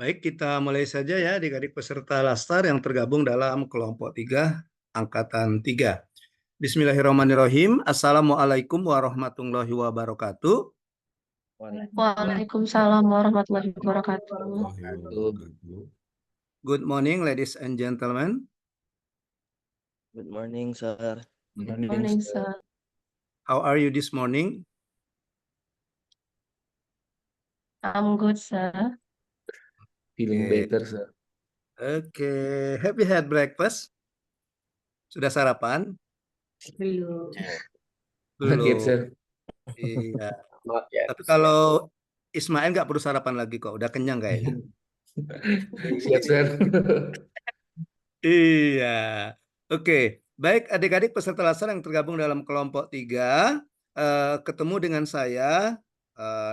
Baik, kita mulai saja ya adik-adik peserta Lastar yang tergabung dalam kelompok 3, angkatan 3. Bismillahirrahmanirrahim. Assalamualaikum warahmatullahi wabarakatuh. Waalaikumsalam warahmatullahi wabarakatuh. Good morning, ladies and gentlemen. Good morning, sir. Good morning, sir. How are you this morning? I'm good, sir. Feeling Okay. better, sir. Oke, have you had breakfast? Sudah sarapan? Belum. Not yet, sir. Iya. Not yet. Tapi kalau Ismail nggak perlu sarapan lagi kok, udah kenyang kayaknya. Siap, sir. Iya. Oke, baik adik-adik peserta Lasar yang tergabung dalam kelompok 3, ketemu dengan saya,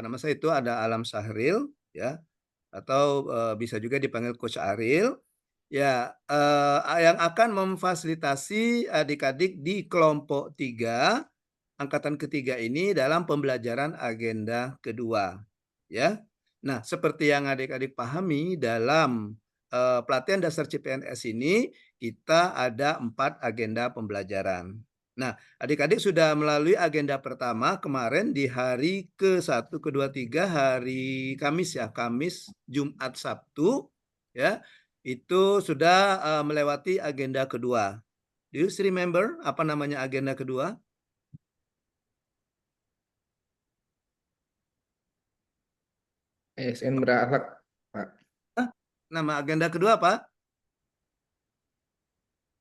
nama saya itu ada Alam Sahril, ya, atau bisa juga dipanggil Coach Aril, ya, yang akan memfasilitasi adik-adik di kelompok 3, angkatan ketiga ini dalam pembelajaran agenda kedua, ya. Nah, seperti yang adik-adik pahami dalam pelatihan dasar CPNS ini kita ada 4 agenda pembelajaran. Nah, adik-adik sudah melalui agenda pertama kemarin di hari ke-1, ke-2, 3, hari Kamis ya, Kamis, Jumat, Sabtu, ya, itu sudah melewati agenda kedua. Do you still remember apa namanya agenda kedua? ASN berakhlak, Pak. Nama agenda kedua apa?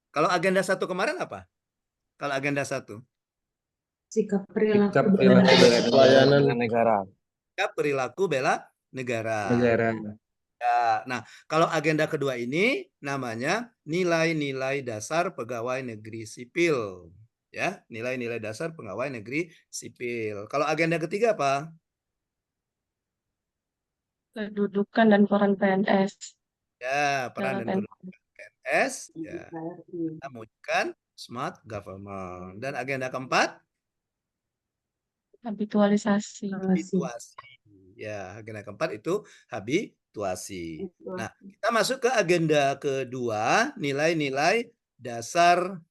Kalau agenda 1 kemarin apa? Kalau agenda 1? Sikap perilaku Pelayanan negara. Sikap perilaku bela negara. Negara. Ya, nah, kalau agenda kedua ini namanya nilai-nilai dasar pegawai negeri sipil. Ya, nilai-nilai dasar pegawai negeri sipil. Kalau agenda ketiga apa? Kedudukan dan peran PNS. Ya, peran dan Dalam kedudukan PNS. Ya, kita mewujudkan smart government. Dan agenda keempat? habitualisasi. Habituasi. Ya, agenda keempat itu habituasi. Nah, kita masuk ke agenda kedua, nilai-nilai dasar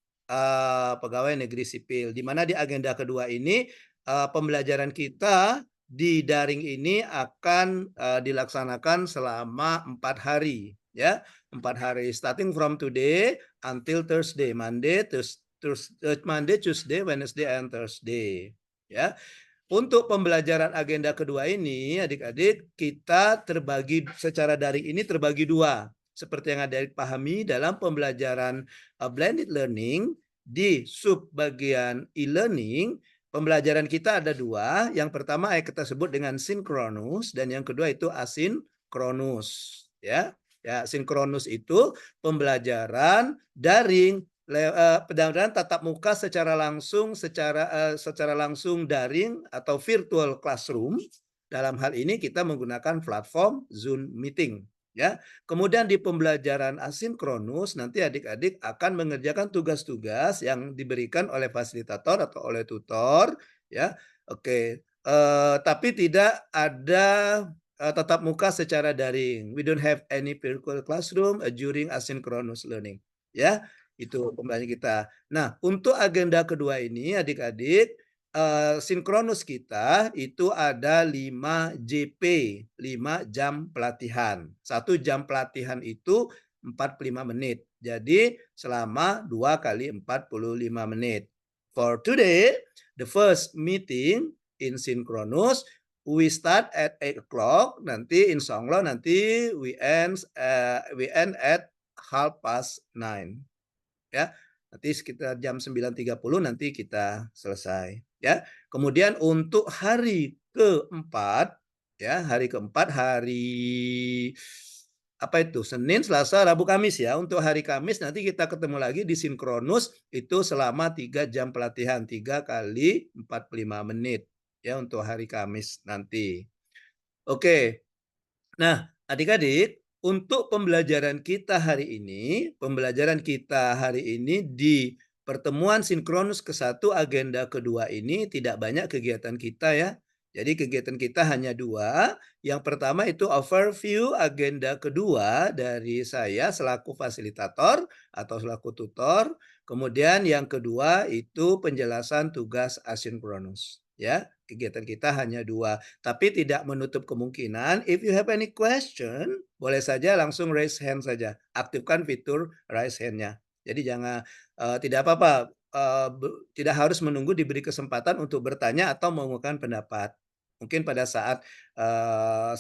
pegawai negeri sipil. Di mana di agenda kedua ini pembelajaran kita di daring ini akan dilaksanakan selama 4 hari, ya, 4 hari starting from today until Thursday, Monday, Tuesday, Wednesday, and Thursday, ya. Untuk pembelajaran agenda kedua ini, adik-adik, kita terbagi secara daring ini terbagi 2. Seperti yang adik pahami dalam pembelajaran blended learning di sub bagian e-learning, pembelajaran kita ada 2. Yang pertama kita sebut dengan sinkronus dan yang kedua itu asinkronus, ya. Ya, sinkronus itu pembelajaran daring, pembelajaran tatap muka secara langsung, secara langsung daring atau virtual classroom. Dalam hal ini kita menggunakan platform Zoom Meeting, ya. Kemudian di pembelajaran asinkronus nanti adik-adik akan mengerjakan tugas-tugas yang diberikan oleh fasilitator atau oleh tutor, ya. Oke, tapi tidak ada tatap muka secara daring. We don't have any virtual classroom during asynchronous learning, ya. Itu pembelajaran kita. Nah, untuk agenda kedua ini adik-adik, sinkronus kita itu ada 5 JP, 5 jam pelatihan. 1 jam pelatihan itu 45 menit. Jadi selama 2 kali 45 menit. For today, the first meeting in sinkronus, we start at 8 o'clock. Nanti insya Allah nanti we end at 9:30. Ya, nanti sekitar jam 9.30 nanti kita selesai, ya. Kemudian untuk hari keempat, ya, hari keempat, hari apa itu, Senin, Selasa, Rabu, Kamis, ya. Untuk hari Kamis nanti kita ketemu lagi di sinkronus itu selama 3 jam pelatihan, 3 kali 45 menit, ya, untuk hari Kamis nanti. Oke, nah adik-adik, untuk pembelajaran kita hari ini di pertemuan sinkronus ke-1 agenda kedua ini tidak banyak kegiatan kita, ya. Jadi kegiatan kita hanya 2. Yang pertama itu overview agenda kedua dari saya selaku fasilitator atau selaku tutor. Kemudian yang kedua itu penjelasan tugas asinkronus. Ya, kegiatan kita hanya 2. Tapi tidak menutup kemungkinan if you have any question, boleh saja langsung raise hand saja. Aktifkan fitur raise hand-nya. Jadi jangan tidak apa-apa, tidak harus menunggu diberi kesempatan untuk bertanya atau mengungkapkan pendapat. Mungkin pada saat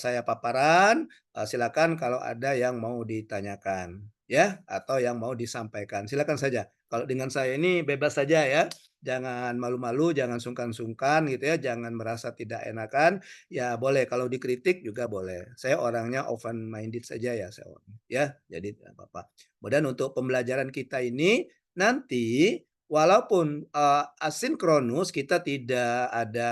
saya paparan, silakan kalau ada yang mau ditanyakan, ya, atau yang mau disampaikan, silakan saja. Kalau dengan saya ini bebas saja ya, jangan malu-malu, jangan sungkan-sungkan gitu ya, jangan merasa tidak enakan, ya boleh kalau dikritik juga boleh. Saya orangnya open minded saja ya, ya, jadi tidak apa-apa. Kemudian untuk pembelajaran kita ini nanti walaupun asinkronus kita tidak ada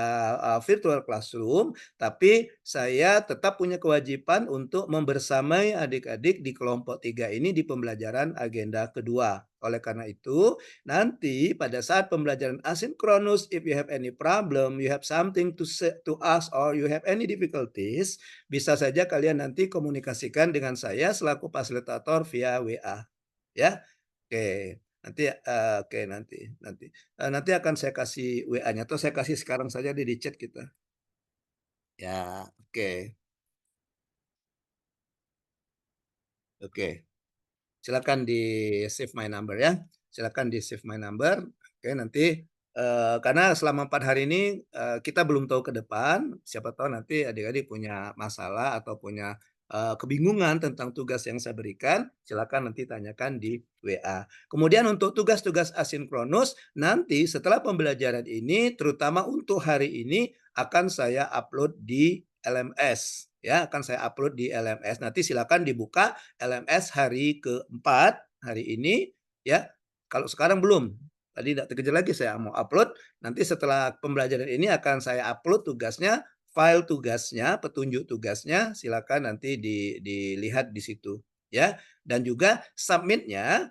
virtual classroom, tapi saya tetap punya kewajiban untuk membersamai adik-adik di kelompok 3 ini di pembelajaran agenda kedua. Oleh karena itu, nanti pada saat pembelajaran asinkronus, if you have any problem, you have something to ask or you have any difficulties, bisa saja kalian nanti komunikasikan dengan saya selaku fasilitator via WA. Ya, oke. Nanti akan saya kasih WA-nya atau saya kasih sekarang saja di chat kita. Ya, oke. Oke. Silakan di save my number ya. Silakan di save my number. Oke, nanti karena selama 4 hari ini kita belum tahu ke depan, siapa tahu nanti adik-adik punya masalah atau punya kebingungan tentang tugas yang saya berikan, silakan nanti tanyakan di WA. Kemudian untuk tugas-tugas asinkronus, nanti setelah pembelajaran ini, terutama untuk hari ini, akan saya upload di LMS. Ya, akan saya upload di LMS. Nanti silakan dibuka LMS hari keempat, hari ini. Ya, kalau sekarang belum. Tadi tidak terkejar lagi saya mau upload. Nanti setelah pembelajaran ini akan saya upload tugasnya, file tugasnya, petunjuk tugasnya, silakan nanti dilihat di situ ya. Dan juga submitnya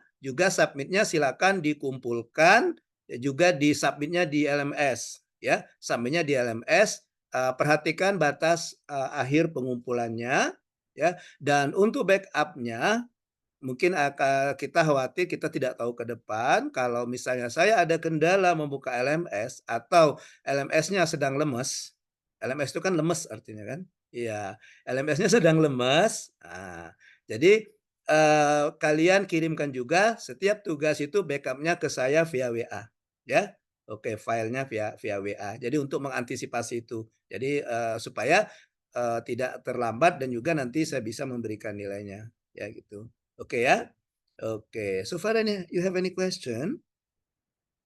silakan dikumpulkan juga di submitnya di LMS ya. Submitnya di LMS, perhatikan batas akhir pengumpulannya ya. Dan untuk backupnya mungkin kita khawatir kita tidak tahu ke depan kalau misalnya saya ada kendala membuka LMS atau LMS-nya sedang lemes. LMS itu kan lemes artinya kan? Iya, LMS-nya sedang lemes. Nah, jadi kalian kirimkan juga setiap tugas itu backup-nya ke saya via WA, ya. Oke, filenya via WA. Jadi untuk mengantisipasi itu. Jadi supaya tidak terlambat dan juga nanti saya bisa memberikan nilainya, ya gitu. Oke ya. Oke, so far you have any question?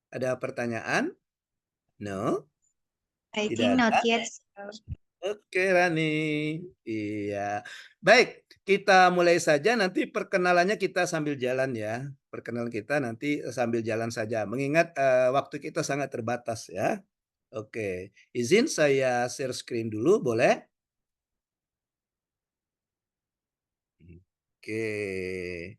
Ada pertanyaan? No? I Tidak think not ada? yet. Oke, Rani. Iya. Baik, kita mulai saja. Nanti perkenalannya kita sambil jalan ya. Perkenalan kita nanti sambil jalan saja. Mengingat waktu kita sangat terbatas ya. Oke, izin saya share screen dulu, boleh? Oke.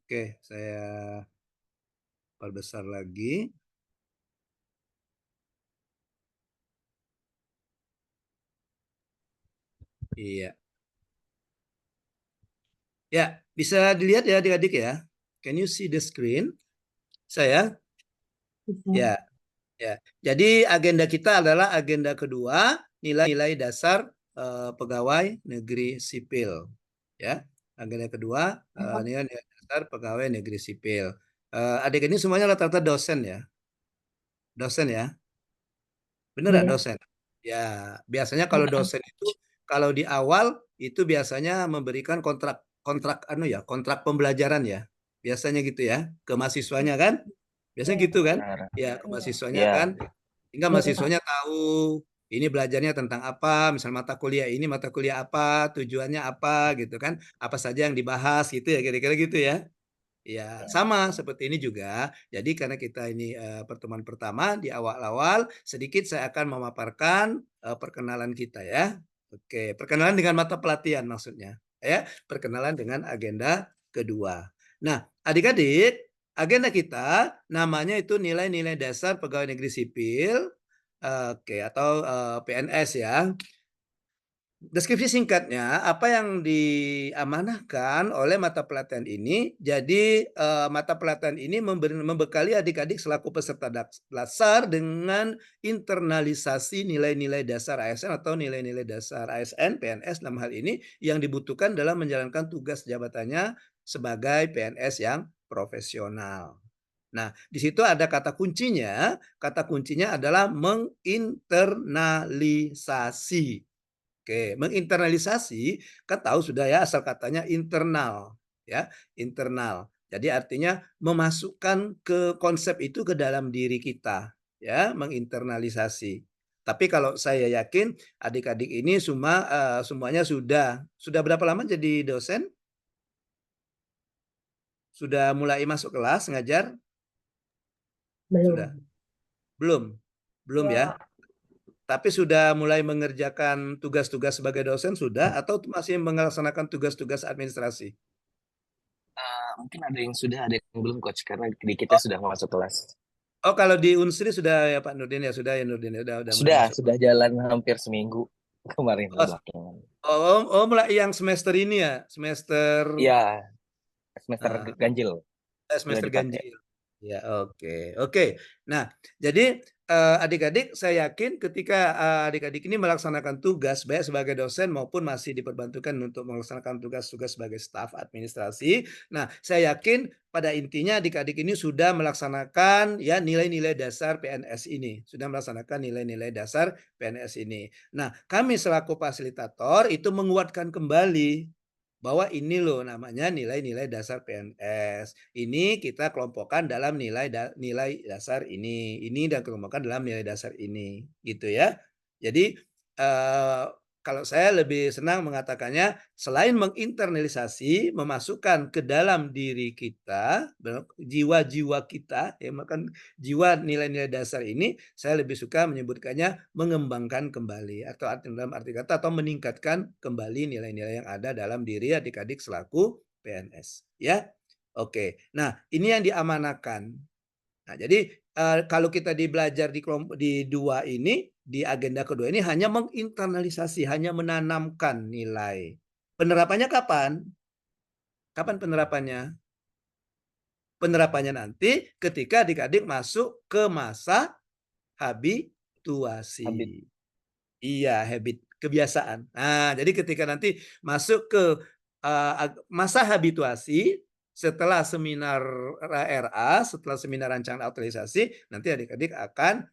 Oke, saya perbesar lagi. Iya. Ya, bisa dilihat ya adik-adik ya. Can you see the screen? Saya? Ya, ya. Jadi agenda kita adalah agenda kedua, nilai-nilai dasar pegawai negeri sipil. Ya, agenda kedua nilai-nilai dasar pegawai negeri sipil. Adik ini semuanya rata-rata dosen ya. Dosen ya. Benar nggak dosen? Ya, biasanya kalau dosen itu kalau di awal itu biasanya memberikan kontrak kontrak pembelajaran ya. Biasanya gitu ya ke mahasiswanya kan? Biasanya gitu kan? Ya, ke mahasiswanya Iya. kan. Sehingga mahasiswanya tahu Ini belajarnya tentang apa, misal mata kuliah ini mata kuliah apa, tujuannya apa gitu kan, apa saja yang dibahas gitu ya, kira-kira gitu ya. Ya, sama seperti ini juga. Jadi karena kita ini pertemuan pertama di awal-awal, sedikit saya akan memaparkan perkenalan kita ya. Oke, perkenalan dengan mata pelatihan maksudnya, ya. Perkenalan dengan agenda kedua. Nah, adik-adik, agenda kita namanya itu nilai-nilai dasar pegawai negeri sipil, oke, atau PNS ya. Deskripsi singkatnya, apa yang diamanahkan oleh mata pelatihan ini, jadi mata pelatihan ini membekali adik-adik selaku peserta dasar dengan internalisasi nilai-nilai dasar ASN atau nilai-nilai dasar ASN, PNS dalam hal ini, yang dibutuhkan dalam menjalankan tugas jabatannya sebagai PNS yang profesional. Nah, di situ ada kata kuncinya adalah menginternalisasi. Oke, menginternalisasi kan tahu sudah ya asal katanya internal, ya, internal. Jadi artinya memasukkan ke konsep itu ke dalam diri kita, ya, menginternalisasi. Tapi kalau saya yakin adik-adik ini semuanya sudah berapa lama jadi dosen? Sudah mulai masuk kelas ngajar? Sudah? Belum. Belum ya? Tapi sudah mulai mengerjakan tugas-tugas sebagai dosen sudah atau masih melaksanakan tugas-tugas administrasi? Mungkin ada yang sudah, ada yang belum coach karena di kita sudah masuk kelas. Oh, kalau di Unsri sudah ya Pak Nurdin ya, sudah ya Nurdin ya, udah mulai masuk. Sudah jalan hampir seminggu kemarin Oh, belakangan. mulai yang semester ini ya, semester Iya, semester Nah. ganjil. semester Sudah dipakai. ganjil. Ya, oke. Nah, jadi adik-adik saya yakin ketika adik-adik ini melaksanakan tugas baik sebagai dosen maupun masih diperbantukan untuk melaksanakan tugas-tugas sebagai staf administrasi. Nah, saya yakin pada intinya adik-adik ini sudah melaksanakan ya nilai-nilai dasar PNS ini, sudah melaksanakan nilai-nilai dasar PNS ini. Nah, kami selaku fasilitator itu menguatkan kembali bahwa ini loh namanya nilai-nilai dasar PNS. Ini kita kelompokkan dalam nilai dasar ini dan kelompokkan dalam nilai dasar ini, gitu ya. Jadi kalau saya lebih senang mengatakannya selain menginternalisasi, memasukkan ke dalam diri kita, jiwa-jiwa kita, ya makan jiwa nilai-nilai dasar ini, saya lebih suka menyebutkannya mengembangkan kembali atau dalam arti kata atau meningkatkan kembali nilai-nilai yang ada dalam diri adik-adik selaku PNS, ya. Oke. Nah, ini yang diamanahkan. Nah, jadi kalau kita belajar di kelompok di dua ini, di agenda kedua ini hanya menginternalisasi, hanya menanamkan nilai. Penerapannya kapan? Kapan penerapannya? Penerapannya nanti ketika adik-adik masuk ke masa habituasi. Iya, habit, kebiasaan. Nah, jadi ketika nanti masuk ke masa habituasi, setelah seminar RA, setelah seminar rancangan aktualisasi, nanti adik-adik akan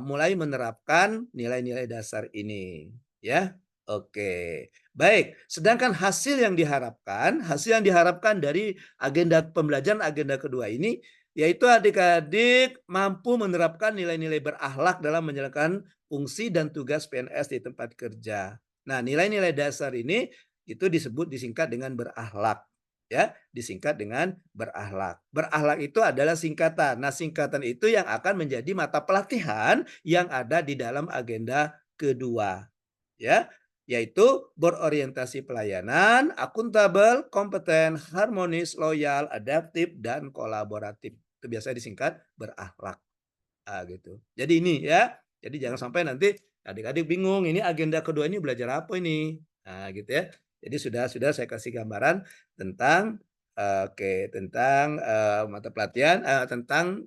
mulai menerapkan nilai-nilai dasar ini. Ya, oke. Baik, sedangkan hasil yang diharapkan dari agenda pembelajaran agenda kedua ini, yaitu adik-adik mampu menerapkan nilai-nilai berakhlak dalam menjalankan fungsi dan tugas PNS di tempat kerja. Nah, nilai-nilai dasar ini itu disingkat dengan berakhlak. Ya, disingkat dengan berakhlak. Berakhlak itu adalah singkatan. Nah, singkatan itu yang akan menjadi mata pelatihan yang ada di dalam agenda kedua. Ya, yaitu berorientasi pelayanan, akuntabel, kompeten, harmonis, loyal, adaptif, dan kolaboratif. Itu biasanya disingkat berakhlak. Gitu. Jadi ini ya. Jadi jangan sampai nanti adik-adik bingung, ini agenda kedua ini belajar apa ini? Nah, gitu ya. Jadi sudah saya kasih gambaran tentang tentang mata pelatihan tentang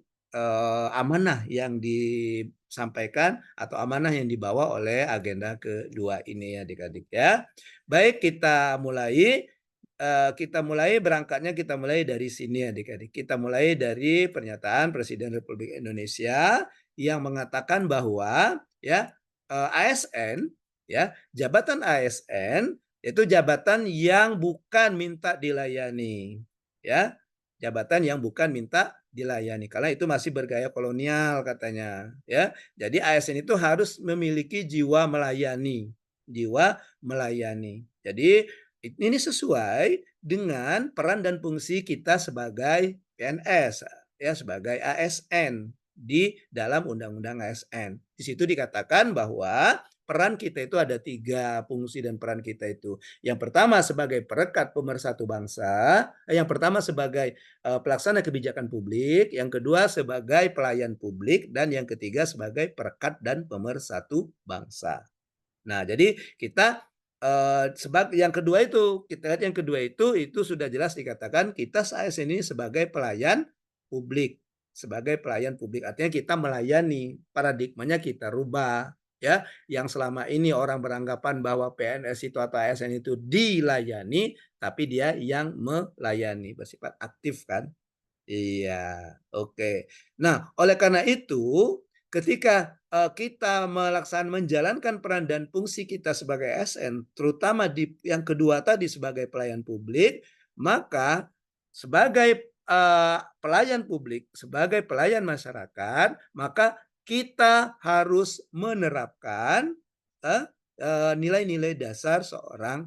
amanah yang disampaikan atau amanah yang dibawa oleh agenda kedua ini ya adik-adik ya. Baik, kita mulai berangkatnya kita mulai dari sini adik-adik. Kita mulai dari pernyataan Presiden Republik Indonesia yang mengatakan bahwa ya ASN ya, jabatan ASN itu jabatan yang bukan minta dilayani. Ya. Jabatan yang bukan minta dilayani karena itu masih bergaya kolonial katanya ya. Jadi ASN itu harus memiliki jiwa melayani, jiwa melayani. Jadi ini sesuai dengan peran dan fungsi kita sebagai PNS ya, sebagai ASN di dalam Undang-Undang ASN. Di situ dikatakan bahwa peran kita itu ada 3 fungsi dan peran kita itu. Yang pertama sebagai perekat pemersatu bangsa, yang pertama sebagai pelaksana kebijakan publik, yang kedua sebagai pelayan publik, dan yang ketiga sebagai perekat dan pemersatu bangsa. Nah, jadi kita sebagai yang kedua itu, kita lihat yang kedua itu sudah jelas dikatakan kita ASN ini sebagai pelayan publik, sebagai pelayan publik artinya kita melayani, paradigmanya kita rubah ya, yang selama ini orang beranggapan bahwa PNS itu atau ASN itu dilayani, tapi dia yang melayani, bersifat aktif kan. Iya, oke. Nah, oleh karena itu, ketika kita menjalankan peran dan fungsi kita sebagai ASN, terutama di yang kedua tadi sebagai pelayan publik, maka sebagai pelayan publik, sebagai pelayan masyarakat, maka kita harus menerapkan nilai-nilai dasar seorang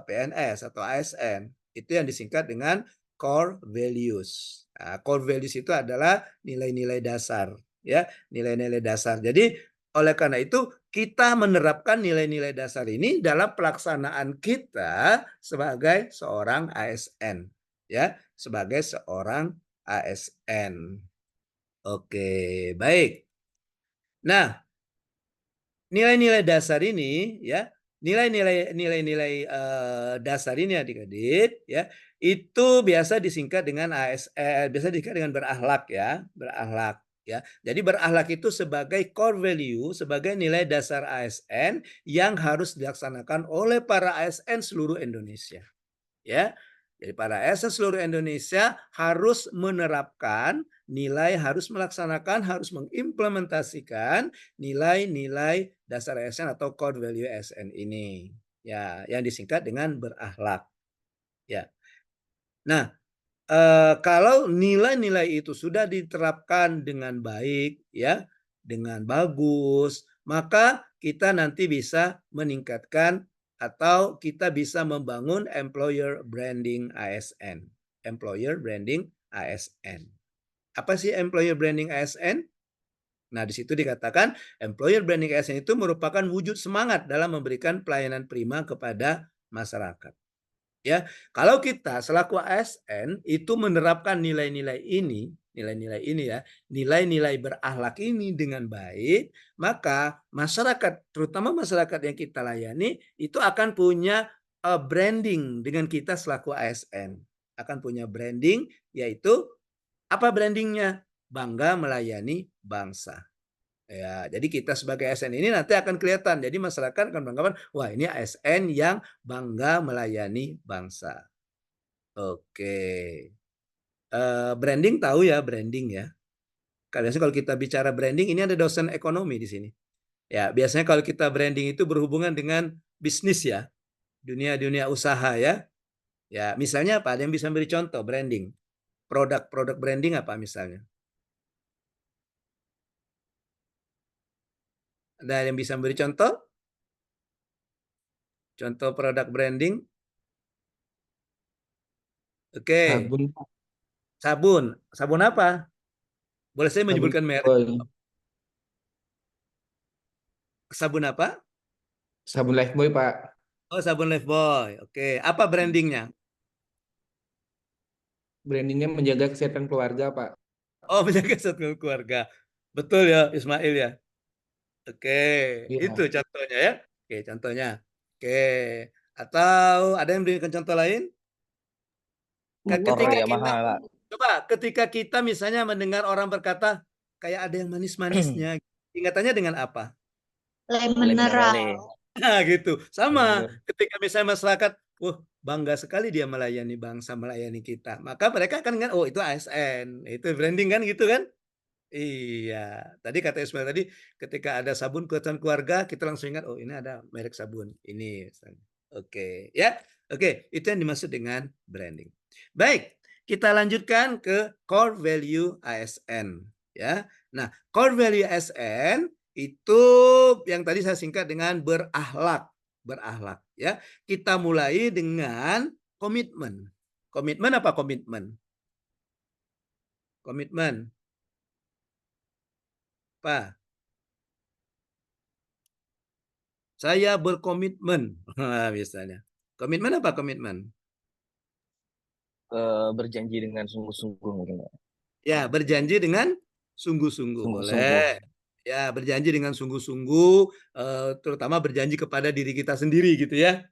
PNS atau ASN. Itu yang disingkat dengan core values. Nah, core values itu adalah nilai-nilai dasar, ya, nilai-nilai dasar. Jadi oleh karena itu kita menerapkan nilai-nilai dasar ini dalam pelaksanaan kita sebagai seorang ASN, ya, sebagai seorang ASN. Oke, baik. Nah, nilai-nilai dasar ini, ya, nilai-nilai dasar ini adik-adik, ya, itu biasa disingkat dengan ASN, biasa disingkat dengan berakhlak ya, berakhlak ya. Jadi berakhlak itu sebagai core value, sebagai nilai dasar ASN yang harus dilaksanakan oleh para ASN seluruh Indonesia. Ya. Jadi para ASN seluruh Indonesia harus menerapkan nilai, harus melaksanakan, harus mengimplementasikan nilai-nilai dasar ASN atau core value ASN ini. Ya, yang disingkat dengan berakhlak. Ya. Nah, kalau nilai-nilai itu sudah diterapkan dengan baik, ya, dengan bagus, maka kita nanti bisa meningkatkan atau kita bisa membangun employer branding ASN. Employer branding ASN. Apa sih employer branding ASN? Nah, di situ dikatakan employer branding ASN itu merupakan wujud semangat dalam memberikan pelayanan prima kepada masyarakat. Ya, kalau kita selaku ASN itu menerapkan nilai-nilai ini ya, nilai-nilai berakhlak ini dengan baik, maka masyarakat, terutama masyarakat yang kita layani, itu akan punya branding dengan kita selaku ASN. Akan punya branding, yaitu apa brandingnya? Bangga melayani bangsa. Ya, jadi kita sebagai ASN ini nanti akan kelihatan. Jadi masyarakat akan beranggapan, wah ini ASN yang bangga melayani bangsa. Oke. Branding tahu ya, branding ya. Biasanya kalau kita bicara branding, ini ada dosen ekonomi di sini. Ya, biasanya kalau kita branding itu berhubungan dengan bisnis ya, dunia usaha ya. Ya, misalnya apa? Ada yang bisa beri contoh branding. Produk-produk branding apa misalnya? Ada yang bisa beri contoh? Contoh produk branding? Oke. Sabun, Pak. Sabun. Sabun apa? Boleh saya Sabun menyebutkan merek? Lifebuoy. Sabun apa? Sabun Lifebuoy, Pak. Oh, sabun Lifebuoy. Oke. Apa brandingnya? Brandingnya menjaga kesehatan keluarga, Pak. Oh, menjaga kesehatan keluarga. Betul ya, Ismail ya. Oke, itu Iya. contohnya ya. Oke, contohnya. Oke. Atau ada yang berikan contoh lain? Ketika Rokok kita, Yamaha, Pak. coba ketika kita misalnya mendengar orang berkata, kayak ada yang manis-manisnya. Ingatannya dengan apa? Le Le mineral. Minerale. Nah, gitu. Sama. Benar. Ketika misalnya masyarakat, wah bangga sekali dia melayani bangsa, melayani kita. Maka mereka akan ingat, oh itu ASN. Itu branding kan gitu kan? Iya. Tadi kata Ismail tadi, ketika ada sabun kebutuhan keluarga, kita langsung ingat, oh ini ada merek sabun. Ini misalnya. Oke. Ya. Oke. Itu yang dimaksud dengan branding. Baik. kita lanjutkan ke core value ASN ya. Nah, core value ASN itu yang tadi saya singkat dengan berakhlak, berakhlak ya. Kita mulai dengan komitmen. Komitmen apa komitmen? Komitmen. Apa? Saya berkomitmen. Misalnya. Komitmen apa komitmen? Berjanji dengan sungguh-sungguh mungkin, Pak. Ya, berjanji dengan sungguh-sungguh Sungguh-sungguh. boleh. Ya, berjanji dengan sungguh-sungguh, terutama berjanji kepada diri kita sendiri gitu ya.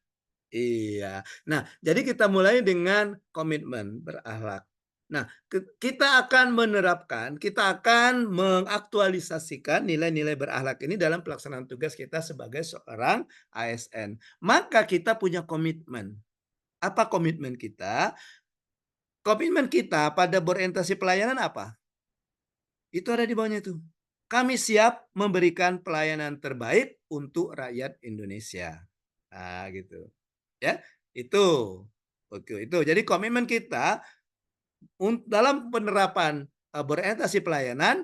Iya. Nah, jadi kita mulai dengan komitmen berakhlak. Nah, kita akan menerapkan, kita akan mengaktualisasikan nilai-nilai berakhlak ini dalam pelaksanaan tugas kita sebagai seorang ASN. Maka kita punya komitmen. Apa komitmen kita? Komitmen kita pada berorientasi pelayanan apa? Itu ada di bawahnya itu. Kami siap memberikan pelayanan terbaik untuk rakyat Indonesia. Nah, gitu. Ya, itu. Oke, itu. Jadi komitmen kita dalam penerapan berorientasi pelayanan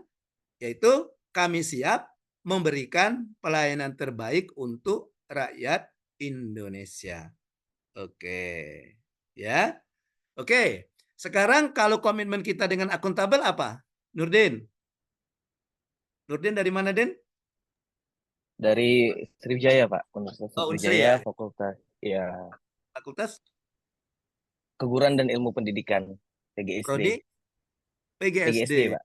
yaitu kami siap memberikan pelayanan terbaik untuk rakyat Indonesia. Oke. Ya. Oke. Sekarang kalau komitmen kita dengan akuntabel apa? Nurdin. Nurdin dari mana, Den? Dari Sriwijaya, Pak. Universitas Oh, Unsri Sriwijaya, ya. Fakultas ya Fakultas Keguruan dan Ilmu Pendidikan, Prodi PGSD. PGSD. PGSD, Pak.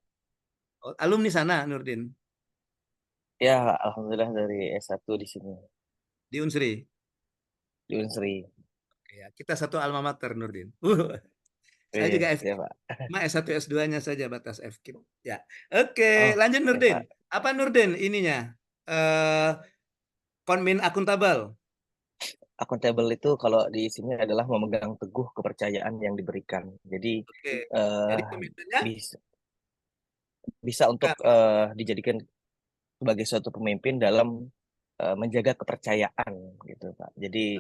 Oh, alumni sana, Nurdin. Ya, alhamdulillah dari S1 di sini, Di Unsri. di Unsri. Ya, kita satu alma mater, Nurdin. Saya Iya, juga ya, FKIP. Pak. Cuma S1 S2-nya saja batas FKIP. Ya. Oke, Oh, lanjut ya, Nurdin. Pak. Apa Nurdin ininya? Komitmen akuntabel. Akuntabel itu kalau di sini adalah memegang teguh kepercayaan yang diberikan. Jadi Oke. eh, Jadi komitmennya bisa untuk dijadikan sebagai suatu pemimpin dalam menjaga kepercayaan gitu, Pak. Jadi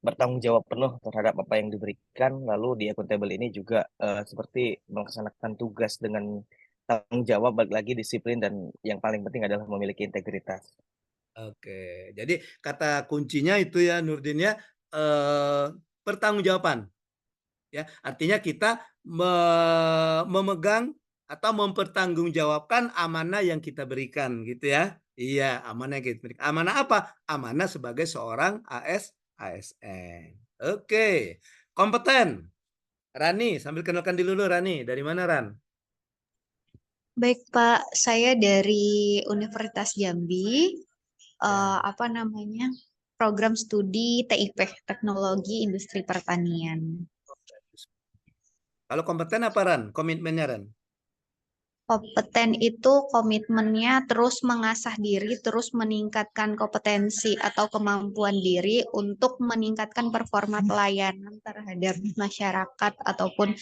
bertanggung jawab penuh terhadap apa yang diberikan, lalu di akuntabel ini juga seperti melaksanakan tugas dengan tanggung jawab, balik lagi disiplin, dan yang paling penting adalah memiliki integritas. Oke. Jadi kata kuncinya itu ya Nurdin ya, pertanggungjawaban. Ya, artinya kita memegang atau mempertanggungjawabkan amanah yang kita berikan gitu ya. Iya, amanah yang kita berikan. Amanah apa? Amanah sebagai seorang ASN. Oke. Kompeten. Rani, sambil kenalkan dulu Rani. Dari mana Ran? Baik, Pak. Saya dari Universitas Jambi. Ya. Apa namanya? Program studi TIP, Teknologi Industri Pertanian. Kalau kompeten apa Ran? Komitmennya Ran? Kompeten itu komitmennya terus mengasah diri, terus meningkatkan kompetensi atau kemampuan diri untuk meningkatkan performa pelayanan terhadap masyarakat ataupun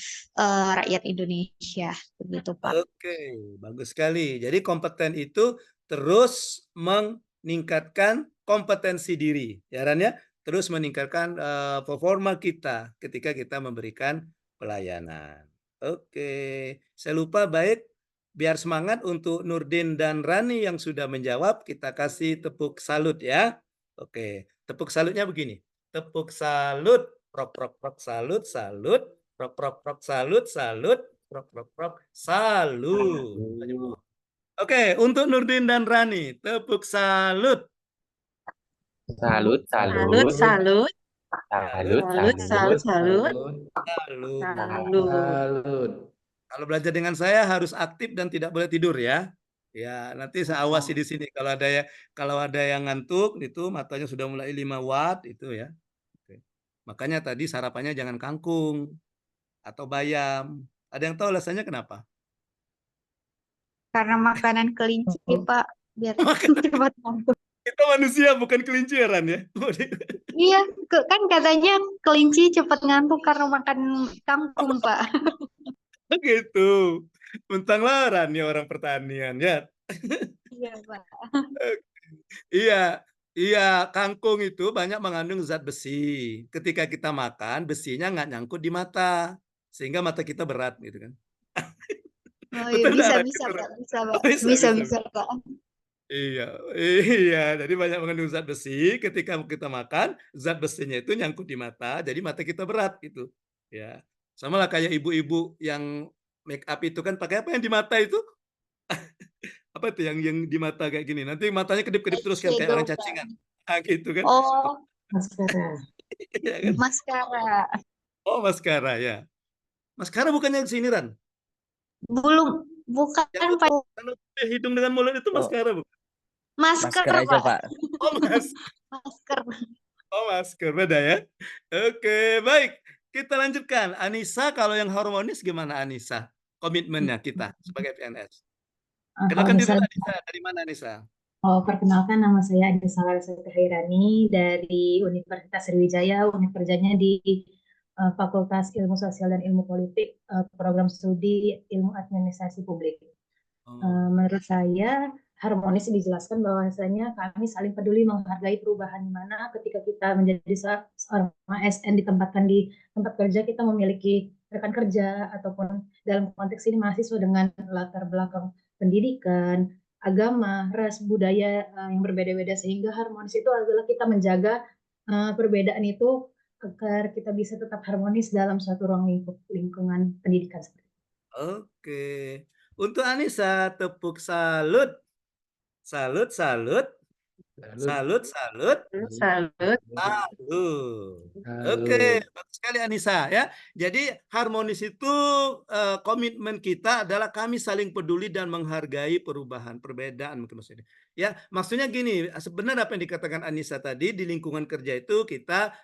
rakyat Indonesia. Begitu, Pak. Oke, bagus sekali. Jadi kompeten itu terus meningkatkan kompetensi diri, ya Ran ya. Terus meningkatkan performa kita ketika kita memberikan pelayanan. Oke, saya lupa baik. Biar semangat untuk Nurdin dan Rani yang sudah menjawab, kita kasih tepuk salut ya. Oke, tepuk salutnya begini. Tepuk salut, prok prok prok salut, salut, prok prok prok salut, salut. Prok, prok, prok. Salut. Oke, untuk Nurdin dan Rani, tepuk salut. Salut, Salut, salut, salut, salut, salut, salut, salut, Salut. salut. salut. Kalau belajar dengan saya harus aktif dan tidak boleh tidur ya. Ya, nanti saya awasi di sini kalau ada yang ngantuk itu matanya sudah mulai 5 watt itu ya. Oke. Makanya tadi sarapannya jangan kangkung atau bayam. Ada yang tahu alasannya kenapa? Karena makanan kelinci, Pak, biar cepat ngantuk. Kita manusia bukan kelinci ya, Ran ya. Iya, kan katanya kelinci cepat ngantuk karena makan kangkung, Pak. Gitu. Mentang Ran ya orang pertanian ya. Iya, Pak. Iya, iya, kangkung itu banyak mengandung zat besi. Ketika kita makan, besinya nggak nyangkut di mata. sehingga mata kita berat gitu kan. Oh iya, Betul nggak, bisa Rektor? Pak, bisa Pak, Oh, bisa, bisa bisa. Kak. Iya, iya. Jadi banyak mengandung zat besi. Ketika kita makan, zat besinya itu nyangkut di mata, jadi mata kita berat gitu. Ya, sama lah kayak ibu-ibu yang make up itu kan pakai apa yang di mata itu? Apa itu yang di mata kayak gini? Nanti matanya kedip-kedip terus kan kayak Eyeshadow, orang Kak. cacingan. Ah, gitu kan? Oh, Maskara. Iya kan? maskara. Oh, maskara ya. Maskara bukannya sini Ran? Bukan Yang Pak, nutup hidung dengan mulut itu Oh, maskara bukan? masker masker aja, Pak. Pak. Oh, Masker. Oh, masker beda ya. Oke, baik. Kita lanjutkan. Anissa, kalau yang harmonis gimana Anissa? Komitmennya kita sebagai PNS. Kalau Kenalkan diri misalnya, Anissa. Dari mana Anissa? perkenalkan nama saya Anissa Larsati Hairani dari Universitas Sriwijaya, unit kerjanya di Fakultas Ilmu Sosial dan Ilmu Politik, program studi Ilmu Administrasi Publik. Oh, Menurut saya harmonis dijelaskan bahwasanya kami saling peduli menghargai perubahan, di mana ketika kita menjadi seorang ASN ditempatkan di tempat kerja, kita memiliki rekan kerja ataupun dalam konteks ini mahasiswa dengan latar belakang pendidikan, agama, ras, budaya yang berbeda-beda, sehingga harmonis itu adalah kita menjaga perbedaan itu agar kita bisa tetap harmonis dalam suatu ruang lingkungan pendidikan. oke. Untuk Anissa, tepuk salut. Salut, salut. Salut, salut. Salut. Salut. Halo. Oke, bagus sekali Anissa ya. Jadi harmonis itu komitmen kita adalah kami saling peduli dan menghargai perubahan, perbedaan mungkin maksudnya. Ya, maksudnya gini, sebenarnya apa yang dikatakan Anissa tadi, di lingkungan kerja itu kita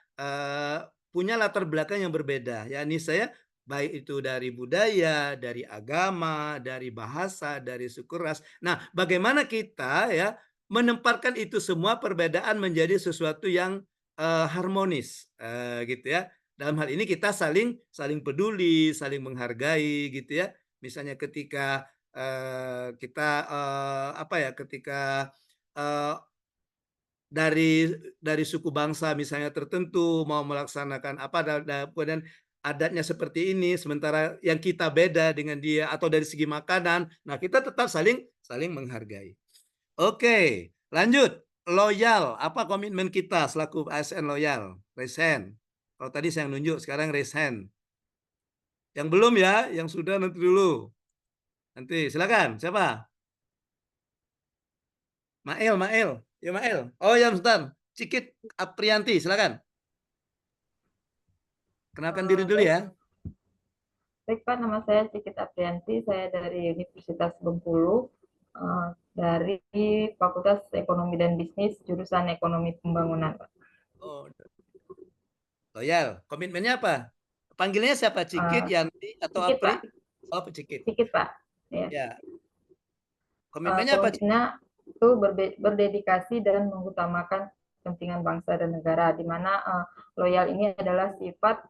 punya latar belakang yang berbeda. Ya Anissa ya, baik itu dari budaya, dari agama, dari bahasa, dari suku ras. Nah, bagaimana kita ya menempatkan itu semua perbedaan menjadi sesuatu yang harmonis, gitu ya. Dalam hal ini kita saling peduli, saling menghargai gitu ya. Misalnya ketika kita apa ya, ketika dari suku bangsa misalnya tertentu mau melaksanakan apa dan adatnya seperti ini, sementara yang kita beda dengan dia, atau dari segi makanan, nah kita tetap saling menghargai. Oke, lanjut. Loyal, apa komitmen kita selaku ASN loyal? Raise hand. Kalau tadi saya nunjuk, sekarang raise hand. Yang belum ya, yang sudah nanti dulu. Nanti silakan, siapa? Mael. Ya Mael. Oh ya, bentar. Cikit Aprianti, silakan. Kenalkan diri dulu ya. Baik Pak, nama saya Cikit Aprianti, saya dari Universitas Bengkulu, dari Fakultas Ekonomi dan Bisnis, jurusan Ekonomi Pembangunan, Pak. Oh, loyal. Komitmennya apa? Panggilnya siapa? Cikit, Yanti, atau Cikit, Apri? Pak. Oh, Cikit. Cikit, Pak. Ya. Ya. Komitmennya apa? Komitmennya itu berdedikasi dan mengutamakan kepentingan bangsa dan negara, di mana loyal ini adalah sifat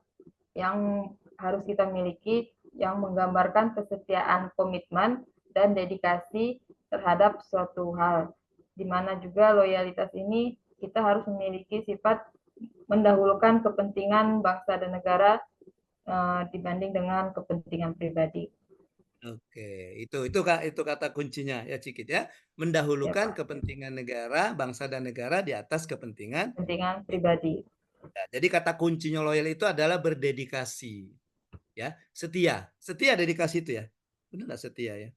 yang harus kita miliki, yang menggambarkan kesetiaan, komitmen, dan dedikasi terhadap suatu hal. Di mana juga loyalitas ini kita harus memiliki sifat mendahulukan kepentingan bangsa dan negara dibanding dengan kepentingan pribadi. Oke, itu kata kuncinya ya Cikit ya. Mendahulukan Ya, kepentingan negara, bangsa dan negara di atas kepentingan pribadi. Ya, jadi kata kuncinya loyal itu adalah berdedikasi. Ya, setia. Setia dedikasi itu ya. Benar nggak setia ya?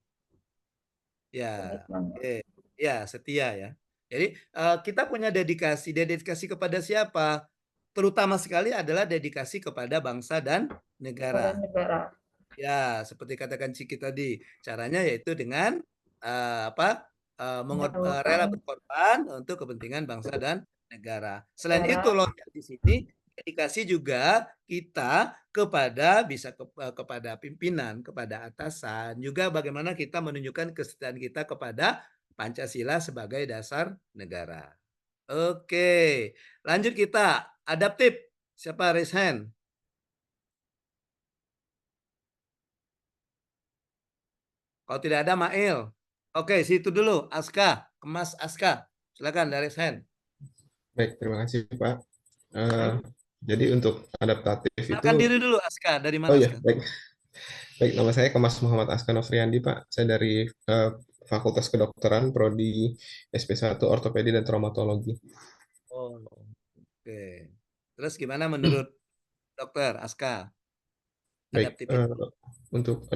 Ya. Oke. Ya, setia ya. Jadi kita punya dedikasi. Dedikasi kepada siapa? Terutama sekali adalah dedikasi kepada bangsa dan negara. Ya, seperti katakan Ciki tadi, caranya yaitu dengan rela berkorban untuk kepentingan bangsa dan negara. Selain itu, loyal di sini dedikasi juga kita kepada pimpinan, kepada atasan, juga bagaimana kita menunjukkan kesetiaan kita kepada Pancasila sebagai dasar negara. Oke, lanjut kita adaptif. Siapa raise hand? Kalau tidak ada Mail. Oke, situ dulu. Aska, Mas Aska. Silakan dari hand. Baik, terima kasih Pak. Jadi untuk adaptatif Kenalkan itu, diri dulu Aska, dari oh mana ya, Aska? baik. Baik, nama saya Kemas Muhammad Aska Nofriandi, Pak. Saya dari Fakultas Kedokteran, Prodi SP1 Ortopedi dan Traumatologi. Oh, oke. Terus gimana menurut dokter Aska? Baik, Adaptif itu. untuk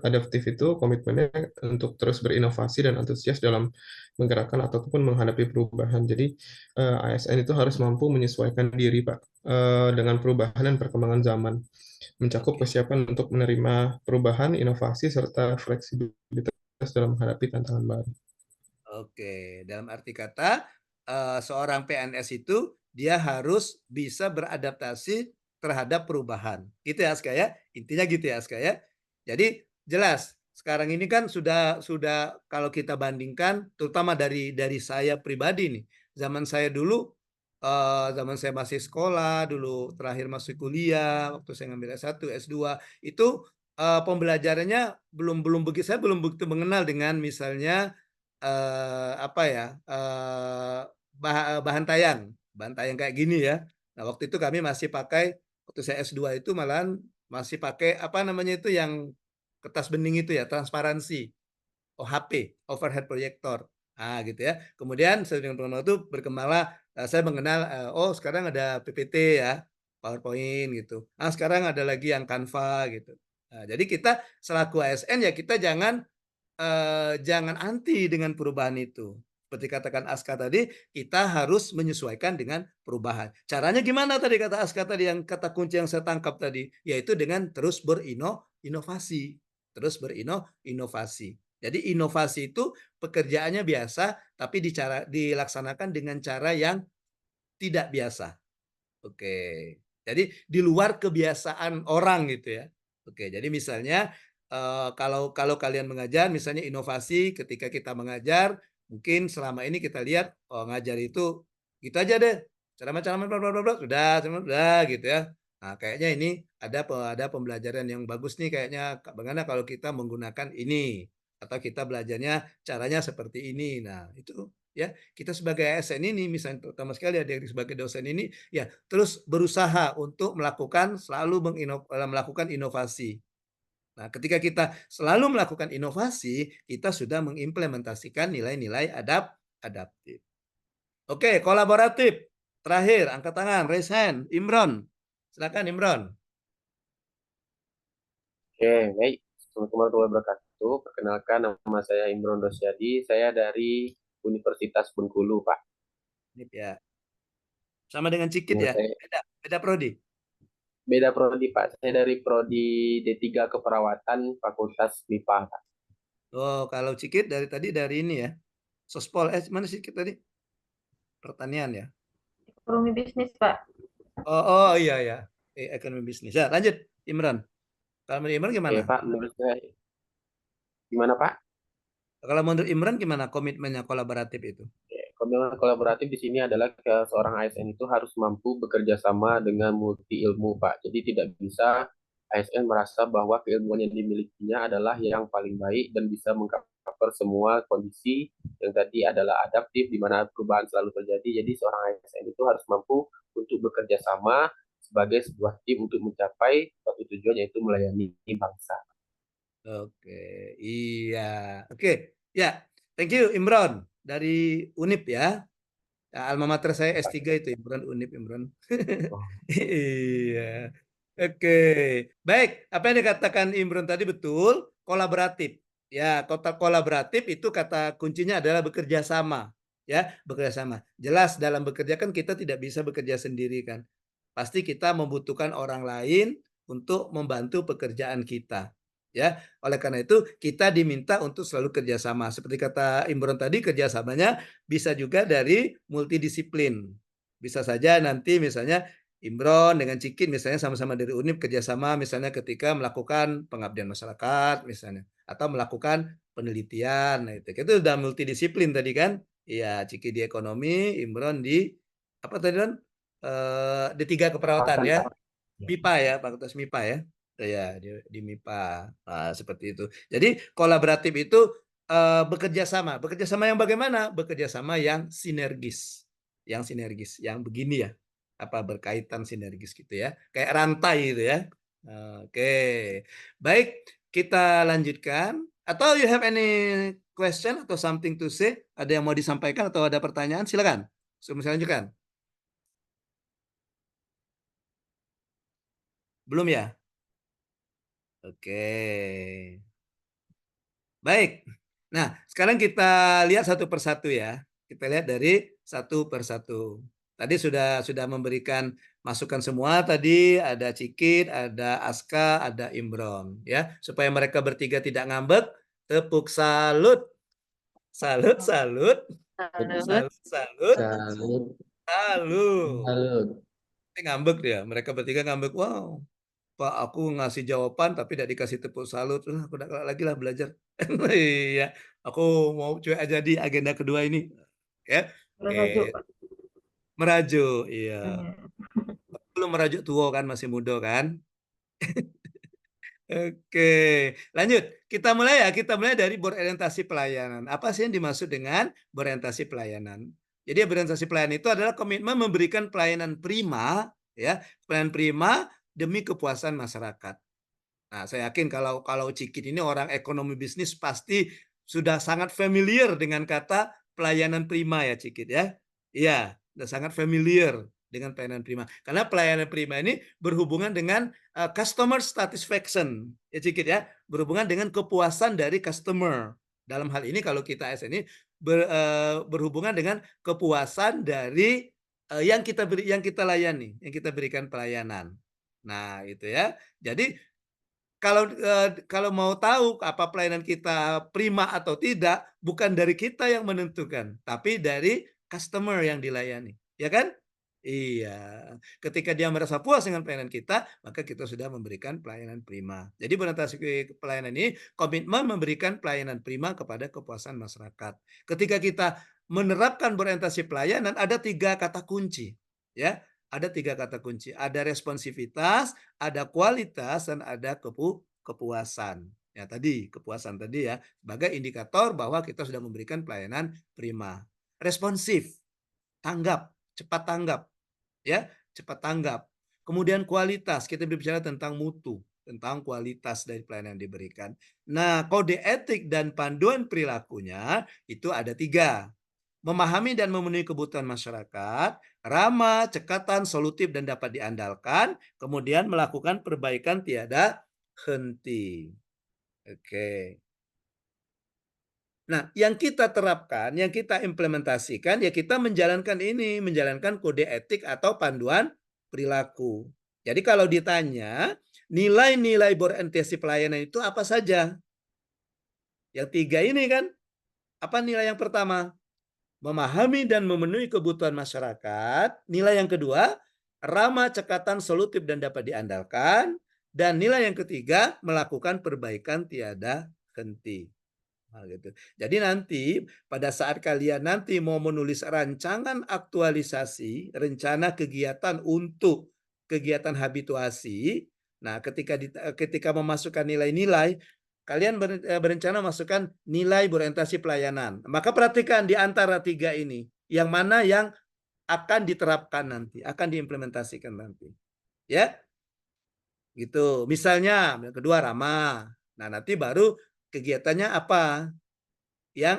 adaptif itu komitmennya untuk terus berinovasi dan antusias dalam menggerakkan ataupun menghadapi perubahan. Jadi ASN itu harus mampu menyesuaikan diri, Pak, dengan perubahan dan perkembangan zaman, mencakup Oke. kesiapan untuk menerima perubahan, inovasi, serta fleksibilitas dalam menghadapi tantangan baru. Oke, dalam arti kata seorang PNS itu dia harus bisa beradaptasi terhadap perubahan. Gitu ya Aska ya. Intinya gitu ya Aska ya. Jadi jelas sekarang ini kan sudah kalau kita bandingkan terutama dari saya pribadi nih. Zaman saya dulu zaman saya masih sekolah dulu terakhir masuk kuliah waktu saya ngambil S1, S2 itu pembelajarannya belum begitu saya belum begitu mengenal dengan misalnya apa ya bahan tayang kayak gini ya. Nah waktu itu kami masih pakai waktu saya S2 itu malahan masih pakai apa namanya itu yang kertas bening itu ya transparansi OHP overhead projector. Ah gitu ya. Kemudian dengan pengembangan itu berkembanglah saya mengenal oh sekarang ada PPT ya PowerPoint gitu. Ah sekarang ada lagi yang Canva gitu. Nah, jadi kita selaku ASN ya kita jangan anti dengan perubahan itu. Seperti katakan Aska tadi, kita harus menyesuaikan dengan perubahan. Caranya gimana tadi kata Aska tadi yang kata kunci yang saya tangkap tadi, yaitu dengan terus berinovasi. Terus berinovasi. Jadi inovasi itu pekerjaannya biasa, tapi dilaksanakan dengan cara yang tidak biasa. Oke. Jadi di luar kebiasaan orang gitu ya. Oke, jadi misalnya kalau kalian mengajar misalnya inovasi ketika kita mengajar, mungkin selama ini kita lihat oh ngajar itu gitu aja deh. Ceramah-ceramah bla bla bla bla sudah gitu ya. Nah, kayaknya ini ada pembelajaran yang bagus nih kayaknya bagaimana kalau kita menggunakan ini atau kita belajarnya caranya seperti ini. Nah, itu ya kita sebagai ASN ini misalnya terutama sekali ada sebagai dosen ini ya terus berusaha untuk selalu melakukan inovasi. Nah, ketika kita selalu melakukan inovasi, kita sudah mengimplementasikan nilai-nilai adaptif. Oke, kolaboratif. Terakhir, angkat tangan, raise hand. Imron. Silakan Imron. Oke, baik. Assalamualaikum warahmatullahi wabarakatuh. Perkenalkan, nama saya Imron Rosyadi. Saya dari Universitas Bengkulu, Pak. Ini ya. Sama dengan Cikit Nah, ya? Beda prodi. beda prodi, Pak. Saya dari prodi D3 Keperawatan Fakultas MIPA, Pak. Oh, kalau Cikit dari ini ya. Sospol, mana Cikit tadi? Pertanian ya. Ekonomi bisnis, Pak. Oh iya ya. Ekonomi bisnis. Ya, lanjut Imran. Kalau menurut Imran gimana? Oke, Pak. Menurut saya, gimana, Pak? Kalau menurut Imran gimana komitmennya kolaboratif itu? Komitmen kolaboratif di sini adalah seorang ASN itu harus mampu bekerja sama dengan multi ilmu, Pak. Jadi tidak bisa ASN merasa bahwa keilmuan yang dimilikinya adalah yang paling baik dan bisa mengcover semua kondisi yang tadi adalah adaptif, di mana perubahan selalu terjadi. Jadi seorang ASN itu harus mampu untuk bekerja sama sebagai sebuah tim untuk mencapai suatu tujuan, yaitu melayani bangsa. Oke, iya. Oke, ya. Thank you Imron dari Unip ya. Alma mater saya S3 itu Imron Unip Imron. Iya. Oke. Baik, apa yang dikatakan Imron tadi betul, kolaboratif. Ya, kota kolaboratif itu kata kuncinya adalah bekerja sama. Ya, bekerja sama. Jelas dalam bekerja kan kita tidak bisa bekerja sendiri kan. Pasti kita membutuhkan orang lain untuk membantu pekerjaan kita. Ya, oleh karena itu kita diminta untuk selalu kerjasama. Seperti kata Imron tadi, kerjasamanya bisa juga dari multidisiplin. Bisa saja nanti misalnya Imron dengan Cikit misalnya sama-sama dari Unip kerjasama misalnya ketika melakukan pengabdian masyarakat misalnya atau melakukan penelitian. Nah, itu sudah multidisiplin tadi kan? Iya, Cikit di ekonomi, Imron di apa tadi kan? D3 keperawatan ya. MIPA ya, Fakultas MIPA ya. Ya, di MIPA. Nah, seperti itu. Jadi kolaboratif itu bekerja sama. Bekerja sama yang bagaimana? Bekerja sama yang sinergis. Yang sinergis, yang begini ya. berkaitan sinergis gitu ya. Kayak rantai gitu ya. Oke. Baik, kita lanjutkan. Atau you have any question atau something to say? Ada yang mau disampaikan atau ada pertanyaan? Silakan. Saya lanjutkan. Belum ya? Oke. Baik. Nah, sekarang kita lihat satu persatu ya. Kita lihat dari satu persatu. Tadi sudah memberikan masukan semua tadi, ada Cikit, ada Aska, ada Imron ya. Supaya mereka bertiga tidak ngambek, tepuk salut. Salut, salut. Salut, salut. Salut. Salut. Salut. Ngambek dia. Mereka bertiga ngambek. Wow. Pak, aku ngasih jawaban tapi tidak dikasih tepuk salut. Aku udah lagi lah belajar. Iya, aku mau cuek aja di agenda kedua ini. Ya, Merajuk. merajuk. Iya. Belum merajuk tua kan, masih muda kan. Oke, lanjut. Kita mulai ya. Kita mulai dari berorientasi pelayanan. Apa sih yang dimaksud dengan berorientasi pelayanan? Jadi berorientasi pelayanan itu adalah komitmen memberikan pelayanan prima, ya, pelayanan prima demi kepuasan masyarakat. Nah, saya yakin kalau Cikit ini orang ekonomi bisnis pasti sudah sangat familiar dengan kata pelayanan prima ya Cikit ya. Iya, sudah sangat familiar dengan pelayanan prima. Karena pelayanan prima ini berhubungan dengan customer satisfaction ya Cikit ya, berhubungan dengan kepuasan dari customer. Dalam hal ini kalau kita ASN ini berhubungan dengan kepuasan dari yang kita layani, yang kita berikan pelayanan. Nah, itu ya. Jadi kalau mau tahu apa pelayanan kita prima atau tidak, bukan dari kita yang menentukan, tapi dari customer yang dilayani, ya kan? Iya, ketika dia merasa puas dengan pelayanan kita, maka kita sudah memberikan pelayanan prima. Jadi berorientasi pelayanan ini komitmen memberikan pelayanan prima kepada kepuasan masyarakat. Ketika kita menerapkan berorientasi pelayanan, ada 3 kata kunci, ya. Ada 3 kata kunci. Ada responsivitas, ada kualitas, dan ada kepuasan. Ya tadi, kepuasan tadi ya, sebagai indikator bahwa kita sudah memberikan pelayanan prima. Responsif, tanggap, cepat tanggap. Ya, cepat tanggap. Kemudian kualitas, kita berbicara tentang mutu, tentang kualitas dari pelayanan yang diberikan. Nah, kode etik dan panduan perilakunya itu ada 3. Memahami dan memenuhi kebutuhan masyarakat, ramah, cekatan, solutif, dan dapat diandalkan, kemudian melakukan perbaikan tiada henti. Oke. Nah, yang kita terapkan, yang kita implementasikan, ya kita menjalankan ini, menjalankan kode etik atau panduan perilaku. Jadi kalau ditanya, nilai-nilai berorientasi pelayanan itu apa saja? Yang 3 ini kan, apa nilai yang pertama? Memahami dan memenuhi kebutuhan masyarakat. Nilai yang kedua, ramah, cekatan, solutif, dan dapat diandalkan. Dan nilai yang ketiga, melakukan perbaikan tiada henti. Nah, gitu. Jadi nanti pada saat kalian nanti mau menulis rancangan aktualisasi, rencana kegiatan untuk kegiatan habituasi, nah ketika memasukkan nilai-nilai, kalian berencana masukkan nilai berorientasi pelayanan. Maka perhatikan di antara 3 ini, yang mana yang akan diterapkan nanti, akan diimplementasikan nanti. Ya, gitu. Misalnya, yang kedua ramah. Nah, nanti baru kegiatannya apa? Yang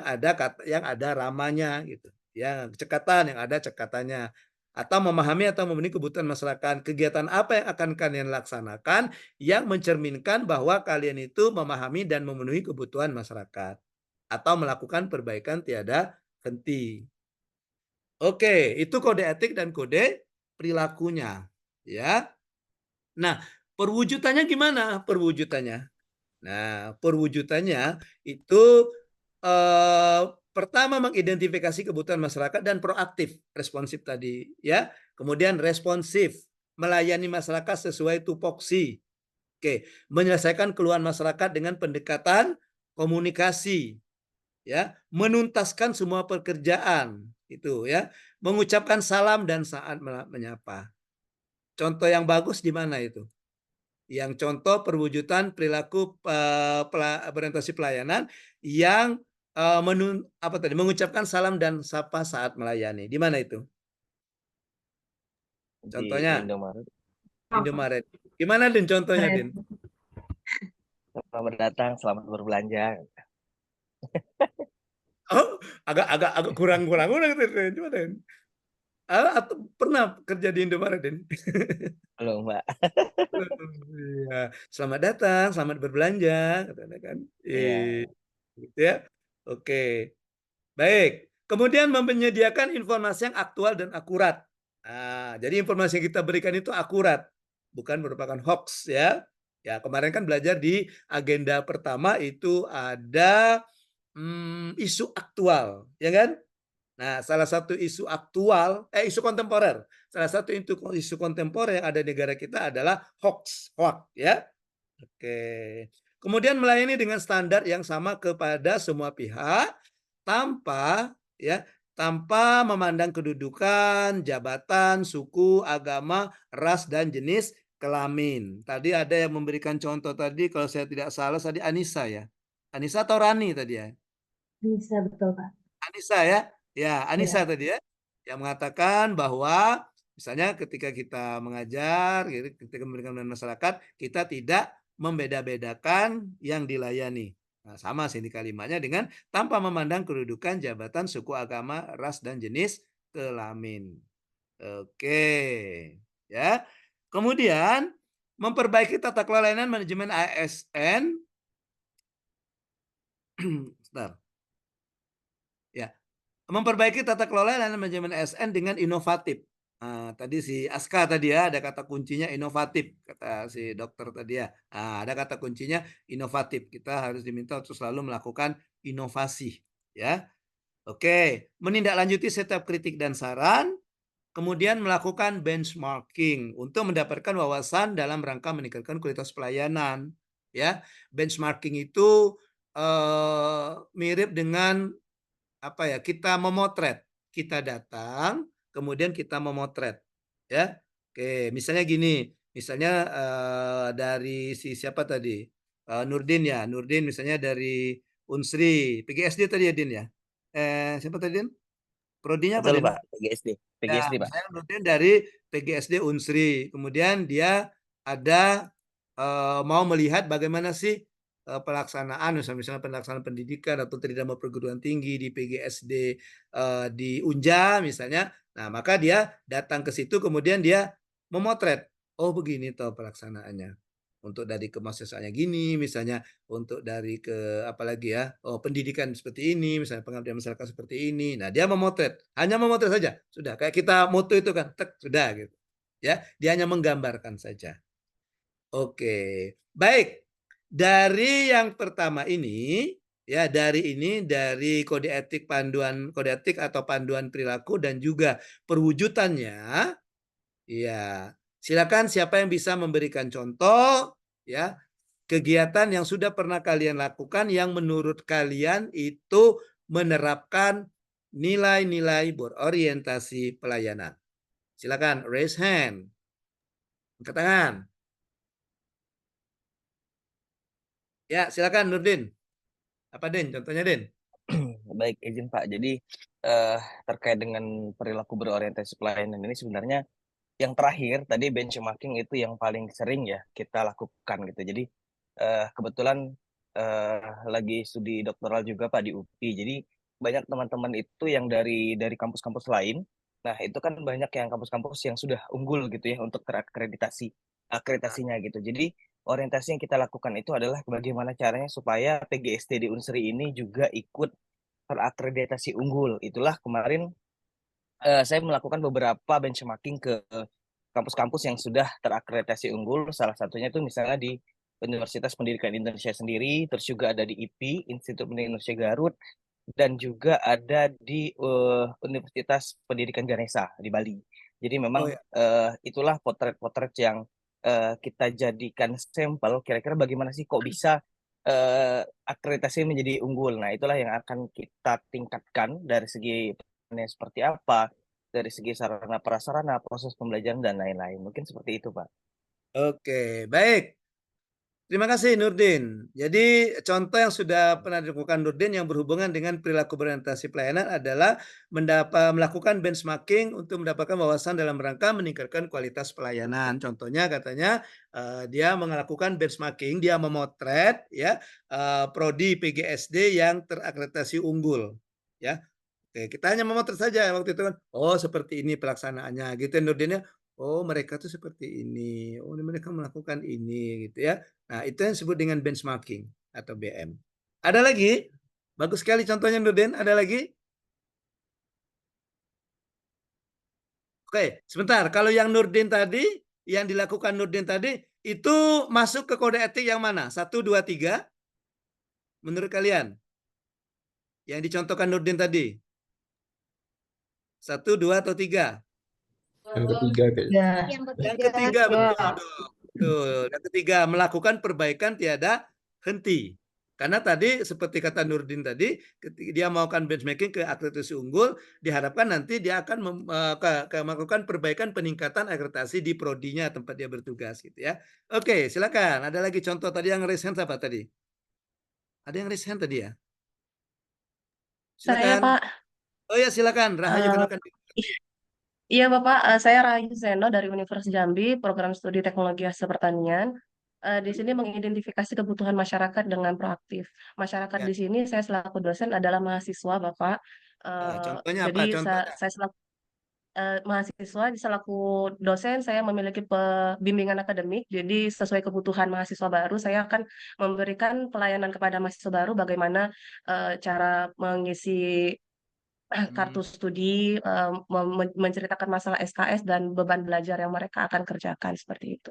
ada ramanya gitu. Yang cekatan, yang ada cekatannya. Atau memahami atau memenuhi kebutuhan masyarakat. Kegiatan apa yang akan kalian laksanakan yang mencerminkan bahwa kalian itu memahami dan memenuhi kebutuhan masyarakat. Atau melakukan perbaikan tiada henti. Oke, itu kode etik dan kode perilakunya. Ya. Nah, perwujudannya gimana? Perwujudannya. Nah, perwujudannya itu pertama mengidentifikasi kebutuhan masyarakat dan proaktif, responsif tadi, ya. Kemudian responsif, melayani masyarakat sesuai tupoksi. Oke, menyelesaikan keluhan masyarakat dengan pendekatan komunikasi, ya. Menuntaskan semua pekerjaan, itu ya. Mengucapkan salam dan saat menyapa. Contoh yang bagus di mana itu? Yang contoh perwujudan perilaku berorientasi pelayanan yang mengucapkan salam dan sapa saat melayani. Di mana itu? Contohnya Indomaret. Indomaret. Gimana Din contohnya Din? Selamat datang, selamat berbelanja. Oh, agak kurang-kurang udah gitu Den. Coba Den. Atau pernah kerja di Indomaret Den? Belum, Mbak. Iya. Selamat datang, selamat berbelanja, katanya kan. Iya. Gitu ya. Oke. Baik. Kemudian menyediakan informasi yang aktual dan akurat. Nah, jadi informasi yang kita berikan itu akurat, bukan merupakan hoax ya. Ya, kemarin kan belajar di agenda pertama itu ada isu aktual, ya kan? Nah, salah satu isu aktual, isu kontemporer. Salah satu isu kontemporer yang ada di negara kita adalah hoax, ya. Oke. Kemudian melayani dengan standar yang sama kepada semua pihak tanpa tanpa memandang kedudukan, jabatan, suku, agama, ras dan jenis kelamin. Tadi ada yang memberikan contoh tadi kalau saya tidak salah tadi Anissa ya. Anissa atau Rani tadi ya? Bisa, betul, Pak. Anissa ya. Ya, Anissa Ya. tadi ya. Yang mengatakan bahwa misalnya ketika kita mengajar, ketika memberikan pelayanan masyarakat, kita tidak membeda-bedakan yang dilayani. Nah, sama sih di kalimatnya dengan tanpa memandang kedudukan, jabatan, suku, agama, ras, dan jenis kelamin. Oke. Ya. Kemudian memperbaiki tata kelola layanan manajemen ASN. Sebentar. Ya. Memperbaiki tata kelola layanan manajemen ASN dengan inovatif. Nah, tadi si Aska tadi ya ada kata kuncinya inovatif kata si dokter tadi ya. Nah, ada kata kuncinya inovatif. Kita harus diminta untuk selalu melakukan inovasi ya. Oke, menindaklanjuti setiap kritik dan saran, kemudian melakukan benchmarking untuk mendapatkan wawasan dalam rangka meningkatkan kualitas pelayanan ya. Benchmarking itu mirip dengan apa ya, kita memotret, kita datang, kemudian kita memotret, ya. Oke, misalnya gini, misalnya dari si siapa tadi, Nurdin ya, Nurdin misalnya dari Unsri, PGSD tadi ya Din ya, siapa tadi Din? Prodinya apa Betul, Din? Pak. PGSD. Ya, PGSD, Pak. misalnya Nurdin dari PGSD Unsri, kemudian dia ada mau melihat bagaimana sih pelaksanaan misalnya pelaksanaan pendidikan atau tridharma perguruan tinggi di PGSD di Unja misalnya. Nah, maka dia datang ke situ kemudian dia memotret. Oh, begini toh pelaksanaannya. Untuk dari kemahasiswaannya gini, misalnya untuk dari ke apalagi ya, oh pendidikan seperti ini, misalnya pengabdian masyarakat seperti ini. Nah, dia memotret, hanya memotret saja. Sudah kayak kita moto itu kan, tek, sudah gitu. Ya, dia hanya menggambarkan saja. Oke, baik. Dari yang pertama ini, ya dari kode etik kode etik atau panduan perilaku dan juga perwujudannya, ya silakan siapa yang bisa memberikan contoh, ya kegiatan yang sudah pernah kalian lakukan yang menurut kalian itu menerapkan nilai-nilai berorientasi pelayanan. Silakan raise hand, angkat tangan. Ya, silakan Nurdin. Apa Din? Contohnya Din? Baik, izin Pak. Jadi terkait dengan perilaku berorientasi pelayanan ini sebenarnya yang terakhir tadi benchmarking itu yang paling sering ya kita lakukan gitu. Jadi kebetulan lagi studi doktoral juga Pak di UPI. Jadi banyak teman-teman itu yang dari kampus-kampus lain. Nah, itu kan banyak yang kampus-kampus yang sudah unggul gitu ya untuk akreditasinya gitu. Jadi orientasi yang kita lakukan itu adalah bagaimana caranya supaya PGSD di Unsri ini juga ikut terakreditasi unggul. Itulah kemarin saya melakukan beberapa benchmarking ke kampus-kampus yang sudah terakreditasi unggul. Salah satunya itu misalnya di Universitas Pendidikan Indonesia sendiri, terus juga ada di IPI, Institut Pendidikan Indonesia Garut, dan juga ada di Universitas Pendidikan Ganesha di Bali. Jadi memang itulah potret-potret yang kita jadikan sampel. Kira-kira bagaimana sih kok bisa akreditasi menjadi unggul? Nah, itulah yang akan kita tingkatkan dari segi seperti apa, dari segi sarana prasarana, proses pembelajaran dan lain-lain. Mungkin seperti itu, Pak. Oke, baik. Terima kasih Nurdin. Jadi contoh yang sudah pernah dilakukan Nurdin yang berhubungan dengan perilaku berorientasi pelayanan adalah melakukan benchmarking untuk mendapatkan wawasan dalam rangka meningkatkan kualitas pelayanan. Contohnya katanya dia melakukan benchmarking, dia memotret ya prodi PGSD yang terakreditasi unggul. Ya, oke, kita hanya memotret saja waktu itu kan. Oh seperti ini pelaksanaannya, gitu Nurdin ya. Oh mereka tuh seperti ini. Oh mereka melakukan ini, gitu ya. Nah, itu yang disebut dengan benchmarking atau BM. Ada lagi? Bagus sekali contohnya Nurdin. Ada lagi? Oke, sebentar. Kalau yang Nurdin tadi, yang dilakukan Nurdin tadi, itu masuk ke kode etik yang mana? 1, 2, 3? Menurut kalian? Yang dicontohkan Nurdin tadi? 1, 2, atau 3? Yang ketiga kayaknya. Yang ketiga, betul dong. Betul. Yang ketiga, melakukan perbaikan tiada henti. Karena tadi seperti kata Nurdin tadi, ketika dia melakukan benchmarking ke akreditasi unggul, diharapkan nanti dia akan melakukan perbaikan peningkatan akreditasi di prodinya tempat dia bertugas gitu ya. Oke, silakan. Ada lagi contoh tadi yang raise hand apa tadi? Ada yang raise hand tadi ya? Saya, Silakan. Pak. Oh ya, silakan. Rahayu kenalkan. Iya, Bapak. Saya Rahayu Zeno dari Universitas Jambi, Program Studi Teknologi Hasil Pertanian. Di sini mengidentifikasi kebutuhan masyarakat dengan proaktif. Masyarakat Ya. di sini saya selaku dosen adalah mahasiswa, Bapak. Contohnya apa? Jadi Contohnya. saya selaku mahasiswa, selaku dosen saya memiliki bimbingan akademik. Jadi sesuai kebutuhan mahasiswa baru, saya akan memberikan pelayanan kepada mahasiswa baru bagaimana cara mengisi kartu studi, menceritakan masalah SKS dan beban belajar yang mereka akan kerjakan seperti itu.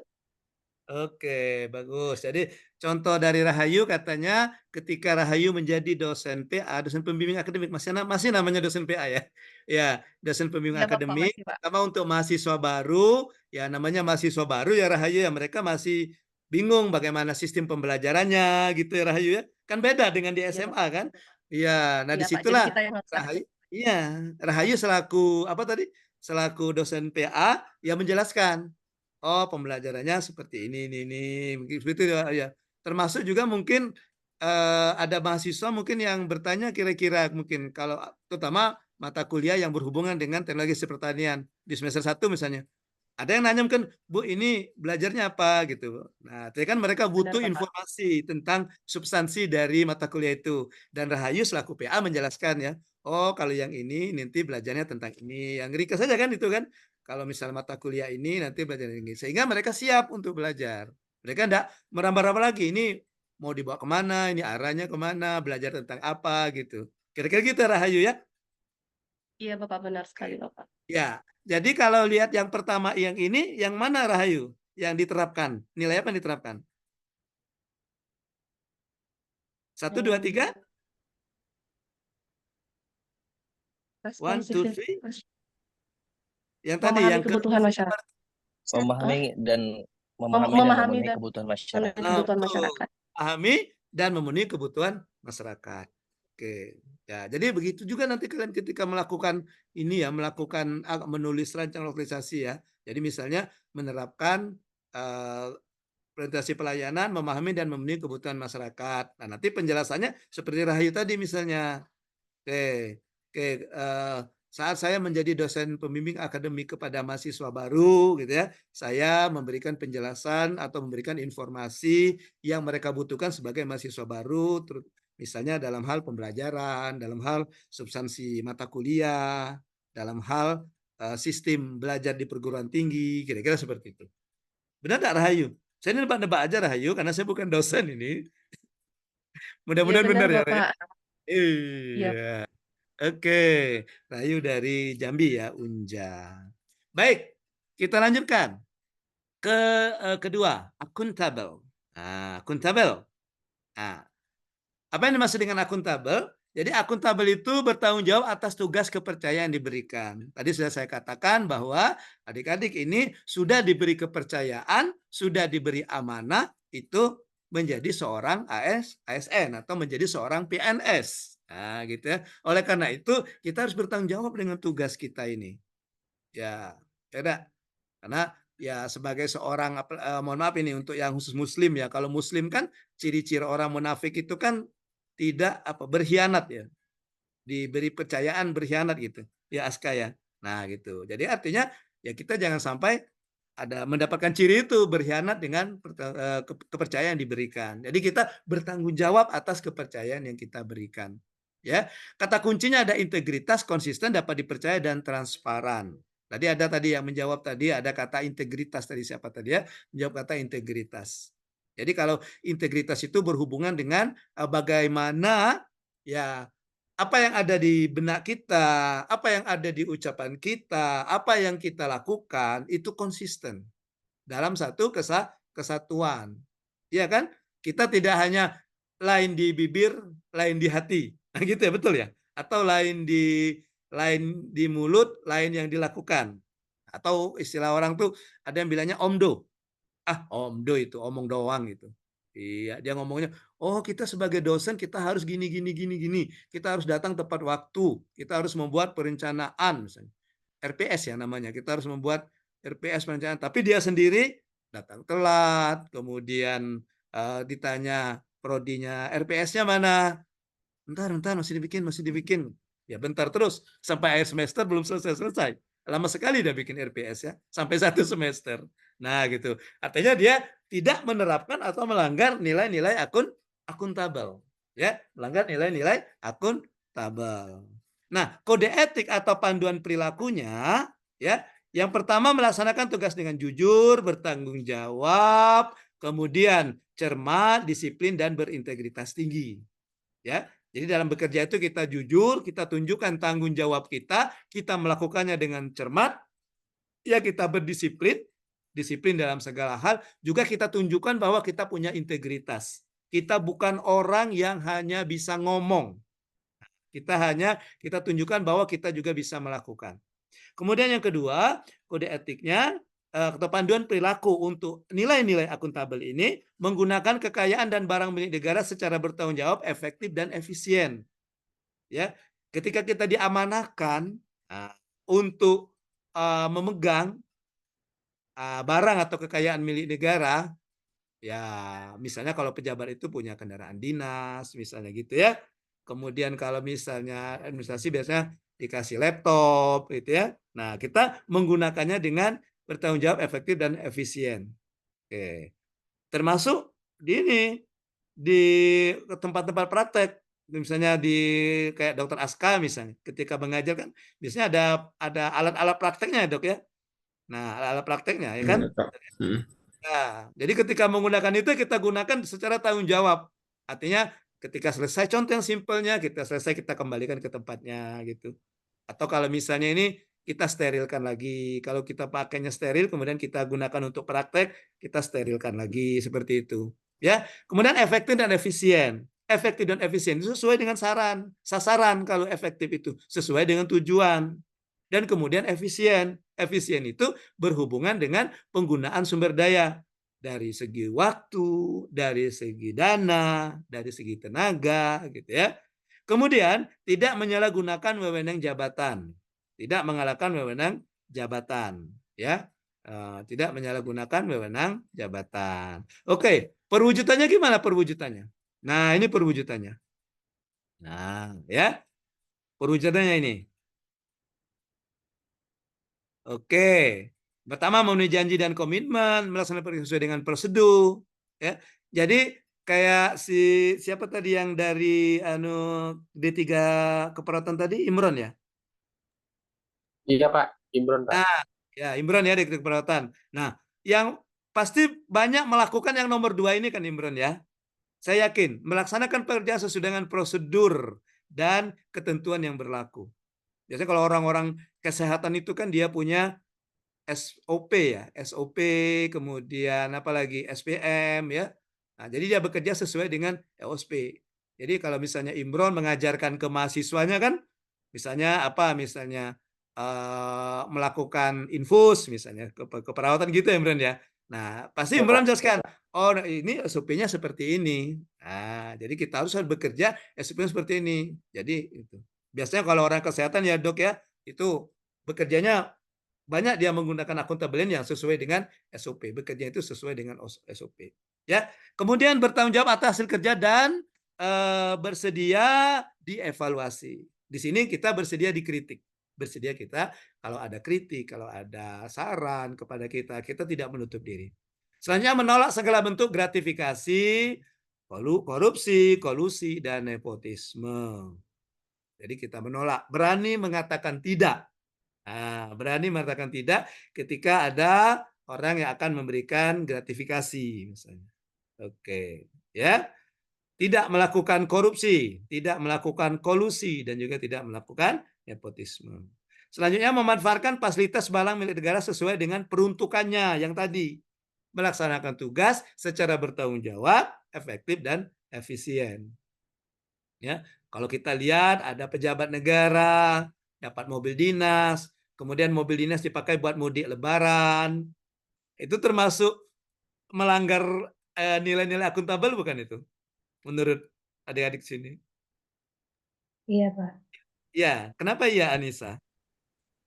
Oke, bagus. Jadi contoh dari Rahayu katanya ketika Rahayu menjadi dosen PA, dosen pembimbing akademik, masih namanya dosen PA ya. Ya, dosen pembimbing Iya, Bapak, akademik, masih, Pak. pertama untuk mahasiswa baru, ya namanya mahasiswa baru ya Rahayu ya, mereka masih bingung bagaimana sistem pembelajarannya gitu ya Rahayu ya. Kan beda dengan di Iya, SMA Pak. kan? Iya, nah Iya, Pak. Jadi disitulah kita yang harus Rahayu, iya, Rahayu selaku apa tadi? Selaku dosen PA yang menjelaskan. Oh, pembelajarannya seperti ini, mungkin seperti itu ya. Termasuk juga mungkin ada mahasiswa mungkin yang bertanya kira-kira mungkin kalau terutama mata kuliah yang berhubungan dengan teknologi pertanian di semester 1 misalnya. Ada yang nanya kan, Bu, ini belajarnya apa gitu. Nah, tapi kan mereka butuh Bapak. informasi tentang substansi dari mata kuliah itu. Dan Rahayu selaku PA menjelaskan ya, oh kalau yang ini nanti belajarnya tentang ini. Yang ringkas saja kan itu kan. Kalau misalnya mata kuliah ini nanti belajar ini. Sehingga mereka siap untuk belajar. Mereka enggak merambah-rambah lagi. Ini mau dibawa kemana, ini arahnya kemana, belajar tentang apa gitu. Kira-kira gitu Rahayu ya. Iya, Bapak, benar sekali, Bapak. Ya, jadi kalau lihat yang pertama yang ini, yang mana Rahayu? Yang diterapkan? Nilai apa yang diterapkan? 1, 2, 3? 1, 2, 3? Yang tadi, Memahami yang kebutuhan masyarakat. Memahami dan Memahami dan kebutuhan masyarakat. kebutuhan masyarakat. Memahami dan memenuhi kebutuhan masyarakat. Oke. Ya, jadi begitu juga nanti kalian ketika melakukan ini ya, melakukan menulis rancangan organisasi ya. Jadi misalnya menerapkan orientasi pelayanan, memahami dan memenuhi kebutuhan masyarakat. Nah, nanti penjelasannya seperti Rahayu tadi misalnya. Oke, saat saya menjadi dosen pembimbing akademik kepada mahasiswa baru, gitu ya, saya memberikan penjelasan atau memberikan informasi yang mereka butuhkan sebagai mahasiswa baru, misalnya dalam hal pembelajaran, dalam hal substansi mata kuliah, dalam hal sistem belajar di perguruan tinggi, kira-kira seperti itu. Benar nggak Rahayu? Saya ini nebak-nebak aja Rahayu, karena saya bukan dosen ini. Mudah-mudahan benar ya, Rahayu. Iya. Oke, Rahayu dari Jambi ya, Unja. Baik, kita lanjutkan ke kedua, akuntabel. Nah, akuntabel. Nah, apa yang dimaksud dengan akuntabel? Jadi akuntabel itu bertanggung jawab atas tugas kepercayaan yang diberikan. Tadi sudah saya katakan bahwa adik-adik ini sudah diberi kepercayaan, sudah diberi amanah, itu menjadi seorang ASN atau menjadi seorang PNS. Nah, gitu ya. Oleh karena itu, kita harus bertanggung jawab dengan tugas kita ini. Ya, tidak. Karena ya sebagai seorang mohon maaf ini untuk yang khusus muslim ya. Kalau muslim kan ciri-ciri orang munafik itu kan tidak berkhianat ya. Diberi percayaan berkhianat gitu. Ya Aska ya. Nah, gitu. Jadi artinya ya kita jangan sampai ada mendapatkan ciri itu berkhianat dengan kepercayaan yang diberikan. Jadi kita bertanggung jawab atas kepercayaan yang kita berikan. Ya, kata kuncinya ada integritas, konsisten, dapat dipercaya dan transparan. Tadi yang menjawab tadi ada kata integritas tadi siapa tadi ya? Menjawab kata integritas. Jadi kalau integritas itu berhubungan dengan bagaimana ya apa yang ada di benak kita, apa yang ada di ucapan kita, apa yang kita lakukan itu konsisten dalam satu kesatuan. Iya kan? Kita tidak hanya lain di bibir, lain di hati. Nah, gitu ya, betul ya? Atau lain di mulut, lain yang dilakukan. Atau istilah orang tuh ada yang bilangnya omdo. Omdo itu omong doang gitu. Iya, dia ngomongnya, oh kita sebagai dosen kita harus gini. Kita harus datang tepat waktu. Kita harus membuat perencanaan misalnya. RPS ya namanya. Kita harus membuat RPS perencanaan. Tapi dia sendiri datang telat, kemudian ditanya prodinya RPS-nya mana? Bentar, masih dibikin. Ya bentar terus sampai akhir semester belum selesai. Lama sekali dia bikin RPS ya, sampai 1 semester. Nah, gitu. Artinya dia tidak menerapkan atau melanggar nilai-nilai akuntabel. Ya, melanggar nilai-nilai akuntabel. Nah, kode etik atau panduan perilakunya ya, yang pertama melaksanakan tugas dengan jujur, bertanggung jawab, kemudian cermat, disiplin dan berintegritas tinggi. Ya. Jadi dalam bekerja itu kita jujur, kita tunjukkan tanggung jawab kita melakukannya dengan cermat, ya kita berdisiplin, disiplin dalam segala hal, juga kita tunjukkan bahwa kita punya integritas. Kita bukan orang yang hanya bisa ngomong. Kita tunjukkan bahwa kita juga bisa melakukan. Kemudian yang kedua, kode etiknya atau panduan perilaku untuk nilai-nilai akuntabel ini menggunakan kekayaan dan barang milik negara secara bertanggung jawab, efektif dan efisien. Ya, ketika kita diamanahkan untuk memegang barang atau kekayaan milik negara, ya misalnya kalau pejabat itu punya kendaraan dinas, misalnya gitu ya. Kemudian kalau misalnya administrasi biasanya dikasih laptop gitu ya. Nah, kita menggunakannya dengan bertanggung jawab, efektif dan efisien. Oke. Termasuk di tempat-tempat praktek. Misalnya kayak Dokter Aska misalnya, ketika mengajar kan biasanya ada alat-alat prakteknya, Dok ya. Nah, alat-alat prakteknya ya kan. Nah, jadi ketika menggunakan itu kita gunakan secara tanggung jawab. Artinya ketika selesai, contoh yang simpelnya kita kembalikan ke tempatnya gitu. Atau kalau misalnya ini kita sterilkan lagi. Kalau kita pakainya steril, kemudian kita gunakan untuk praktek, kita sterilkan lagi seperti itu. Ya, kemudian efektif dan efisien. Efektif dan efisien itu sesuai dengan sasaran kalau efektif itu sesuai dengan tujuan. Dan kemudian efisien. Efisien itu berhubungan dengan penggunaan sumber daya. Dari segi waktu, dari segi dana, dari segi tenaga, gitu ya. Kemudian tidak menyalahgunakan wewenang jabatan. Tidak mengalahkan wewenang jabatan. Ya, tidak menyalahgunakan wewenang jabatan. Oke, perwujudannya gimana perwujudannya? Nah, ini perwujudannya. Nah, ya. Perwujudannya ini. Oke. Pertama memenuhi janji dan komitmen, melaksanakan sesuai dengan prosedur, ya. Jadi kayak siapa tadi yang dari D3 keperawatan tadi, Imron ya? Iya Pak, Imron Pak. Nah, ya Imron ya D3 keperawatan. Nah, yang pasti banyak melakukan yang nomor 2 ini kan Imron ya. Saya yakin melaksanakan pekerjaan sesuai dengan prosedur dan ketentuan yang berlaku. Biasanya kalau orang-orang kesehatan itu kan dia punya SOP ya, SOP, kemudian apalagi SPM ya. Nah, jadi dia bekerja sesuai dengan SOP. Jadi kalau misalnya Imron mengajarkan ke mahasiswanya kan, misalnya melakukan infus misalnya keperawatan gitu ya Imron ya. Nah, pasti Imron jelaskan, oh ini SOP-nya seperti ini. Nah, jadi kita harus bekerja SOP-nya seperti ini. Jadi itu. Biasanya kalau orang kesehatan ya Dok ya, itu bekerjanya banyak dia menggunakan akuntabel yang sesuai dengan SOP. Bekerja itu sesuai dengan SOP. Ya. Kemudian bertanggung jawab atas hasil kerja dan bersedia dievaluasi. Di sini kita bersedia dikritik. Bersedia kita kalau ada kritik, kalau ada saran kepada kita, kita tidak menutup diri. Selanjutnya menolak segala bentuk gratifikasi, korupsi, kolusi, dan nepotisme. Jadi kita menolak, berani mengatakan tidak. Nah, berani mengatakan tidak ketika ada orang yang akan memberikan gratifikasi misalnya. Oke, ya. Tidak melakukan korupsi, tidak melakukan kolusi, dan juga tidak melakukan nepotisme. Selanjutnya memanfaatkan fasilitas barang milik negara sesuai dengan peruntukannya yang tadi. Melaksanakan tugas secara bertanggung jawab, efektif, dan efisien. Ya, kalau kita lihat ada pejabat negara dapat mobil dinas, kemudian mobil dinas dipakai buat mudik lebaran, itu termasuk melanggar nilai-nilai akuntabel bukan itu? Menurut adik-adik sini. Iya, Pak. Ya, kenapa ya Anissa?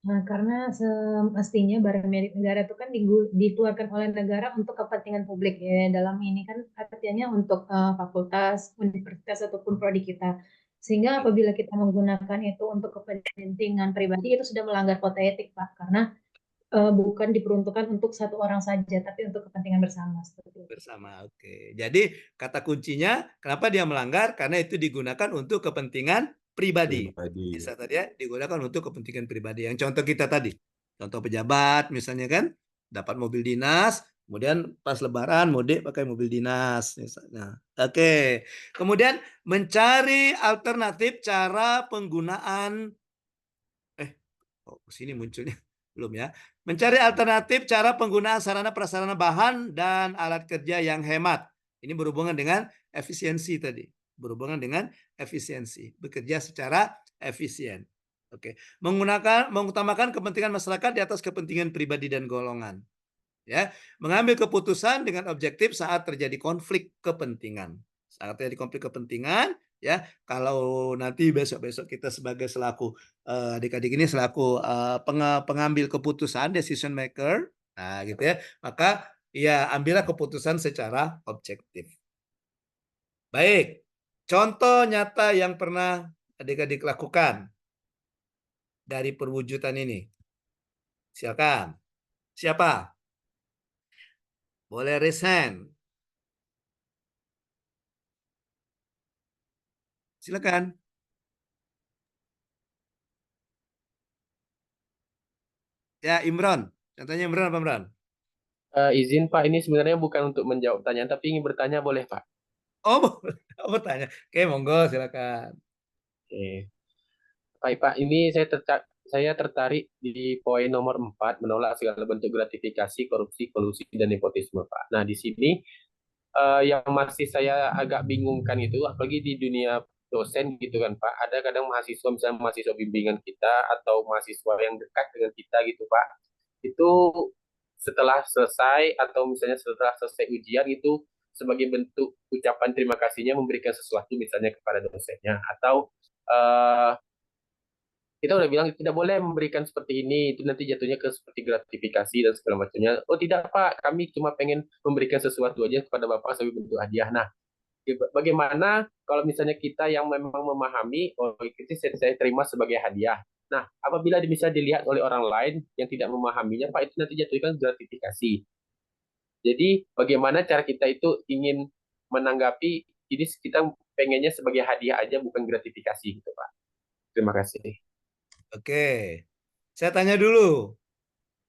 Nah, karena semestinya barang milik negara itu kan dikeluarkan oleh negara untuk kepentingan publik ya. Dalam ini kan artinya untuk fakultas, universitas ataupun prodi kita. Sehingga apabila kita menggunakan itu untuk kepentingan pribadi itu sudah melanggar kode etik, Pak. Karena bukan diperuntukkan untuk satu orang saja, tapi untuk kepentingan bersama seperti itu. Bersama, oke. Jadi kata kuncinya kenapa dia melanggar? Karena itu digunakan untuk kepentingan pribadi. Bisa tadi ya, digunakan untuk kepentingan pribadi. Yang contoh kita tadi, contoh pejabat misalnya kan, dapat mobil dinas, kemudian pas lebaran mudik pakai mobil dinas misalnya. Oke. Kemudian mencari alternatif cara penggunaan sini munculnya belum ya. Mencari alternatif cara penggunaan sarana prasarana bahan dan alat kerja yang hemat. Ini berhubungan dengan efisiensi tadi. Berhubungan dengan efisiensi. Bekerja secara efisien. Oke. Mengutamakan kepentingan masyarakat di atas kepentingan pribadi dan golongan. Ya, mengambil keputusan dengan objektif saat terjadi konflik kepentingan. Saat terjadi konflik kepentingan, ya, kalau nanti besok-besok kita sebagai selaku adik-adik ini selaku pengambil keputusan, decision maker, nah gitu ya, maka ya ambillah keputusan secara objektif. Baik, contoh nyata yang pernah adik-adik lakukan dari perwujudan ini. Silakan. Siapa? Boleh raise hand. Silakan. Ya, Imron. Contohnya Imron apa Imron? Izin Pak, ini sebenarnya bukan untuk menjawab pertanyaan, tapi ingin bertanya boleh Pak? Oh, bertanya. Oke, monggo silakan. Oke. Baik Pak, ini saya tertarik di poin nomor 4, menolak segala bentuk gratifikasi, korupsi, kolusi, dan nepotisme Pak. Nah, di sini yang masih saya agak bingungkan itu, apalagi di dunia dosen gitu kan Pak, ada kadang mahasiswa, misalnya mahasiswa bimbingan kita atau mahasiswa yang dekat dengan kita gitu Pak, itu setelah selesai atau misalnya setelah selesai ujian itu sebagai bentuk ucapan terima kasihnya memberikan sesuatu misalnya kepada dosennya, atau kita udah bilang tidak boleh memberikan seperti ini, itu nanti jatuhnya ke seperti gratifikasi dan segala macamnya. Oh tidak Pak, kami cuma pengen memberikan sesuatu aja kepada Bapak sebagai bentuk hadiah. Nah, bagaimana kalau misalnya kita yang memang memahami, oh itu saya terima sebagai hadiah. Nah, apabila bisa dilihat oleh orang lain yang tidak memahaminya, Pak, itu nanti jatuhkan gratifikasi. Jadi, bagaimana cara kita itu ingin menanggapi, ini kita pengennya sebagai hadiah aja, bukan gratifikasi gitu, Pak. Terima kasih. Oke, saya tanya dulu.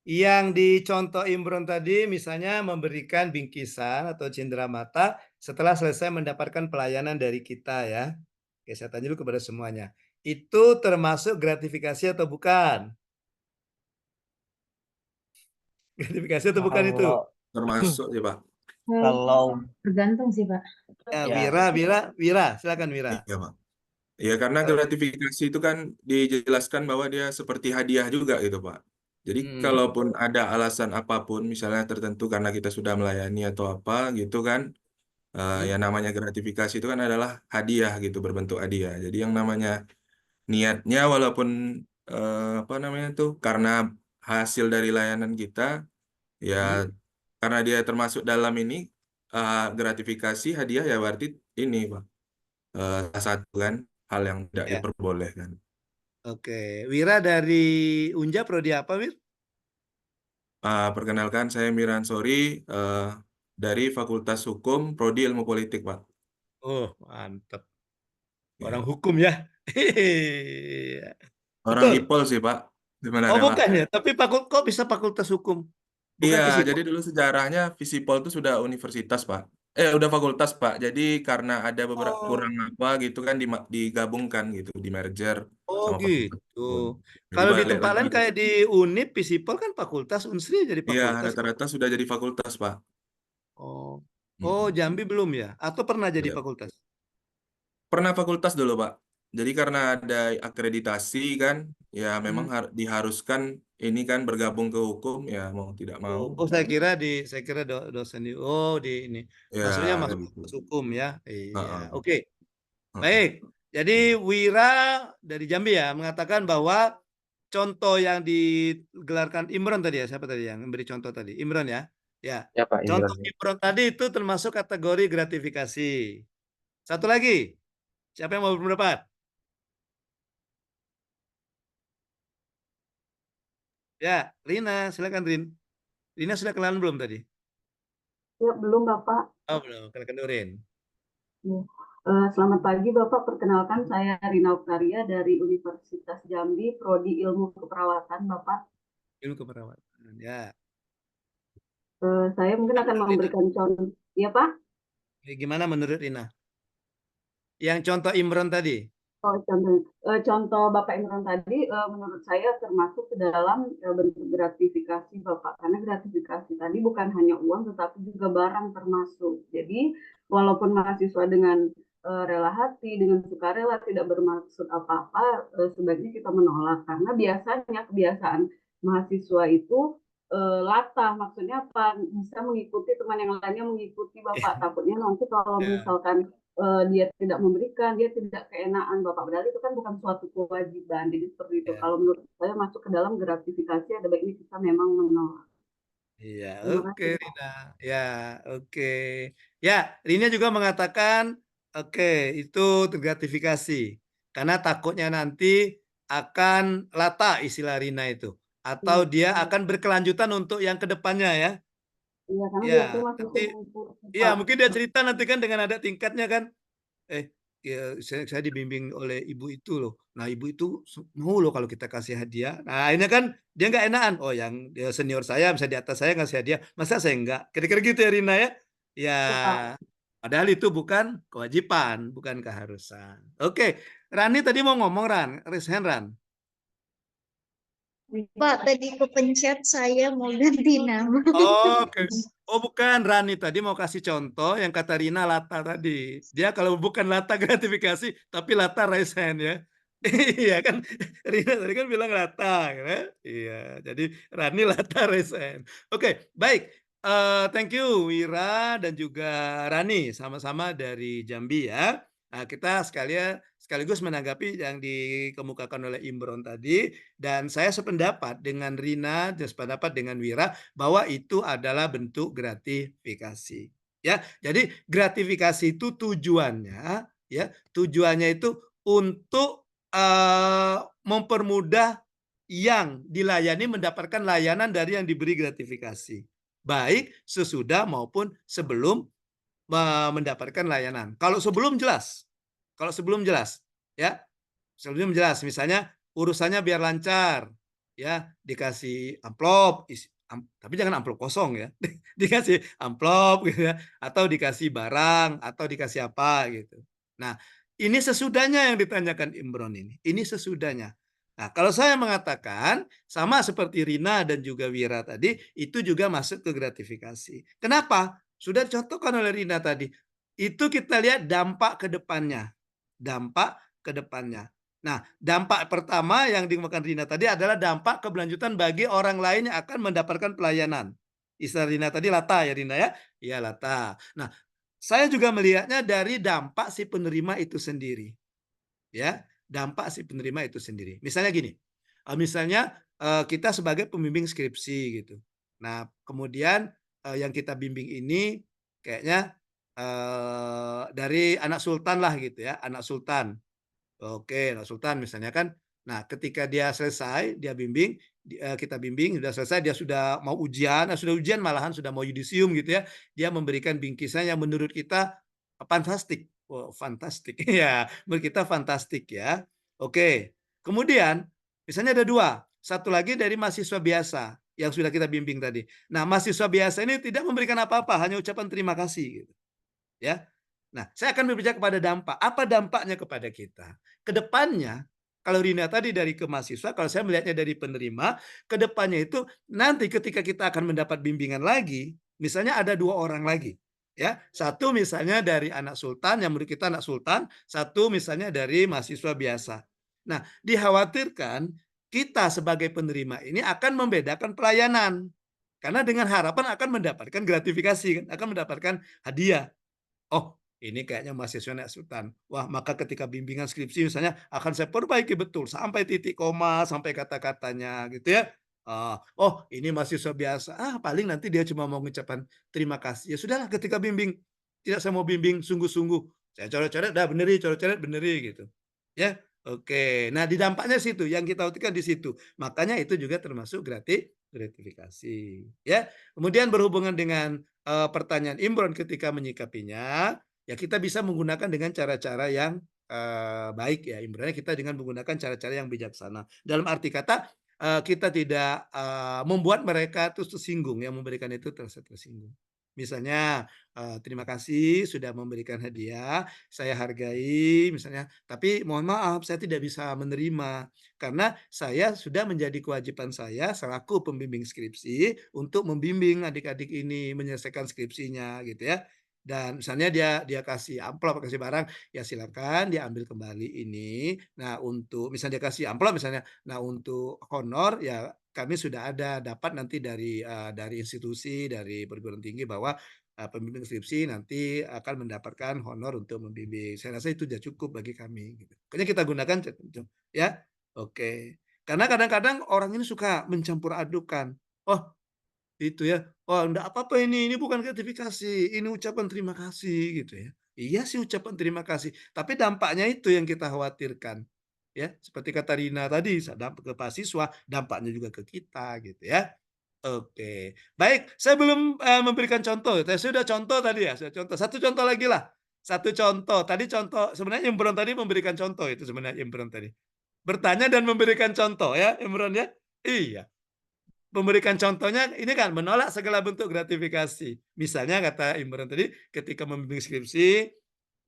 Yang dicontoh Imron tadi misalnya memberikan bingkisan atau cenderamata setelah selesai mendapatkan pelayanan dari kita ya. Oke, saya tanya dulu kepada semuanya. Itu termasuk gratifikasi atau bukan? Gratifikasi atau bukan itu? Termasuk ya Pak. Kalau Tergantung sih, Pak. Ya, ya, Wira, silakan Wira. Iya Pak. Ya karena gratifikasi itu kan dijelaskan bahwa dia seperti hadiah juga gitu Pak. Jadi kalaupun ada alasan apapun misalnya tertentu karena kita sudah melayani atau apa gitu kan, ya namanya gratifikasi itu kan adalah hadiah gitu, berbentuk hadiah. Jadi yang namanya niatnya walaupun apa namanya tuh karena hasil dari layanan kita, ya karena dia termasuk dalam ini gratifikasi hadiah ya berarti ini Pak, salah satu kan hal yang tidak Ya. diperbolehkan. Oke, Wira dari Unja prodi apa, Wir? Perkenalkan saya Miran Sori dari Fakultas Hukum Prodi Ilmu Politik Pak. Oh, mantap. Ya. Orang hukum ya. Orang Betul. IPOL sih Pak Oh, sebenarnya Pak. bukan ya, tapi kok bisa fakultas hukum? Bukan Iya, Visipol. jadi dulu sejarahnya Visipol itu sudah universitas Pak. Udah fakultas Pak. Jadi karena ada beberapa Oh, kurang apa gitu kan digabungkan gitu, di merger oh sama fakultas gitu. hukum. Jadi Kalau di balik tempat lain lagi. kayak di Unip, Visipol kan fakultas, Unsri jadi Iya, fakultas. rata-rata sudah jadi fakultas Pak. Oh, Mm-mm. Jambi belum ya? Atau pernah jadi Ya. fakultas? Pernah fakultas dulu Pak. Jadi karena ada akreditasi kan, ya memang diharuskan ini kan bergabung ke hukum ya mau tidak mau. Saya kira dosen di ini. Ya Maksudnya kayak masuk gitu. hukum ya. Iya, Heeh. oke. Baik. Jadi Wira dari Jambi ya mengatakan bahwa contoh yang digelarkan Imron tadi ya, siapa tadi yang memberi contoh tadi? Imron ya. Ya. Ya Pak Contoh Imran. Imron tadi itu termasuk kategori gratifikasi. Satu lagi. Siapa yang mau berpendapat? Ya, Rina, silakan Rin. Rina sudah kenalan belum tadi? Ya, belum Bapak. Oh, belum. Kenalin. Ya. Selamat pagi Bapak, perkenalkan saya Rina Oktaria dari Universitas Jambi, Prodi Ilmu Keperawatan Bapak. Ilmu keperawatan, ya. Saya mungkin akan memberikan contoh, ya Pak? Gimana menurut Rina? Yang contoh Imron tadi? Oh, contoh Bapak Imran tadi menurut saya termasuk ke dalam bentuk gratifikasi Bapak, karena gratifikasi tadi bukan hanya uang tetapi juga barang termasuk. Jadi walaupun mahasiswa dengan rela hati, dengan sukarela tidak bermaksud apa-apa, sebaiknya kita menolak, karena biasanya kebiasaan mahasiswa itu latah, maksudnya apa? Bisa mengikuti teman yang lainnya mengikuti Bapak. Takutnya nanti kalau misalkan dia tidak memberikan, dia tidak keenaan Bapak. Padahal itu kan bukan suatu kewajiban. Jadi seperti itu. Kalau menurut saya masuk ke dalam gratifikasi, ada baiknya kita memang menolak. Iya, Terima oke kasih, Pak. Rina. Ya, oke. Ya, Rina juga mengatakan, oke, itu tergratifikasi. Karena takutnya nanti akan lata istilah Rina itu. Atau dia akan berkelanjutan untuk yang kedepannya ya. Iya, karena Ya, biasanya masih nanti, mengikuti, iya Pak. mungkin dia cerita nanti kan dengan ada tingkatnya kan. Ya, saya dibimbing oleh ibu itu loh. Nah, ibu itu mau loh kalau kita kasih hadiah. Nah, akhirnya kan dia nggak enakan. Oh, yang senior saya bisa di atas saya ngasih hadiah. Masa saya enggak? Kira-kira gitu ya Rina ya. Ya, padahal itu bukan kewajiban, bukan keharusan. Oke, Rani tadi mau ngomong Ran, raise hand Ran. Pak, tadi kepencet saya mau ganti nama. Oke. Oh bukan, Rani tadi mau kasih contoh yang kata Rina lata tadi. Dia kalau bukan lata gratifikasi, tapi lata raise hand ya. Iya kan, Rina tadi kan bilang lata, ya. Iya. Jadi Rani lata raise hand. Oke, baik. Thank you Wira dan juga Rani, sama-sama dari Jambi ya. Nah, kita sekaligus menanggapi yang dikemukakan oleh Imron tadi, dan saya sependapat dengan Rina dan sependapat dengan Wira bahwa itu adalah bentuk gratifikasi. Ya, jadi gratifikasi itu tujuannya itu untuk mempermudah yang dilayani mendapatkan layanan dari yang diberi gratifikasi, baik sesudah maupun sebelum mendapatkan layanan. Kalau sebelum jelas, ya, sebelum jelas, misalnya urusannya biar lancar, ya, dikasih amplop, tapi jangan amplop kosong ya, dikasih amplop gitu ya, atau dikasih barang, atau dikasih apa gitu. Nah, ini sesudahnya yang ditanyakan Imron ini sesudahnya. Nah, kalau saya mengatakan sama seperti Rina dan juga Wira tadi, itu juga masuk ke gratifikasi. Kenapa? Sudah dicontohkan oleh Rina tadi. Itu kita lihat dampak ke depannya. Nah, dampak pertama yang dimakan Rina tadi adalah dampak keberlanjutan bagi orang lain yang akan mendapatkan pelayanan. Istilah Rina tadi lata ya Rina ya? Iya lata. Nah, saya juga melihatnya dari dampak si penerima itu sendiri. Ya, dampak si penerima itu sendiri. Misalnya gini, misalnya kita sebagai pembimbing skripsi gitu. Nah, kemudian yang kita bimbing ini kayaknya dari anak sultan lah gitu ya, anak sultan. Oke, anak sultan misalnya kan. Nah, ketika dia selesai, dia bimbing, kita bimbing, sudah selesai, dia sudah mau ujian, sudah ujian malahan sudah mau yudisium gitu ya. Dia memberikan bingkisan yang menurut kita fantastik. Oh, fantastik. Ya, menurut kita fantastik ya. Oke. Kemudian, misalnya ada dua. Satu lagi dari mahasiswa biasa yang sudah kita bimbing tadi. Nah, mahasiswa biasa ini tidak memberikan apa-apa, hanya ucapan terima kasih gitu. Ya. Nah, saya akan berbicara kepada dampak. Apa dampaknya kepada kita? Kedepannya, kalau Rina tadi dari ke mahasiswa, kalau saya melihatnya dari penerima, kedepannya itu nanti ketika kita akan mendapat bimbingan lagi, misalnya ada dua orang lagi, ya, satu misalnya dari anak sultan yang menurut kita anak sultan, satu misalnya dari mahasiswa biasa. Nah, dikhawatirkan kita sebagai penerima ini akan membedakan pelayanan, karena dengan harapan akan mendapatkan gratifikasi, akan mendapatkan hadiah. Oh, ini kayaknya mahasiswa anak sultan. Wah, maka ketika bimbingan skripsi misalnya akan saya perbaiki betul sampai titik koma, sampai kata-katanya gitu ya. Oh, ini mahasiswa biasa. Paling nanti dia cuma mau mengucapkan terima kasih. Ya sudahlah, ketika bimbing tidak saya mau bimbing sungguh-sungguh. Saya coret-coret, dah beneri, coret-coret beneri gitu. Ya, oke. Nah, di dampaknya situ yang kita utikkan di situ. Makanya itu juga termasuk gratifikasi. Ya, kemudian berhubungan dengan pertanyaan Imron ketika menyikapinya, ya kita bisa menggunakan dengan cara-cara yang baik ya, Imronnya kita dengan menggunakan cara-cara yang bijaksana. Dalam arti kata kita tidak membuat mereka itu tersinggung, yang memberikan itu tersinggung. Misalnya terima kasih sudah memberikan hadiah, saya hargai misalnya, tapi mohon maaf saya tidak bisa menerima karena saya sudah menjadi kewajiban saya selaku pembimbing skripsi untuk membimbing adik-adik ini menyelesaikan skripsinya gitu ya. Dan misalnya dia kasih amplop, kasih barang, ya silakan dia ambil kembali ini. Nah, untuk misalnya dia kasih amplop misalnya, nah untuk honor ya kami sudah ada dapat nanti dari institusi, dari perguruan tinggi bahwa pembimbing skripsi nanti akan mendapatkan honor untuk membimbing. Saya rasa itu sudah cukup bagi kami gitu. Makanya kita gunakan ya. Oke. Karena kadang-kadang orang ini suka mencampur adukan. Oh, itu ya. Oh, enggak apa-apa ini bukan gratifikasi, ini ucapan terima kasih gitu ya. Iya sih ucapan terima kasih, tapi dampaknya itu yang kita khawatirkan. Ya, seperti kata Rina tadi, ke mahasiswa, dampaknya juga ke kita gitu ya. Oke. Baik, saya belum memberikan contoh. Saya sudah contoh tadi ya, sudah contoh. Satu contoh lagi lah. Satu contoh. Tadi contoh sebenarnya Imron tadi memberikan contoh itu sebenarnya Imron tadi. Bertanya dan memberikan contoh ya, Imron ya. Iya. Memberikan contohnya ini kan menolak segala bentuk gratifikasi. Misalnya kata Imron tadi ketika membimbing skripsi,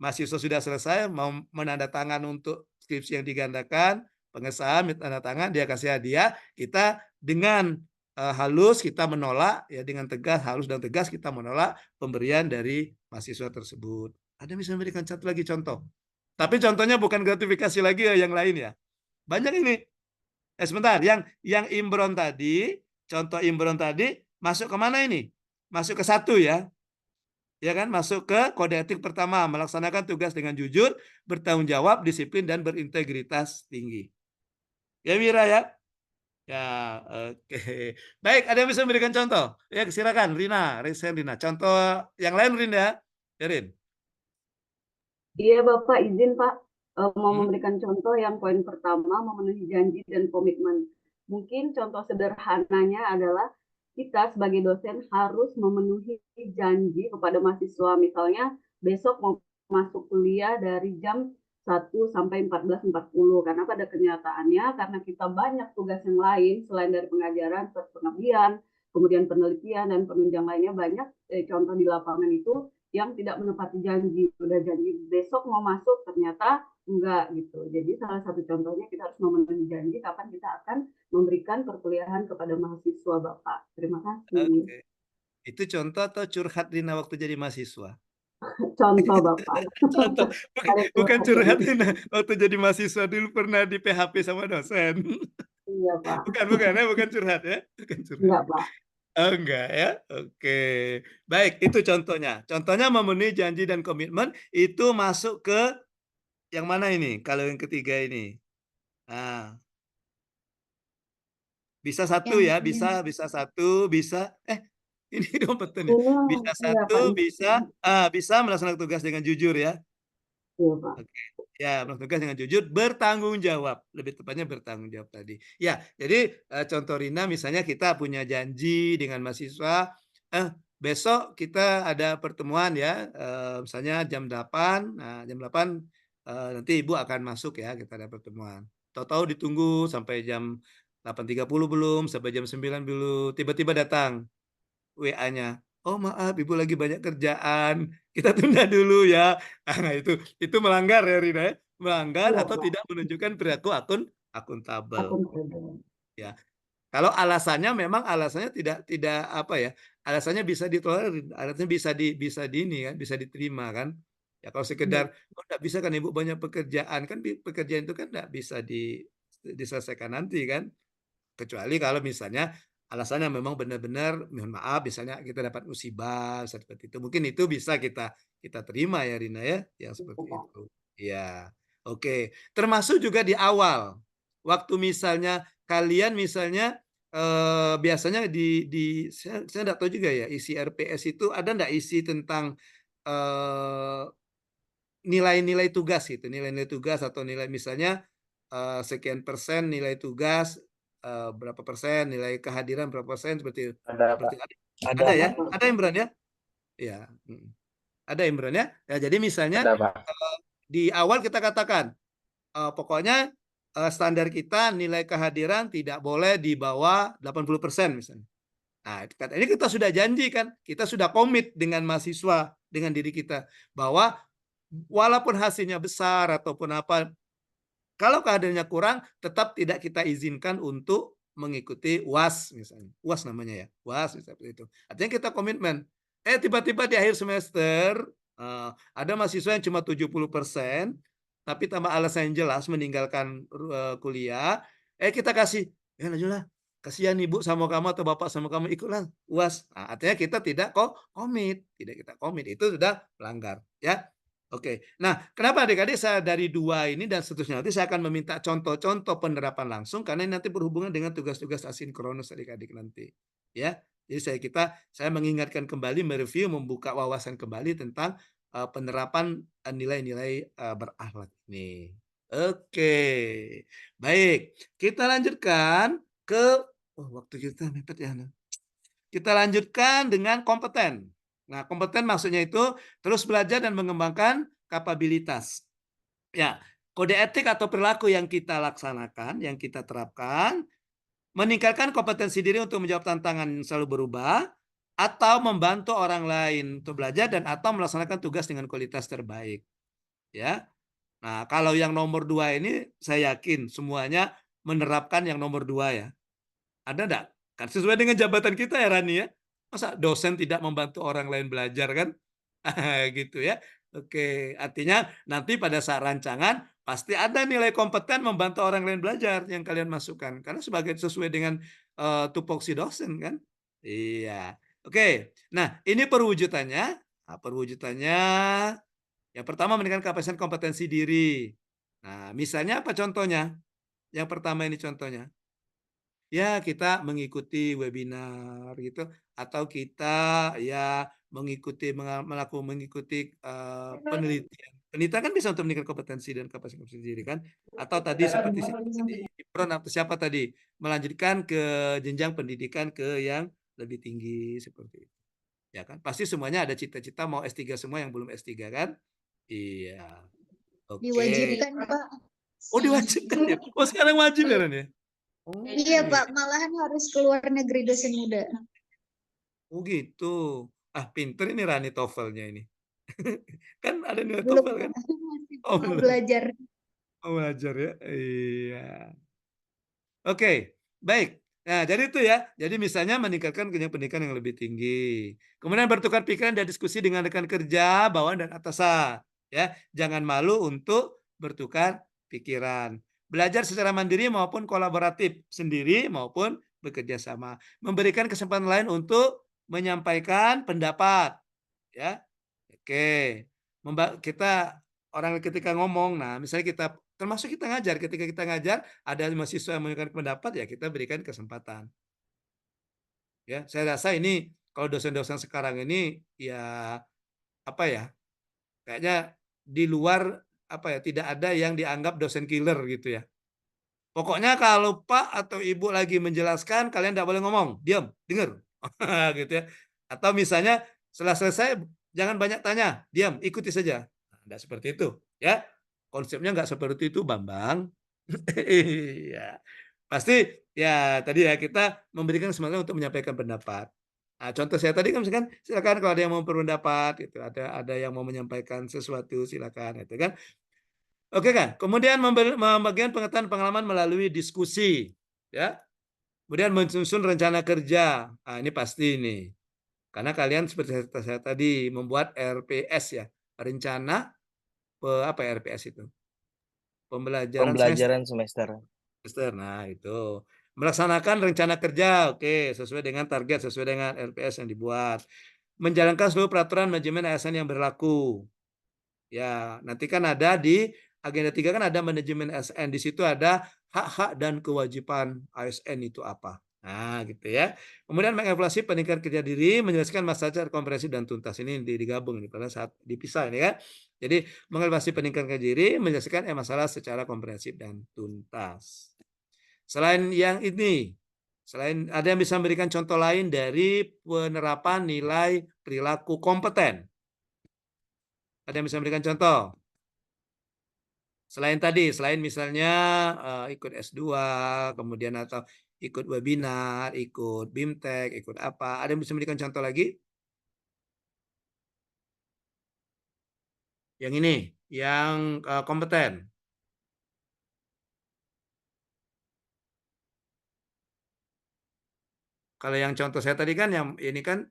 mahasiswa sudah selesai mau menandatangan untuk skripsi yang digandakan, pengesahan, tanda tangan, dia kasih hadiah, kita dengan halus kita menolak ya dengan tegas, halus dan tegas kita menolak pemberian dari mahasiswa tersebut. Ada bisa memberikan satu lagi contoh. Tapi contohnya bukan gratifikasi lagi ya, yang lain ya. Banyak ini. Sebentar, yang Imron tadi, contoh Imron tadi masuk ke mana ini? Masuk ke satu ya. Ya kan, masuk ke kode etik pertama, melaksanakan tugas dengan jujur, bertanggung jawab, disiplin dan berintegritas tinggi. Ya Mira ya? Ya, oke. Baik, ada yang bisa memberikan contoh? Ya, silakan Rina, Rina. Contoh yang lain Rin ya. Ya Rin. Iya Bapak, izin Pak mau memberikan contoh yang poin pertama, memenuhi janji dan komitmen. Mungkin contoh sederhananya adalah kita sebagai dosen harus memenuhi janji kepada mahasiswa. Misalnya besok mau masuk kuliah dari jam 1 sampai 14.40. Karena pada kenyataannya, karena kita banyak tugas yang lain selain dari pengajaran, pengabdian, kemudian penelitian dan penunjang lainnya banyak contoh di lapangan itu yang tidak menepati janji. Udah janji besok mau masuk, ternyata enggak gitu. Jadi salah satu contohnya kita harus memenuhi janji kapan kita akan memberikan perkuliahan kepada mahasiswa Bapak. Terima kasih. Oke. Itu contoh atau curhat Rina waktu jadi mahasiswa? Contoh Bapak. Contoh, bukan curhat Rina waktu jadi mahasiswa dulu pernah di PHP sama dosen. Iya Pak. Bukan curhat ya? Bukan curhat. Enggak Pak. Oh, enggak ya? Oke. Baik, itu contohnya. Contohnya memenuhi janji dan komitmen itu masuk ke yang mana ini? Kalau yang ketiga ini. Nah. Bisa satu Yang ya, bisa satu, bisa ini kompeten ya. Ini Bisa iya Pak, satu, bisa melaksanakan tugas dengan jujur ya. iya Pak. Oke. Ya, melakukan tugas dengan jujur, bertanggung jawab. Lebih tepatnya bertanggung jawab tadi. Ya, jadi contoh Rina misalnya kita punya janji dengan mahasiswa, besok kita ada pertemuan ya, misalnya jam 8. Nah, jam 8 nanti Ibu akan masuk ya, kita ada pertemuan. Tahu-tahu ditunggu sampai jam 8.30 belum, sampai jam 9 belum, tiba-tiba datang WA-nya. Oh maaf, Ibu lagi banyak kerjaan. Kita tunda dulu ya. Nah, itu melanggar ya Rina ya. Melanggar Iya atau Pak, tidak menunjukkan perilaku akuntabel. akuntabel. Ya. Kalau alasannya memang alasannya tidak apa ya? Alasannya bisa ditolerir, alasannya bisa di ini kan, bisa diterima kan. Ya kalau sekedar oh enggak bisa kan Ibu banyak pekerjaan kan pekerjaan itu kan enggak bisa diselesaikan nanti kan. Kecuali kalau misalnya alasannya memang benar-benar mohon maaf misalnya kita dapat musibah seperti itu. Mungkin itu bisa kita terima ya Rina ya, yang seperti itu. Ya. Oke. Termasuk juga di awal. Waktu misalnya kalian misalnya biasanya saya enggak tahu juga ya isi RPS itu ada enggak isi tentang nilai-nilai tugas gitu, nilai-nilai tugas atau nilai misalnya sekian persen nilai tugas berapa persen, nilai kehadiran berapa persen seperti itu. Ada Pak. Seperti Ada, ada ya? Pak. Ada Imran ya? Iya. Ada Imran ya? Ya jadi misalnya Ada Pak. di awal kita katakan pokoknya standar kita nilai kehadiran tidak boleh di bawah 80% misalnya. Nah, ini kita sudah janji kan, kita sudah komit dengan mahasiswa, dengan diri kita bahwa walaupun hasilnya besar ataupun apa, kalau kehadirannya kurang, tetap tidak kita izinkan untuk mengikuti UAS misalnya. UAS namanya ya, UAS seperti itu. Artinya kita komitmen. Tiba-tiba di akhir semester ada mahasiswa yang cuma 70%, tapi tambah alasan yang jelas meninggalkan kuliah. Kita kasih, lanjutlah. Kasihan ibu sama kamu atau bapak sama kamu ikutlah UAS. Nah, artinya kita tidak komit, tidak kita komit. Itu sudah melanggar, ya. Oke. Nah, kenapa adik-adik saya dari 2 ini dan seterusnya nanti saya akan meminta contoh-contoh penerapan langsung karena ini nanti berhubungan dengan tugas-tugas asinkronus adik-adik nanti. Ya. Jadi saya mengingatkan kembali, mereview, membuka wawasan kembali tentang penerapan nilai-nilai berakhlak ini. Oke. Baik, kita lanjutkan ke waktu kita mepet ya. Kita lanjutkan dengan kompeten. Nah, kompeten maksudnya itu terus belajar dan mengembangkan kapabilitas. Ya, kode etik atau perilaku yang kita laksanakan, yang kita terapkan, meningkatkan kompetensi diri untuk menjawab tantangan yang selalu berubah, atau membantu orang lain untuk belajar dan atau melaksanakan tugas dengan kualitas terbaik. Ya. Nah, kalau yang nomor 2 ini saya yakin semuanya menerapkan yang nomor 2 ya. Ada enggak? Kan sesuai dengan jabatan kita ya Rani ya. Masa dosen tidak membantu orang lain belajar kan? Gitu ya. Oke, artinya nanti pada saat rancangan pasti ada nilai kompeten membantu orang lain belajar yang kalian masukkan. Karena sesuai dengan tupoksi dosen kan? Iya. Oke. Nah, ini perwujudannya. Nah, perwujudannya yang pertama meningkatkan kapasitas kompetensi diri. Nah, misalnya apa contohnya? Yang pertama ini contohnya. Ya, kita mengikuti webinar gitu atau kita ya mengikuti penelitian. Penelitian kan bisa untuk meningkatkan kompetensi dan kapasitas diri kan? Atau tadi seperti Imron atau siapa tadi melanjutkan ke jenjang pendidikan ke yang lebih tinggi seperti itu. Ya kan? Pasti semuanya ada cita-cita mau S3 semua yang belum S3 kan? Iya. Oke. Diwajibkan, Pak. Oh, diwajibkan ya? Oh, sekarang wajib ya, Ren ya? Oh, Iya, Pak. Malahan harus keluar negeri dosen muda. Oh, gitu. Pinter ini Rani TOEFL-nya ini. Kan ada nilai Belum, TOEFL kan? masih Oh, mau belum. belajar. Oh, belajar ya? Iya. Oke, baik. Nah, jadi itu ya. Jadi misalnya meningkatkan jenjang pendidikan yang lebih tinggi. Kemudian bertukar pikiran dan diskusi dengan rekan kerja, bawahan dan atasan. Ya, jangan malu untuk bertukar pikiran. Belajar secara mandiri maupun kolaboratif, sendiri maupun bekerja sama. Memberikan kesempatan lain untuk menyampaikan pendapat. Ya. Oke. Kita orang ketika ngomong, nah misalnya kita Termasuk kita ngajar, ketika kita ngajar ada mahasiswa yang menyampaikan pendapat ya kita berikan kesempatan. Ya, saya rasa ini kalau dosen-dosen sekarang ini ya apa ya? Kayaknya di luar apa ya, tidak ada yang dianggap dosen killer gitu ya. Pokoknya kalau Pak atau Ibu lagi menjelaskan, kalian tidak boleh ngomong, diam, dengar, gitu ya. Atau misalnya setelah selesai jangan banyak tanya, diam, ikuti saja. Tidak seperti itu, ya. Konsepnya nggak seperti itu, Bambang. Iya, pasti ya tadi ya kita memberikan kesempatan untuk menyampaikan pendapat. Nah, contoh saya tadi kan misalkan silakan kalau ada yang mau berpendapat, itu ada yang mau menyampaikan sesuatu silakan, itu kan. Oke kan? Kemudian membagikan pengetahuan pengalaman melalui diskusi, ya. Kemudian menyusun rencana kerja. Nah, ini pasti ini. Karena kalian seperti saya tadi membuat RPS ya, rencana apa ya RPS itu? Pembelajaran semester. Nah, itu. Melaksanakan rencana kerja, oke, sesuai dengan target, sesuai dengan RPS yang dibuat. Menjalankan seluruh peraturan manajemen ASN yang berlaku. Ya, nanti kan ada di agenda 3 kan ada manajemen ASN. Di situ ada hak-hak dan kewajiban ASN itu apa. Nah, gitu ya. Kemudian mengevaluasi peningkatan kerja diri, menjelaskan masalah secara komprehensif dan tuntas. Ini digabung ini pada saat dipisah ini kan. Jadi, mengevaluasi peningkatan kerja diri, menjelaskan masalah secara komprehensif dan tuntas. Selain yang ini, selain ada yang bisa memberikan contoh lain dari penerapan nilai perilaku kompeten. Ada yang bisa memberikan contoh? Selain tadi, selain misalnya ikut S2, kemudian atau ikut webinar, ikut BIMTEK, ikut apa, ada yang bisa memberikan contoh lagi? Yang ini, yang kompeten. Kalau yang contoh saya tadi kan, yang ini kan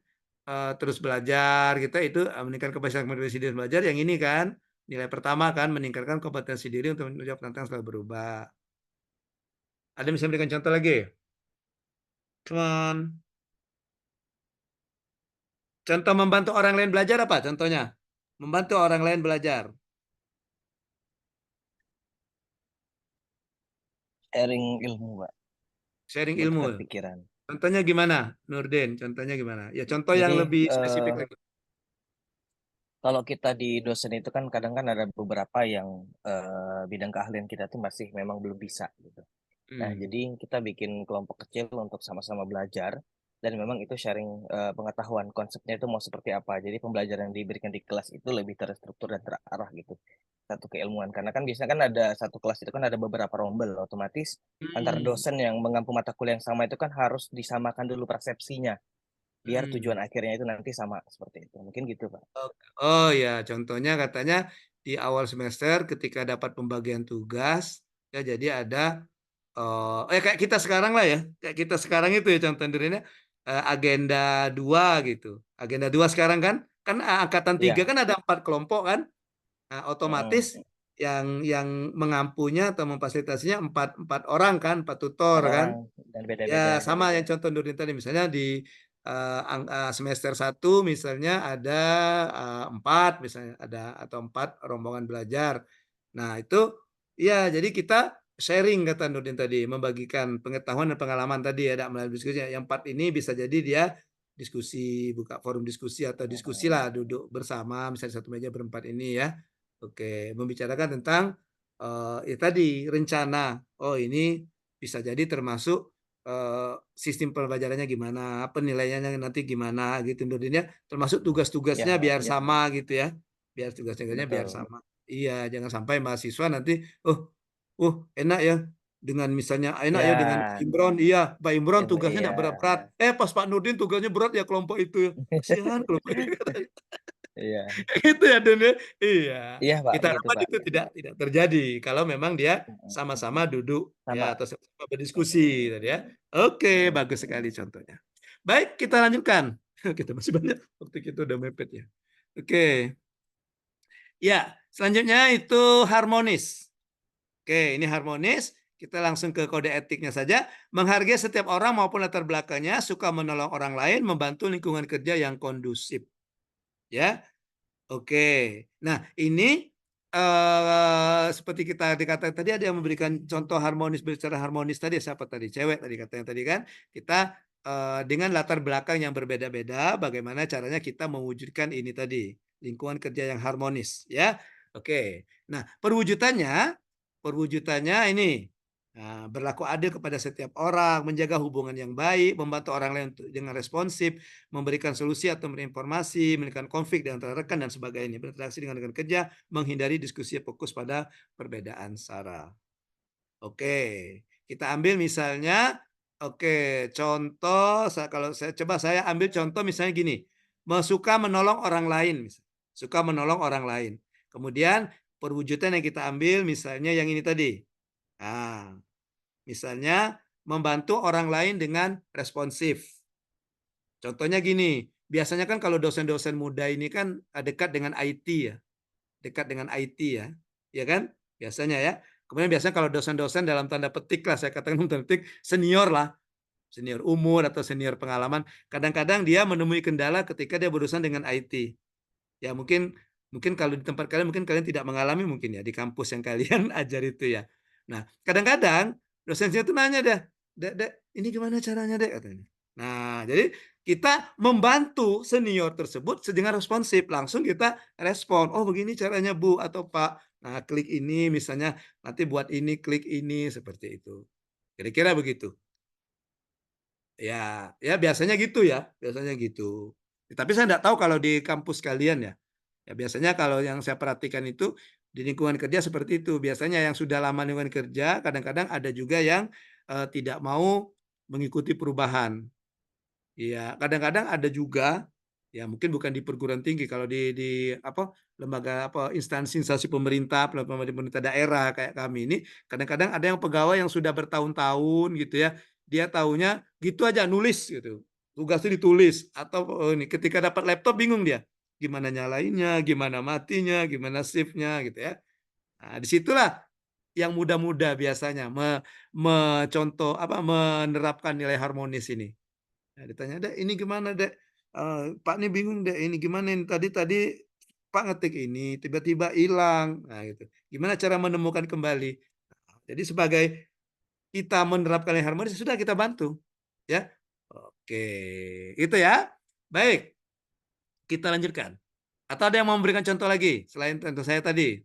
terus belajar kita itu meningkatkan kapasitas kompetensi diri belajar. Yang ini kan nilai pertama kan meningkatkan kompetensi diri untuk menjawab tantangan selalu berubah. Ada yang bisa memberikan contoh lagi? Come on. Contoh membantu orang lain belajar apa contohnya? Membantu orang lain belajar. Sharing ilmu, Pak. Sharing ilmu. Pikiran. Contohnya gimana, Nurdin? Contohnya gimana? Ya contoh yang lebih spesifik lagi. Kalau kita di dosen itu kan kadang kan ada beberapa yang bidang keahlian kita tuh masih memang belum bisa gitu. Nah, jadi kita bikin kelompok kecil untuk sama-sama belajar dan memang itu sharing pengetahuan konsepnya itu mau seperti apa. Jadi pembelajaran yang diberikan di kelas itu lebih terstruktur dan terarah gitu. Satu keilmuan karena kan biasanya kan ada satu kelas itu kan ada beberapa rombel, otomatis antara dosen yang mengampu mata kuliah yang sama itu kan harus disamakan dulu persepsinya biar tujuan akhirnya itu nanti sama seperti itu. Mungkin gitu, Pak. Oh ya, contohnya katanya di awal semester ketika dapat pembagian tugas ya jadi ada kayak kita sekarang lah ya. Kayak kita sekarang itu ya contoh dirinya agenda 2 gitu. Agenda 2 sekarang kan angkatan 3 kan ada 4 kelompok kan. Nah, otomatis yang mengampunya atau memfasilitasinya 4 orang kan, 4 tutor kan. Dan beda-beda. Ya, sama yang contoh Nurdin tadi misalnya di semester 1 misalnya ada 4 misalnya ada atau 4 rombongan belajar. Nah, itu ya jadi kita sharing kata Nurdin tadi, membagikan pengetahuan dan pengalaman tadi ada melalui diskusi. Yang 4 ini bisa jadi dia diskusi, buka forum diskusi atau diskusi lah duduk bersama misalnya satu meja berempat ini ya. Oke, membicarakan tentang ya tadi rencana. Oh, ini bisa jadi termasuk sistem pembelajarannya gimana, penilaiannya nanti gimana gitu Nurdin ya. Termasuk tugas-tugasnya biar sama gitu ya. Biar tugas-tugasnya biar sama. Iya, jangan sampai mahasiswa nanti enak ya dengan misalnya enak ya dengan Pak Imron. Iya, Pak Imron tugasnya enggak berat-berat. Pas Pak Nurdin tugasnya berat ya kelompok itu ya. Kasihan kelompok itu. Iya. Gitu ya Dun ya. Iya. Iya, Pak, Kita gitu, harapkan Pak. itu tidak terjadi kalau memang dia sama-sama duduk ya atau sama-sama berdiskusi tadi ya. Oke, bagus sekali contohnya. Baik, kita lanjutkan. Kita masih banyak waktu kita udah mepet ya. Oke. Ya, selanjutnya itu harmonis. Oke, ini harmonis. Kita langsung ke kode etiknya saja. Menghargai setiap orang maupun latar belakangnya, suka menolong orang lain, membantu lingkungan kerja yang kondusif. Ya. Oke. Nah, ini seperti kita dikatakan tadi, ada yang memberikan contoh harmonis, bicara harmonis tadi, siapa tadi? Cewek tadi katanya tadi kan. Kita dengan latar belakang yang berbeda-beda, bagaimana caranya kita mewujudkan ini tadi, lingkungan kerja yang harmonis, ya. Oke. Nah, perwujudannya ini, nah, berlaku adil kepada setiap orang, menjaga hubungan yang baik, membantu orang lain dengan responsif, memberikan solusi atau berinformasi, menekan konflik di antara rekan dan sebagainya, berinteraksi dengan rekan kerja, menghindari diskusi fokus pada perbedaan sara. Oke, kita ambil misalnya, oke, contoh, kalau saya ambil contoh misalnya gini, suka menolong orang lain, suka menolong orang lain. Kemudian perwujudan yang kita ambil misalnya yang ini tadi. Nah, misalnya membantu orang lain dengan responsif. Contohnya gini, biasanya kan kalau dosen-dosen muda ini kan dekat dengan IT ya, dekat dengan IT ya, ya kan? Biasanya ya. Kemudian biasanya kalau dosen-dosen dalam tanda petik lah, saya katakan dalam tanda petik senior lah, senior umur atau senior pengalaman. Kadang-kadang dia menemui kendala ketika dia berurusan dengan IT. Ya mungkin kalau di tempat kalian mungkin kalian tidak mengalami mungkin ya di kampus yang kalian ajar itu ya. Nah, kadang-kadang dosennya itu nanya deh, Dek, ini gimana caranya, Dek? Katanya. Nah, jadi kita membantu senior tersebut dengan responsif, langsung kita respon. Oh, begini caranya, Bu atau Pak. Nah, klik ini misalnya, nanti buat ini, klik ini, seperti itu. Kira-kira begitu. Ya, ya biasanya gitu ya, biasanya gitu. Tapi saya enggak tahu kalau di kampus kalian ya. Ya biasanya kalau yang saya perhatikan itu di lingkungan kerja seperti itu. Biasanya yang sudah lama lingkungan kerja, kadang-kadang ada juga yang tidak mau mengikuti perubahan. Iya, kadang-kadang ada juga ya mungkin bukan di perguruan tinggi, kalau di apa lembaga apa instansi-instansi pemerintah, pemerintah daerah kayak kami ini, kadang-kadang ada yang pegawai yang sudah bertahun-tahun gitu ya, dia taunya gitu aja nulis gitu. Tugasnya ditulis atau ini ketika dapat laptop bingung dia. Gimana nyalainnya, gimana matinya, gimana shift-nya gitu ya. Nah, disitulah yang muda-muda biasanya mencontoh apa menerapkan nilai harmonis ini. Nah, ditanya, "Dek, ini gimana, Dek? Pak ini bingung, Dek, ini gimana ini tadi Pak ngetik ini, tiba-tiba hilang." Nah, gitu. Gimana cara menemukan kembali? Nah, jadi sebagai kita menerapkan yang harmonis, sudah kita bantu, ya. Oke, itu ya. Baik, kita lanjutkan. Atau ada yang mau memberikan contoh lagi selain contoh saya tadi?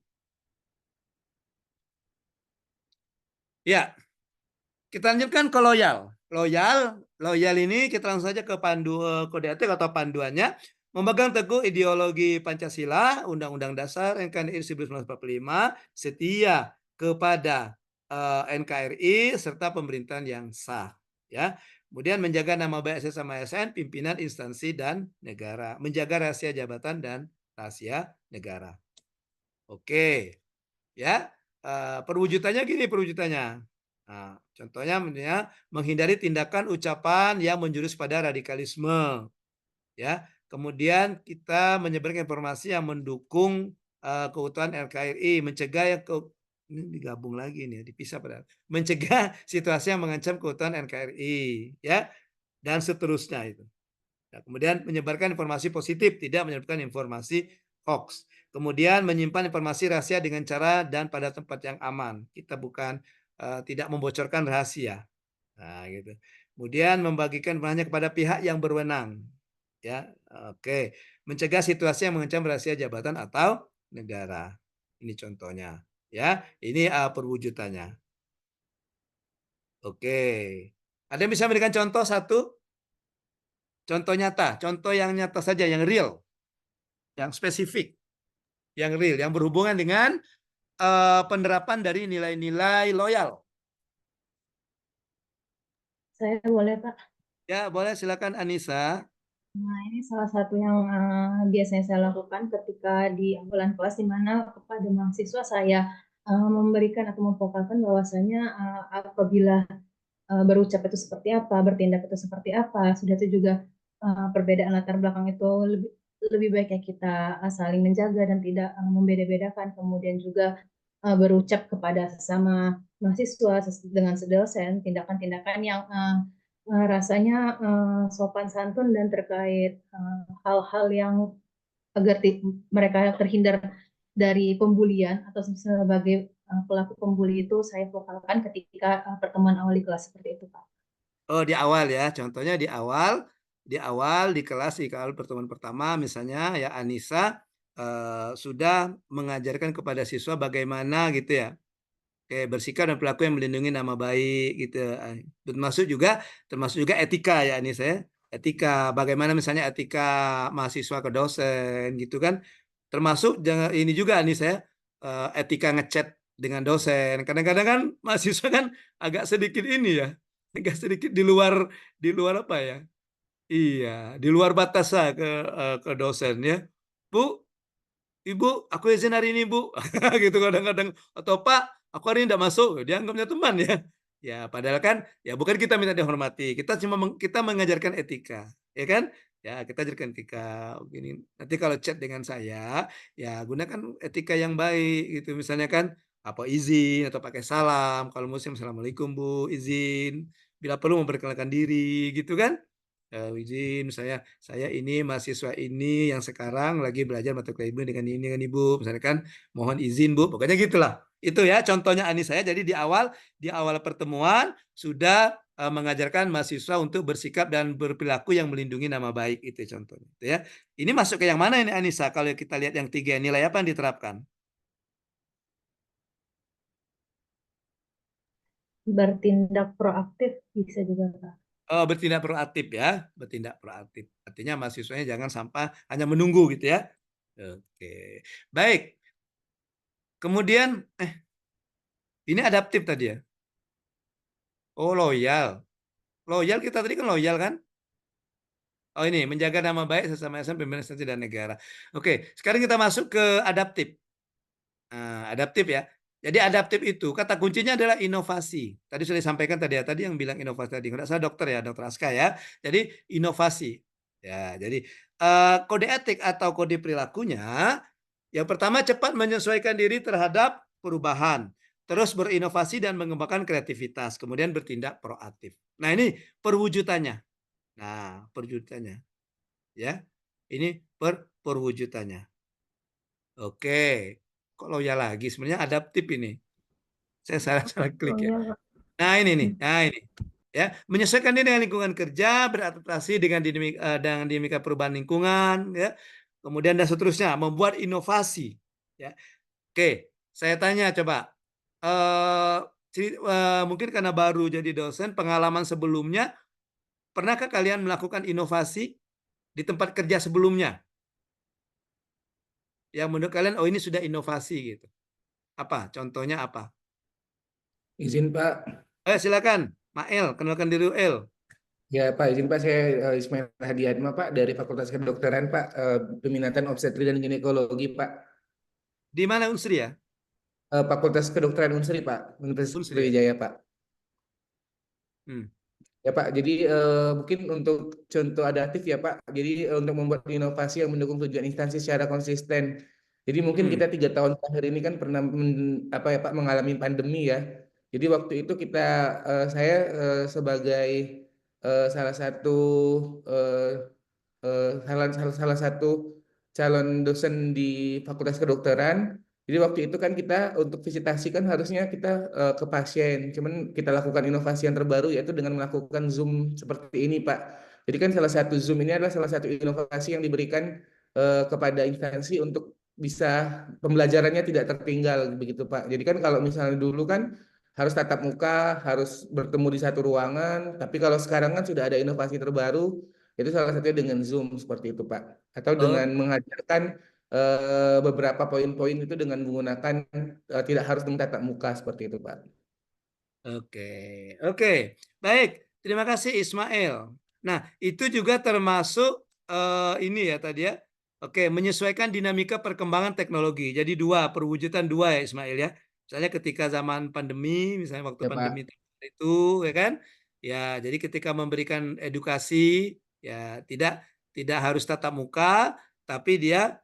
Ya, kita lanjutkan ke loyal. Loyal ini kita langsung saja ke kode etik atau panduannya. Memegang teguh ideologi Pancasila, Undang-Undang Dasar NKRI 1945, setia kepada NKRI serta pemerintahan yang sah. Ya, kemudian menjaga nama baik sama ASN, pimpinan instansi dan negara, menjaga rahasia jabatan dan rahasia negara. Oke, ya. Perwujudannya gini perwujudannya. Nah, contohnya menghindari tindakan ucapan yang menjurus pada radikalisme, ya. Kemudian kita menyebarkan informasi yang mendukung keutuhan NKRI, mencegah yang ini digabung lagi nih, dipisah pada mencegah situasi yang mengancam keutuhan NKRI, ya, dan seterusnya itu. Nah, kemudian menyebarkan informasi positif, tidak menyebarkan informasi hoax. Kemudian menyimpan informasi rahasia dengan cara dan pada tempat yang aman. Kita bukan tidak membocorkan rahasia. Nah, gitu. Kemudian membagikan hanya kepada pihak yang berwenang. Ya, oke. Mencegah situasi yang mengancam rahasia jabatan atau negara. Ini contohnya. Ya, ini perwujudannya. Oke. Ada yang bisa memberikan contoh satu? Contoh nyata, contoh yang nyata saja, yang real, yang spesifik, yang real, yang berhubungan dengan penerapan dari nilai-nilai loyal. Saya boleh, Pak? Ya, boleh, silakan Anissa. Nah, ini salah satu yang biasanya saya lakukan ketika di awalan kelas, di mana kepada mahasiswa saya memberikan atau memfokuskan bahwasanya apabila berucap itu seperti apa, bertindak itu seperti apa, sudah itu juga perbedaan latar belakang itu lebih baiknya kita saling menjaga dan tidak membeda-bedakan. Kemudian juga berucap kepada sesama mahasiswa dengan sedosen, tindakan-tindakan yang rasanya sopan santun dan terkait hal-hal yang agar mereka terhindar dari pembulian atau sebagai pelaku pembuli itu saya vokalkan ketika pertemuan awal di kelas seperti itu, Pak. Oh, di awal ya. Contohnya di awal di kelas di awal pertemuan pertama misalnya ya Anissa sudah mengajarkan kepada siswa bagaimana gitu ya. Kayak bersikap dan perilaku yang melindungi nama baik gitu. Termasuk juga etika ya Anissa ya. Etika, bagaimana misalnya etika mahasiswa ke dosen gitu kan. Termasuk jangan ini juga Anissa ya, etika ngechat dengan dosen. Kadang-kadang kan mahasiswa kan agak sedikit ini ya, agak sedikit di luar apa ya? Iya, di luar batas lah ke dosen ya. Bu, Ibu, aku izin hari ini, Bu. Gitu kadang-kadang. Atau Pak, aku hari ini tidak masuk. Dia anggapnya teman ya. Ya, padahal kan ya bukan kita minta dihormati. Kita cuma kita mengajarkan etika, ya kan? Ya, kita ajarkan etika. Begini. Nanti kalau chat dengan saya, ya gunakan etika yang baik gitu. Misalnya kan apa izin atau pakai salam. Kalau muslim, Assalamualaikum, Bu, izin. Bila perlu memperkenalkan diri, gitu kan? Izin saya ini mahasiswa ini yang sekarang lagi belajar mata kuliah ibu dengan ini dengan ibu misalnya kan mohon izin Bu, pokoknya gitulah itu ya contohnya Anis saya. Jadi di awal pertemuan sudah mengajarkan mahasiswa untuk bersikap dan berperilaku yang melindungi nama baik, itu contohnya itu ya. Ini masuk ke yang mana ini Anissa? Kalau kita lihat yang 3 nilai apa yang diterapkan? Bertindak proaktif bisa juga, Pak. Oh, bertindak proaktif ya, bertindak proaktif. Artinya mahasiswanya jangan sampai hanya menunggu gitu ya. Oke, baik. Kemudian, ini adaptif tadi ya. Oh, loyal. Loyal kita tadi kan loyal kan? Oh ini, menjaga nama baik sesama ASN, pimpinan instansi dan negara. Oke, sekarang kita masuk ke adaptif. Nah, adaptif ya. Jadi adaptif itu kata kuncinya adalah inovasi. Tadi sudah disampaikan tadi ya, tadi yang bilang inovasi tadi. Enggak salah dokter ya, dokter Aska ya. Jadi inovasi. Ya, jadi kode etik atau kode perilakunya yang pertama cepat menyesuaikan diri terhadap perubahan, terus berinovasi dan mengembangkan kreativitas, kemudian bertindak proaktif. Nah, ini perwujudannya. Nah, perwujudannya ya. Ini perwujudannya. Oke. Kok loyal lagi? Sebenarnya adaptif ini. Saya salah klik ya. Nah, ini nih. Nah, ini. Ya, menyesuaikan diri dengan lingkungan kerja, beradaptasi dengan dinamika perubahan lingkungan, ya. Kemudian dan seterusnya, membuat inovasi, ya. Oke, saya tanya coba. Mungkin karena baru jadi dosen, pengalaman sebelumnya, pernahkah kalian melakukan inovasi di tempat kerja sebelumnya? Yang menurut kalian, oh ini sudah inovasi gitu. Apa? Contohnya apa? Izin Pak. Silakan, Mael, kenalkan diri El. Ya Pak, izin Pak, saya Ismail Hadiatma Pak dari Fakultas Kedokteran Pak, peminatan obstetri dan ginekologi Pak. Di mana Unsri ya? Fakultas Kedokteran Unsri Pak, Universitas Unsri, Sriwijaya Pak. Hmm. Ya Pak, jadi mungkin untuk contoh adaptif ya Pak, jadi untuk membuat inovasi yang mendukung tujuan instansi secara konsisten. Jadi mungkin kita 3 tahun terakhir ini kan pernah Pak mengalami pandemi ya. Jadi waktu itu saya sebagai salah satu salah satu calon dosen di Fakultas Kedokteran. Jadi waktu itu kan kita untuk visitasi kan harusnya kita ke pasien. Cuman kita lakukan inovasi yang terbaru yaitu dengan melakukan Zoom seperti ini, Pak. Jadi kan salah satu Zoom ini adalah salah satu inovasi yang diberikan kepada instansi untuk bisa pembelajarannya tidak tertinggal begitu, Pak. Jadi kan kalau misalnya dulu kan harus tatap muka, harus bertemu di satu ruangan, tapi kalau sekarang kan sudah ada inovasi terbaru, itu salah satunya dengan Zoom seperti itu, Pak. Atau dengan mengajarkan beberapa poin-poin itu dengan menggunakan tidak harus dengan tatap muka seperti itu, Pak. Oke. Baik, terima kasih Ismail. Nah, itu juga termasuk ini ya tadi ya. Oke, menyesuaikan dinamika perkembangan teknologi. Jadi perwujudan dua ya Ismail ya. Misalnya ketika zaman pandemi, misalnya waktu Ya, pandemi Pak. itu ya kan. Ya, jadi ketika memberikan edukasi ya tidak harus tatap muka, tapi dia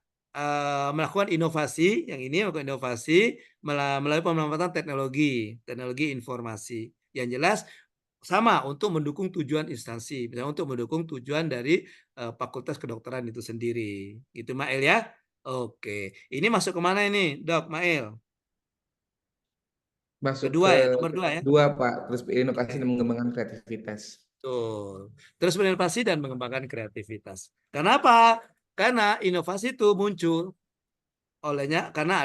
melakukan inovasi, yang ini melakukan inovasi melalui pemanfaatan teknologi informasi. Yang jelas sama untuk mendukung tujuan instansi, misalnya untuk mendukung tujuan dari Fakultas Kedokteran itu sendiri. Gitu Mael ya. Oke, ini masuk ke mana ini, Dok Mail? Masuk Kedua ke ya, nomor 2 ya. dua, Pak. Terus inovasi Oke. dan mengembangkan kreativitas. Betul. Terus berinovasi dan mengembangkan kreativitas. Kenapa? Karena inovasi itu muncul karena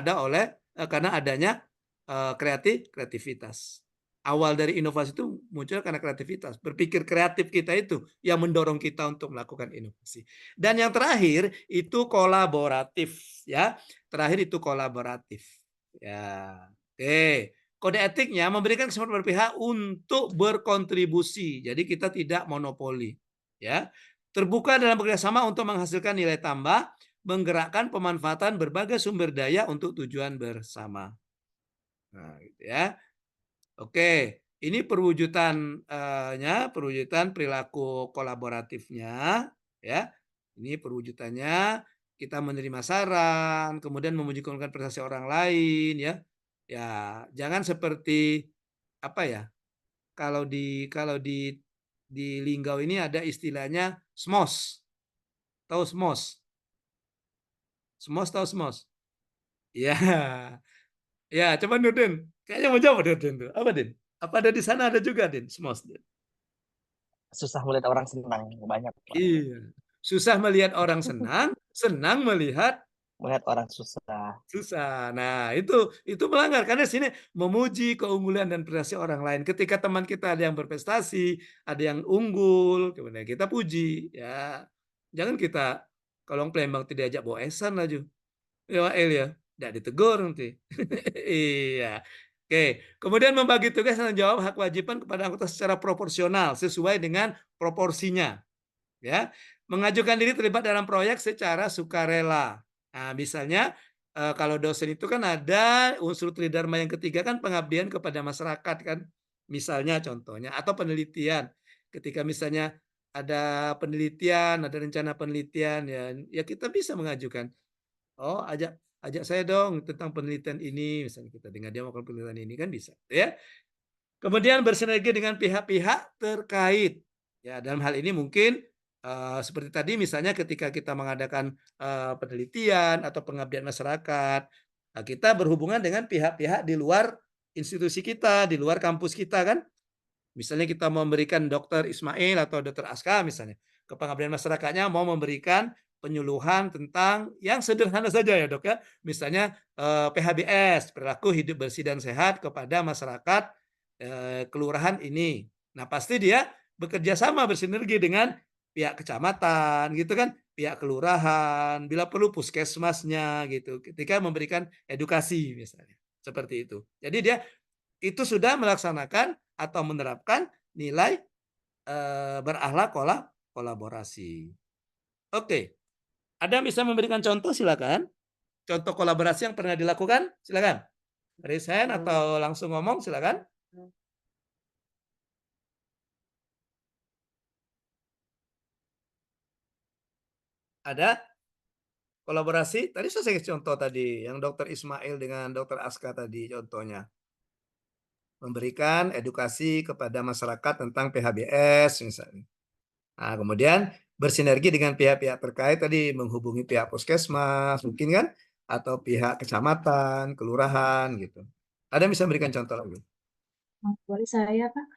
adanya kreativitas. Awal dari inovasi itu muncul karena kreativitas. Berpikir kreatif kita itu yang mendorong kita untuk melakukan inovasi. Dan yang terakhir itu kolaboratif, ya. Terakhir itu kolaboratif. Ya. Oke. Kode etiknya memberikan kesempatan berpihak untuk berkontribusi. Jadi kita tidak monopoli, ya. Terbuka dalam bekerjasama untuk menghasilkan nilai tambah, menggerakkan pemanfaatan berbagai sumber daya untuk tujuan bersama. Nah, gitu ya. Oke, ini perwujudan perilaku kolaboratifnya, ya. Ini perwujudannya kita menerima saran, kemudian memujikan prestasi orang lain, ya. Ya, jangan seperti apa ya? Kalau di linggau ini ada istilahnya SMOS. Tahu SMOS? SMOS tahu SMOS? Ya. Ya, coba Nurdin. Kayaknya mau jawab Nurdin tuh. Apa, Din? Apa ada di sana ada juga, Din? SMOS, Din? Susah melihat orang senang, banyak, Pak. Iya. Susah melihat orang senang, senang melihat orang susah. Susah. Nah, itu melanggar karena di sini memuji keunggulan dan prestasi orang lain. Ketika teman kita ada yang berprestasi, ada yang unggul, kemudian kita puji, ya. Jangan kita kalau Palembang tidak diajak bawa esan laju. Ya, El ya, tidak ditegur nanti. Iya. Oke, kemudian membagi tugas dan jawab hak wajiban kepada anggota secara proporsional sesuai dengan proporsinya. Ya, mengajukan diri terlibat dalam proyek secara sukarela. Nah, misalnya kalau dosen itu kan ada unsur tridharma yang ketiga kan pengabdian kepada masyarakat kan. Misalnya contohnya atau penelitian. Ketika misalnya ada penelitian, ada rencana penelitian ya kita bisa mengajukan. Oh, ajak saya dong tentang penelitian ini, misalnya kita dengan dia melakukan penelitian ini kan bisa, ya. Kemudian bersinergi dengan pihak-pihak terkait. Ya, dalam hal ini mungkin seperti tadi misalnya ketika kita mengadakan penelitian atau pengabdian masyarakat, kita berhubungan dengan pihak-pihak di luar institusi kita, di luar kampus kita kan. Misalnya kita memberikan Dr. Ismail atau Dr. Aska misalnya ke pengabdian masyarakatnya mau memberikan penyuluhan tentang yang sederhana saja ya Dok ya. Misalnya PHBS, perilaku hidup bersih dan sehat kepada masyarakat kelurahan ini. Nah, pasti dia bekerja sama bersinergi dengan pihak kecamatan gitu kan, pihak kelurahan, bila perlu puskesmasnya gitu ketika memberikan edukasi misalnya. Seperti itu. Jadi dia itu sudah melaksanakan atau menerapkan nilai berakhlak kolaborasi. Oke. Ada yang bisa memberikan contoh silakan. Contoh kolaborasi yang pernah dilakukan, silakan. Raise hand atau langsung ngomong silakan. Ada kolaborasi? Tadi saya contoh tadi yang Dr. Ismail dengan Dr. Aska tadi contohnya. Memberikan edukasi kepada masyarakat tentang PHBS misalnya. Nah, kemudian bersinergi dengan pihak-pihak terkait tadi menghubungi pihak puskesmas mungkin kan atau pihak kecamatan, kelurahan gitu. Ada yang bisa memberikan contoh lagi? Boleh saya, Pak?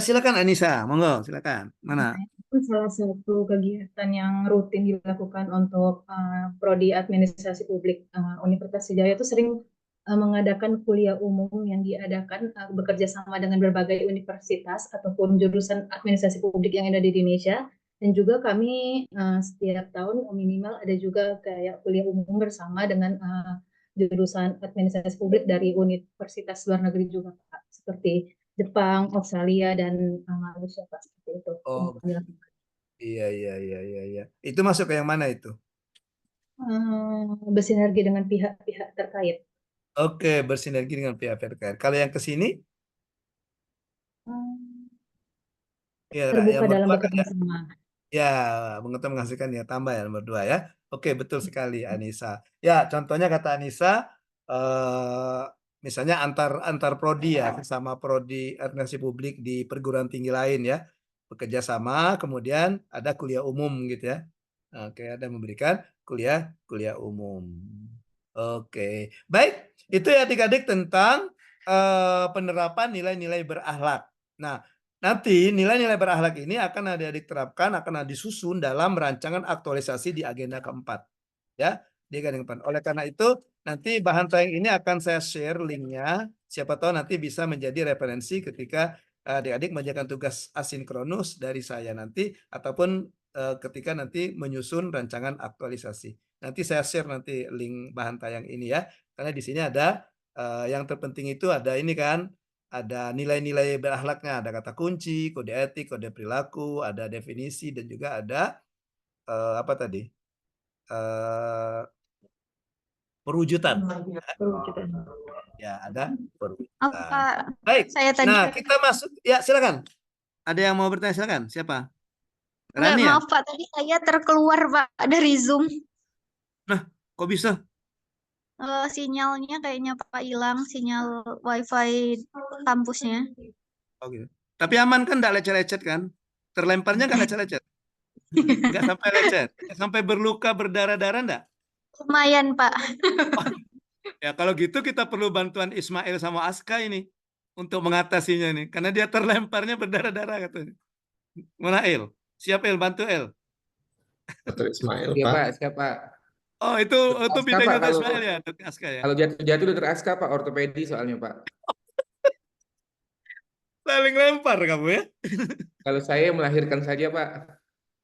Silakan Anissa, monggo silakan. Mana? Itu salah satu kegiatan yang rutin dilakukan untuk prodi administrasi publik Universitas Sriwijaya itu sering mengadakan kuliah umum yang diadakan bekerja sama dengan berbagai universitas ataupun jurusan administrasi publik yang ada di Indonesia. Dan juga kami setiap tahun minimal ada juga kayak kuliah umum bersama dengan jurusan administrasi publik dari universitas luar negeri juga, Pak. Seperti Jepang, Australia, dan Malaysia, Pak, seperti itu. Oh, iya. Itu masuk ke yang mana itu? Bersinergi dengan pihak-pihak terkait. Oke, bersinergi dengan pihak-pihak terkait. Kalau yang ke sini? Ya, Terbuka yang dalam berdua bekerja kan sama. ya, menghasilkan ya tambah ya nomor 2 ya. Oke, betul sekali Anissa. Ya, contohnya kata Anissa, misalnya antar prodi ya, sama prodi administrasi publik di perguruan tinggi lain ya, bekerja sama, kemudian ada kuliah umum gitu ya. Oke, ada memberikan kuliah umum. Oke, baik. Itu ya adik-adik tentang penerapan nilai-nilai berakhlak. Nah, nanti nilai-nilai berakhlak ini akan adik-adik terapkan, akan disusun dalam rancangan aktualisasi di agenda keempat. Ya, di agenda keempat. Oleh karena itu, nanti bahan tayang ini akan saya share linknya. Siapa tahu nanti bisa menjadi referensi ketika adik-adik mengerjakan tugas asinkronus dari saya nanti, ataupun ketika nanti menyusun rancangan aktualisasi. Nanti saya share nanti link bahan tayang ini ya. Karena di sini ada yang terpenting itu ada ini kan, ada nilai-nilai berakhlaknya, ada kata kunci, kode etik, kode perilaku, ada definisi, dan juga ada apa tadi? Perwujudan. Perwujudan. Ya, ada Oh, perwujudan. Pak, Baik. saya tadi Nah, kita masuk. Ya, silakan. Ada yang mau bertanya, silakan. Siapa? enggak, Rani ya? maaf Pak, tadi saya terkeluar Pak dari Zoom. Nah, kok bisa? Sinyalnya kayaknya Pak hilang, sinyal WiFi kampusnya. Oh gitu. Tapi aman kan, enggak lecet-lecet kan? Terlemparnya enggak lecet-lecet? Enggak sampai lecet? Nggak sampai berluka, berdarah-darah enggak? Lumayan Pak. Ya kalau gitu kita perlu bantuan Ismail sama Aska ini untuk mengatasinya nih. Karena dia terlemparnya berdarah-darah katanya. Mana El? Siapa El? Bantu El. Dr. Ismail, Iya Pak. Pak, siapa? Oh itu Aska, bidang Pak, Dr. kalau Ismail ya, Dr. Aska ya. kalau jatuh-jatuh Dokter Aska Pak, ortopedi soalnya Pak. Saling lempar kamu ya. Kalau saya melahirkan saja Pak.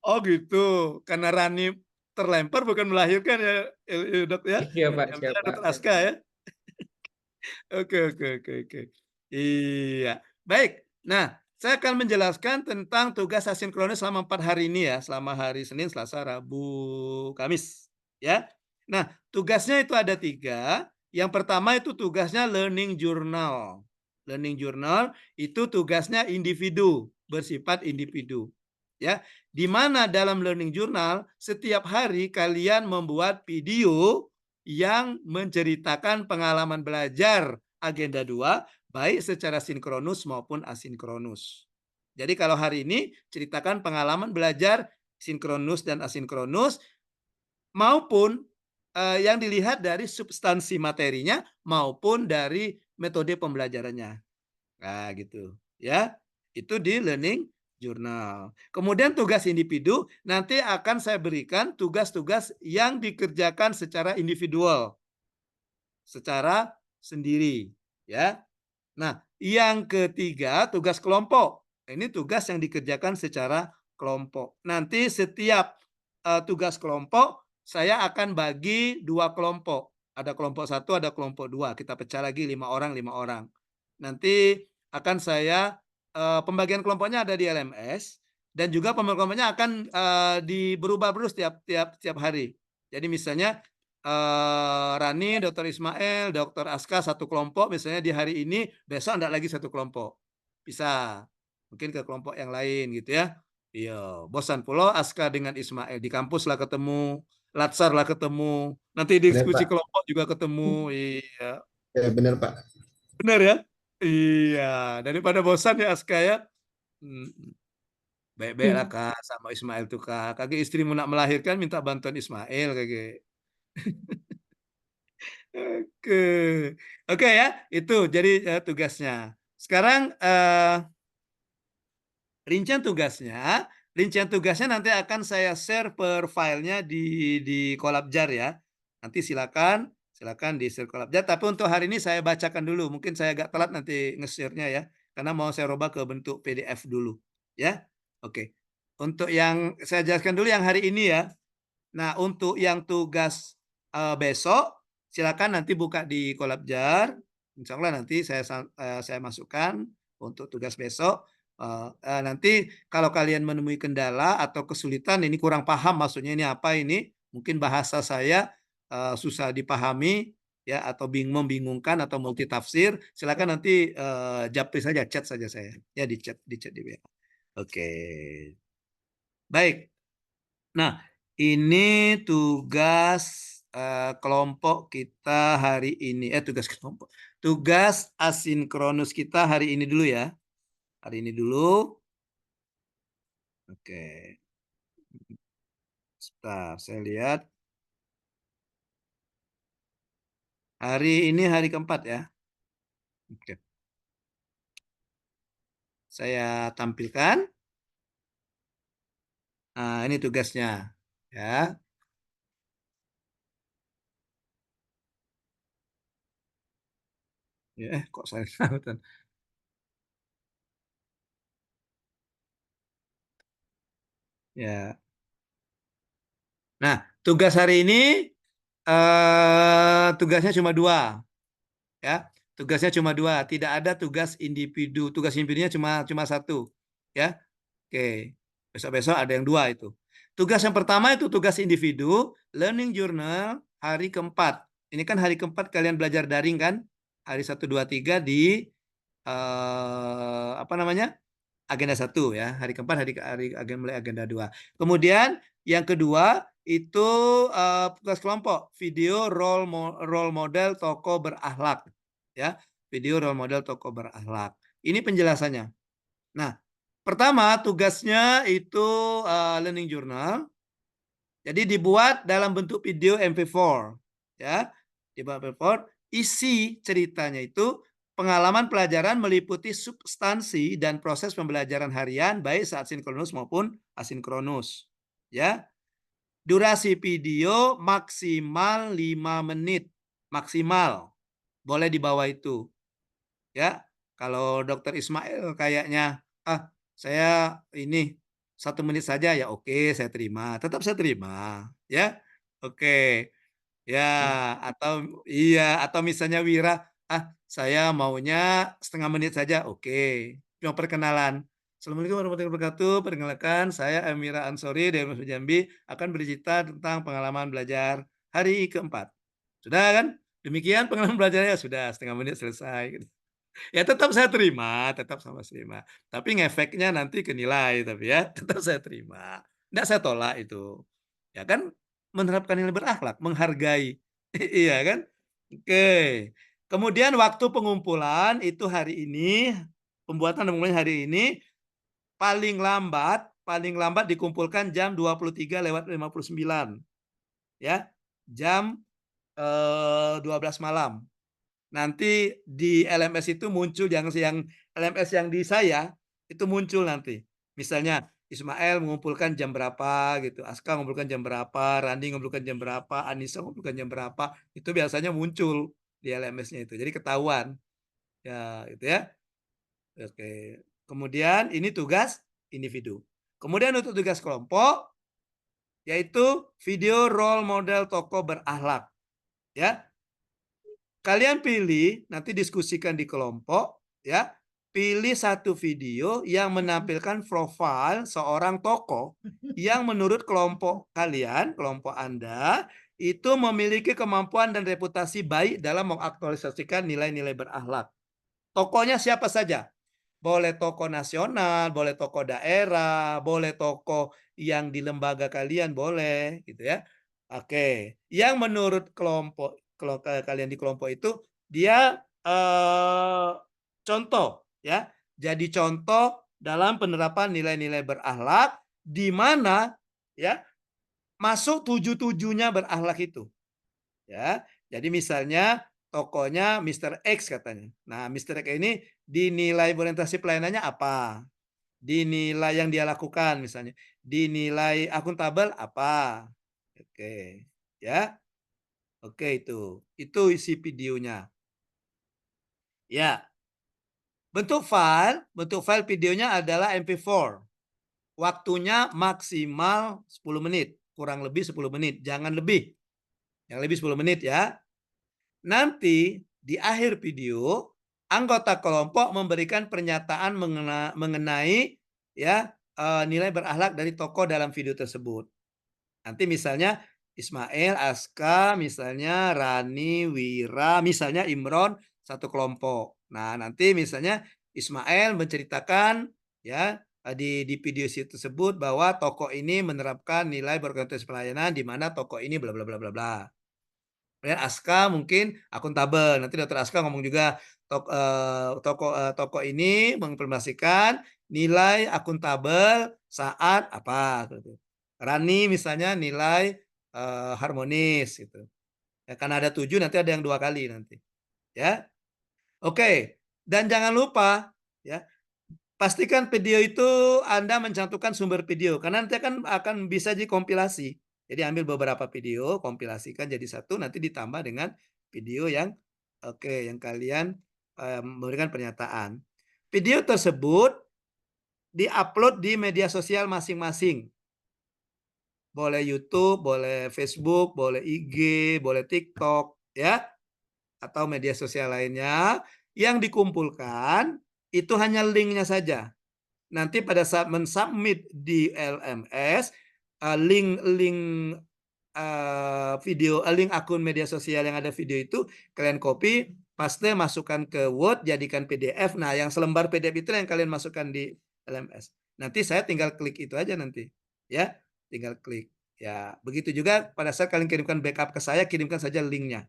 Oh gitu. Karena Rani terlempar bukan melahirkan ya, Dok ya. Iya Pak, Yang siapa? Dr. Aska ya. Oke. Iya. Baik. Nah, saya akan menjelaskan tentang tugas asinkronus selama 4 hari ini ya, selama hari Senin, Selasa, Rabu, Kamis. Ya. Nah, tugasnya itu ada 3. Yang pertama itu tugasnya learning journal. Learning journal itu tugasnya individu, bersifat individu. Ya, di mana dalam learning journal setiap hari kalian membuat video yang menceritakan pengalaman belajar agenda 2 baik secara sinkronus maupun asinkronus. Jadi kalau hari ini ceritakan pengalaman belajar sinkronus dan asinkronus maupun yang dilihat dari substansi materinya maupun dari metode pembelajarannya. Nah, gitu ya. Itu di learning journal. Kemudian tugas individu nanti akan saya berikan tugas-tugas yang dikerjakan secara individual, secara sendiri, ya. Nah, yang ketiga tugas kelompok. Ini tugas yang dikerjakan secara kelompok. Nanti setiap tugas kelompok saya akan bagi 2 kelompok. Ada kelompok 1, ada kelompok 2. Kita pecah lagi 5 orang. Nanti akan saya pembagian kelompoknya ada di LMS dan juga pembagian kelompoknya akan berubah terus tiap hari. Jadi misalnya Rani, Dr. Ismail, Dr. Aska satu kelompok misalnya di hari ini, besok enggak lagi satu kelompok. Bisa. Mungkin ke kelompok yang lain gitu ya. Iya, bosan pula Aska dengan Ismail di kampus lah ketemu, Latsar lah ketemu, nanti diskusi kelompok juga ketemu. Iya. Ya, benar Pak. Benar ya? Iya, daripada bosan ya Aska ya. Baik-baik lah Kak sama Ismail tuh Kak. Kaki istrimu nak melahirkan minta bantuan Ismail kaki. Oke ya, itu jadi tugasnya. Sekarang rincian tugasnya nanti akan saya share per filenya di Collabjar ya. Nanti silakan di share Collabjar. Tapi untuk hari ini saya bacakan dulu. Mungkin saya agak telat nanti nge-share-nya ya, karena mau saya rubah ke bentuk PDF dulu ya. Oke. Untuk yang saya jelaskan dulu yang hari ini ya. Nah, untuk yang tugas besok silakan nanti buka di Collabjar. Insya Allah nanti saya masukkan untuk tugas besok. Nanti kalau kalian menemui kendala atau kesulitan, ini kurang paham maksudnya ini apa ini, mungkin bahasa saya susah dipahami ya, atau membingungkan atau multitafsir, silakan nanti japri saja, chat saja saya ya, di chat di WA. Oke. Baik. Nah, ini tugas kelompok kita hari ini. Tugas kelompok. Tugas asinkronus kita hari ini dulu ya. Hari ini dulu. Oke. Sebentar, saya lihat. Hari ini hari keempat ya. Oke. Saya tampilkan. Nah, ini tugasnya. Ya. Kok saya ya. Nah, tugas hari ini tugasnya cuma 2. Ya. Tugasnya cuma 2, tidak ada tugas individu. Tugas individunya cuma 1. Ya. Oke. Besok-besok ada yang 2 itu. Tugas yang pertama itu tugas individu, learning journal hari keempat. Ini kan hari keempat kalian belajar daring kan? Hari 1, 2, 3 di apa namanya? Agenda 1 ya. Hari keempat mulai agenda 2. Kemudian yang kedua itu tugas kelompok, video role model tokoh berakhlak ya. Video role model tokoh berakhlak. Ini penjelasannya. Nah, pertama tugasnya itu learning journal. Jadi dibuat dalam bentuk video MP4 ya. Dibuat MP4, isi ceritanya itu pengalaman pelajaran meliputi substansi dan proses pembelajaran harian baik saat sinkronus maupun asinkronus. Ya. Durasi video maksimal 5 menit. Maksimal. Boleh di bawah itu. Ya. Kalau Dokter Ismail kayaknya saya ini 1 menit saja ya oke, saya terima. Tetap saya terima, ya. Oke. Ya, atau misalnya Wira, saya maunya 1/2 menit saja, oke. Cuma perkenalan. Assalamualaikum warahmatullahi wabarakatuh. Perkenalkan, saya Amira Ansori dari Universitas Jambi akan bercerita tentang pengalaman belajar hari keempat. Sudah kan? Demikian pengalaman belajarnya sudah 1/2 menit selesai. Gitu. Ya tetap saya terima, tetap sama terima. Tapi ngefeknya nanti ke nilai tapi ya, tetap saya terima. Enggak saya tolak itu. Ya kan menerapkan nilai berakhlak, menghargai. Iya kan? Oke. Kemudian waktu pengumpulan itu hari ini, pembuatan dan pengumpulan hari ini paling lambat dikumpulkan jam 23:59. Ya. Jam 12 malam. Nanti di LMS itu muncul yang LMS yang di saya itu muncul nanti. Misalnya Ismail mengumpulkan jam berapa gitu, Aska mengumpulkan jam berapa, Randi mengumpulkan jam berapa, Anissa mengumpulkan jam berapa, itu biasanya muncul di LMS-nya itu. Jadi ketahuan. Ya, gitu ya. Oke. Kemudian ini tugas individu. Kemudian untuk tugas kelompok yaitu video role model tokoh berakhlak. Ya. Kalian pilih, nanti diskusikan di kelompok, ya. Pilih 1 video yang menampilkan profil seorang tokoh yang menurut kelompok kalian, kelompok Anda, itu memiliki kemampuan dan reputasi baik dalam mengaktualisasikan nilai-nilai berakhlak. Tokohnya siapa saja? Boleh tokoh nasional, boleh tokoh daerah, boleh tokoh yang di lembaga kalian, boleh, gitu ya. Oke, yang menurut kelompok kalau kalian di kelompok itu dia contoh ya. Jadi contoh dalam penerapan nilai-nilai berakhlak di mana ya masuk 7-7-nya berakhlak itu. Ya. Jadi misalnya tokohnya Mr. X katanya. Nah, Mr. X ini dinilai orientasi pelayanannya apa? Dinilai yang dia lakukan misalnya. Dinilai akuntabel apa? Oke. Ya. Oke itu. Itu isi videonya. Ya. Bentuk file videonya adalah MP4. Waktunya maksimal 10 menit. Kurang lebih 10 menit. Jangan lebih. Yang lebih 10 menit ya. Nanti di akhir video, anggota kelompok memberikan pernyataan mengenai ya nilai berakhlak dari tokoh dalam video tersebut. Nanti misalnya Ismail, Aska, misalnya Rani, Wira, misalnya Imron, 1 kelompok. Nah, nanti misalnya Ismail menceritakan ya di video tersebut bahwa tokoh ini menerapkan nilai berorientasi pelayanan di mana tokoh ini bla bla bla bla bla. Kemudian Aska mungkin akuntabel. Nanti Dokter Aska ngomong juga tokoh ini mengimplementasikan nilai akuntabel saat apa gitu. Rani misalnya nilai harmonis gitu. Ya, karena ada 7 nanti ada yang 2 kali nanti. Ya. Oke. Dan jangan lupa ya, pastikan video itu Anda mencantumkan sumber video karena nanti akan bisa dikompilasi. Jadi ambil beberapa video, kompilasikan jadi satu, nanti ditambah dengan video yang yang kalian memberikan pernyataan. Video tersebut diupload di media sosial masing-masing. Boleh YouTube, boleh Facebook, boleh IG, boleh TikTok, ya, atau media sosial lainnya. Yang dikumpulkan itu hanya linknya saja. Nanti pada saat mensubmit di LMS, link video, link akun media sosial yang ada video itu kalian copy, paste, masukkan ke Word, jadikan PDF. Nah, yang selembar PDF itu yang kalian masukkan di LMS. Nanti saya tinggal klik itu aja nanti, ya, tinggal klik. Ya, begitu juga pada saat kalian kirimkan backup ke saya, kirimkan saja linknya,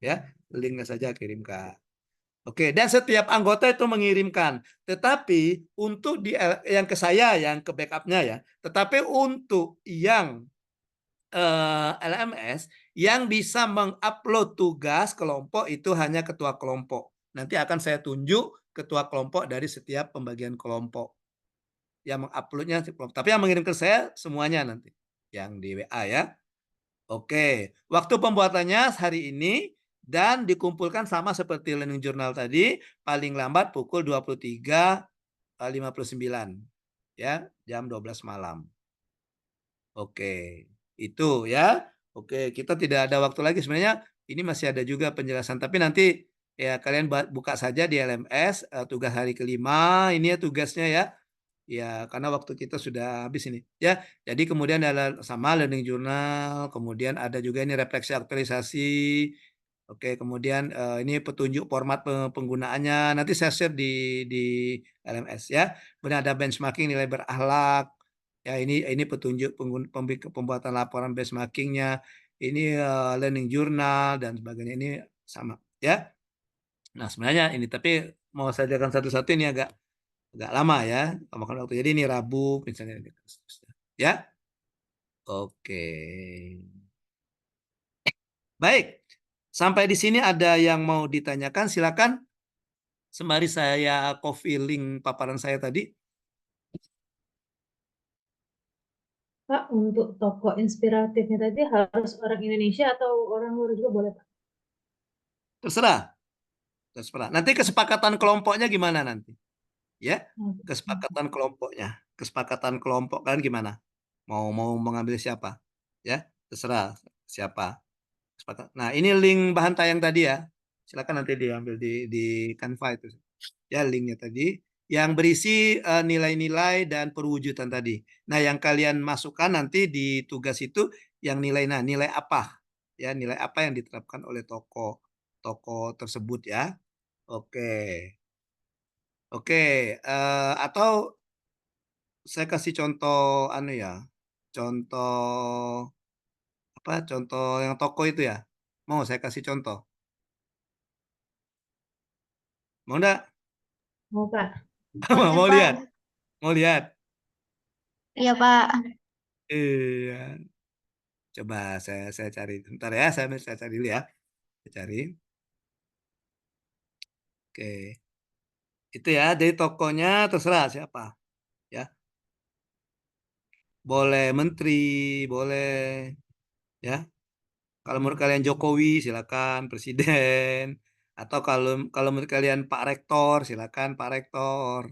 ya, linknya saja kirimkan. Oke, dan setiap anggota itu mengirimkan. Tetapi untuk yang ke saya, yang ke backupnya ya. Tetapi untuk yang LMS yang bisa mengupload tugas kelompok itu hanya ketua kelompok. Nanti akan saya tunjuk ketua kelompok dari setiap pembagian kelompok. Yang menguploadnya, tapi yang mengirim ke saya semuanya nanti. Yang di WA ya. Oke, waktu pembuatannya hari ini dan dikumpulkan sama seperti learning journal tadi, paling lambat pukul 23.59 ya, jam 12 malam. Oke, itu ya. Oke, kita tidak ada waktu lagi sebenarnya. Ini masih ada juga penjelasan, tapi nanti ya kalian buka saja di LMS tugas hari kelima. Ini ya tugasnya ya. Ya, karena waktu kita sudah habis ini. Ya, jadi kemudian ada sama learning journal, kemudian ada juga ini refleksi aktualisasi. Oke, kemudian ini petunjuk format penggunaannya. Nanti saya share di LMS ya. Kemudian ada benchmarking nilai berakhlak. Ya, ini petunjuk pembuatan laporan benchmarkingnya. Ini learning journal dan sebagainya. Ini sama ya. Nah, sebenarnya ini tapi mau saya jelaskan satu-satu ini agak lama ya, makan waktu. Jadi ini Rabu misalnya, ya. Oke. Baik, sampai di sini ada yang mau ditanyakan, silakan. Sembari saya copy link paparan saya tadi. Pak, untuk tokoh inspiratifnya tadi harus orang Indonesia atau orang luar juga boleh, Pak? Terserah. Nanti kesepakatan kelompoknya gimana nanti? Ya, kesepakatan kelompoknya. Kesepakatan kelompok kan gimana? Mau mengambil siapa? Ya, terserah siapa. Nah, ini link bahan tayang tadi ya. Silakan nanti diambil di Canva itu. Ya, linknya tadi yang berisi nilai-nilai dan perwujudan tadi. Nah, yang kalian masukkan nanti di tugas itu yang nilai apa? Ya, nilai apa yang diterapkan oleh tokoh tersebut ya. Oke. Atau saya kasih contoh ya. Contoh apa? Contoh yang tokoh itu ya. Mau saya kasih contoh? Mau enggak? Mau, Pak. Mau lihat? Mau lihat? Iya, Pak. Iya. Coba saya cari. Bentar ya, saya cari dulu ya. Saya cari. Oke. Itu ya, jadi tokohnya terserah siapa. Ya. Boleh menteri, boleh ya. Kalau menurut kalian Jokowi silakan presiden, atau kalau menurut kalian Pak Rektor silakan Pak Rektor.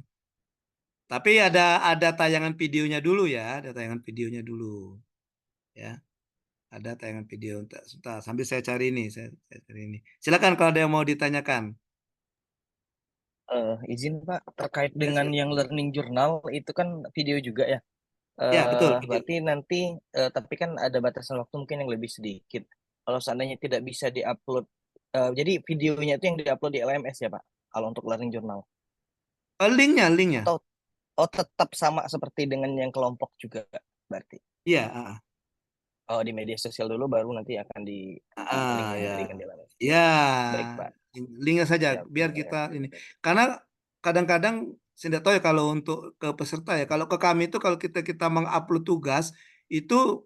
Tapi ada tayangan videonya dulu ya, ada tayangan videonya dulu. Ya. Ada tayangan video. Sebentar, sambil saya cari ini, saya cari ini. Silakan kalau ada yang mau ditanyakan. Izin Pak, terkait dengan yang learning journal itu kan video juga ya. Ya, betul. Berarti nanti, tapi kan ada batasan waktu mungkin yang lebih sedikit. Kalau seandainya tidak bisa diupload, jadi videonya itu yang diupload di LMS ya Pak, kalau untuk learning journal. Linknya. Atau tetap sama seperti dengan yang kelompok juga berarti? Iya. Oh, di media sosial dulu baru nanti akan diberikan di LMS. Ya, Baik Pak. linknya saja Ya, biar kita ini. Karena kadang-kadang saya tidak tahu ya kalau untuk ke peserta ya. Kalau ke kami itu kalau kita mengupload tugas itu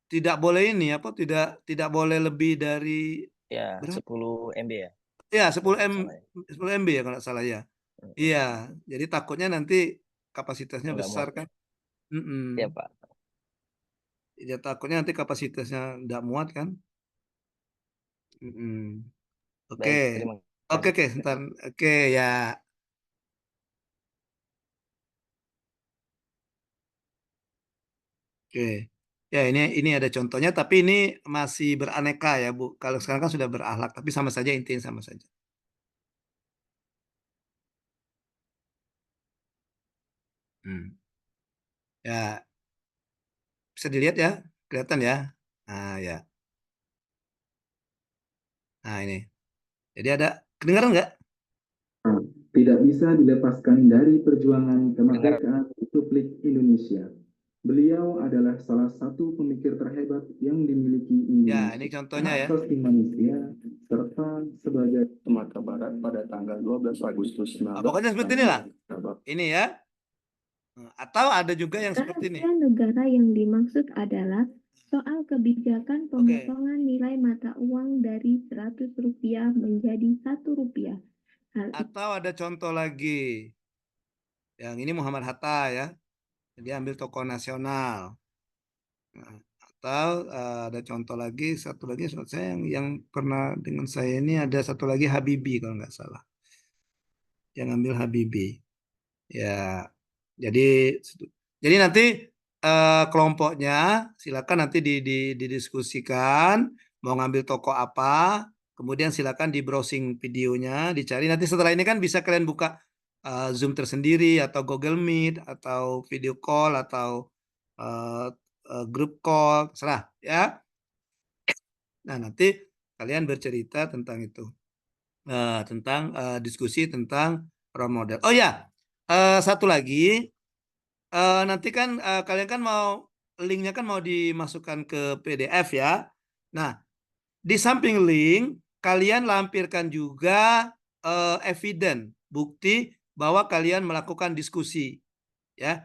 tidak boleh ini apa tidak boleh lebih dari Ya, berapa? 10 MB ya. Ya, Kalau 10 nggak salah ya. 10 MB ya kalau nggak salah ya. Mm, Iya, jadi takutnya nanti kapasitasnya nggak besar muat ya. kan. Mm-mm. Ya, Pak. Ya takutnya nanti kapasitasnya nggak muat kan. Mm-mm. Oke, Baik, terima oke, kasih. oke, sebentar. Oke, ya, oke. Ya, ini ada contohnya, tapi ini masih beraneka ya, Bu. Kalau sekarang kan sudah berakhlak, tapi sama saja intinya sama saja. Hmm. Ya, bisa dilihat ya, kelihatan ya. Nah, ya. Nah, ini. Jadi ada kedengaran nggak? Tidak bisa dilepaskan dari perjuangan Dengar. kemerdekaan Republik Indonesia. Beliau adalah salah satu pemikir terhebat yang dimiliki Ya, ini Indonesia. contohnya ya. Hak asasi manusia serta sebagai Sumatera Barat pada tanggal 12 Agustus Pokoknya seperti inilah. 1945. Ini ya. Atau ada juga yang seperti ini. Rahasia negara yang dimaksud adalah soal kebijakan Oke. pemotongan nilai mata uang dari Rp100 menjadi Rp1. Hal itu Atau ada contoh lagi. Yang ini Muhammad Hatta ya. Dia ambil tokoh nasional. Nah, atau ada contoh lagi, satu lagi saya yang pernah dengan saya ini ada satu lagi Habibie kalau nggak salah. Yang ambil Habibie. Ya, jadi jadi nanti kelompoknya silakan nanti didiskusikan mau ngambil toko apa, kemudian silakan di browsing videonya, dicari. Nanti setelah ini kan bisa kalian buka Zoom tersendiri atau Google Meet atau video call atau eh, grup call, serah ya. Nah, nanti kalian bercerita tentang itu. Tentang diskusi tentang role model. Oh ya, satu lagi. Nanti kan kalian kan mau linknya kan mau dimasukkan ke PDF ya. Nah, di samping link kalian lampirkan juga evidence, bukti bahwa kalian melakukan diskusi ya.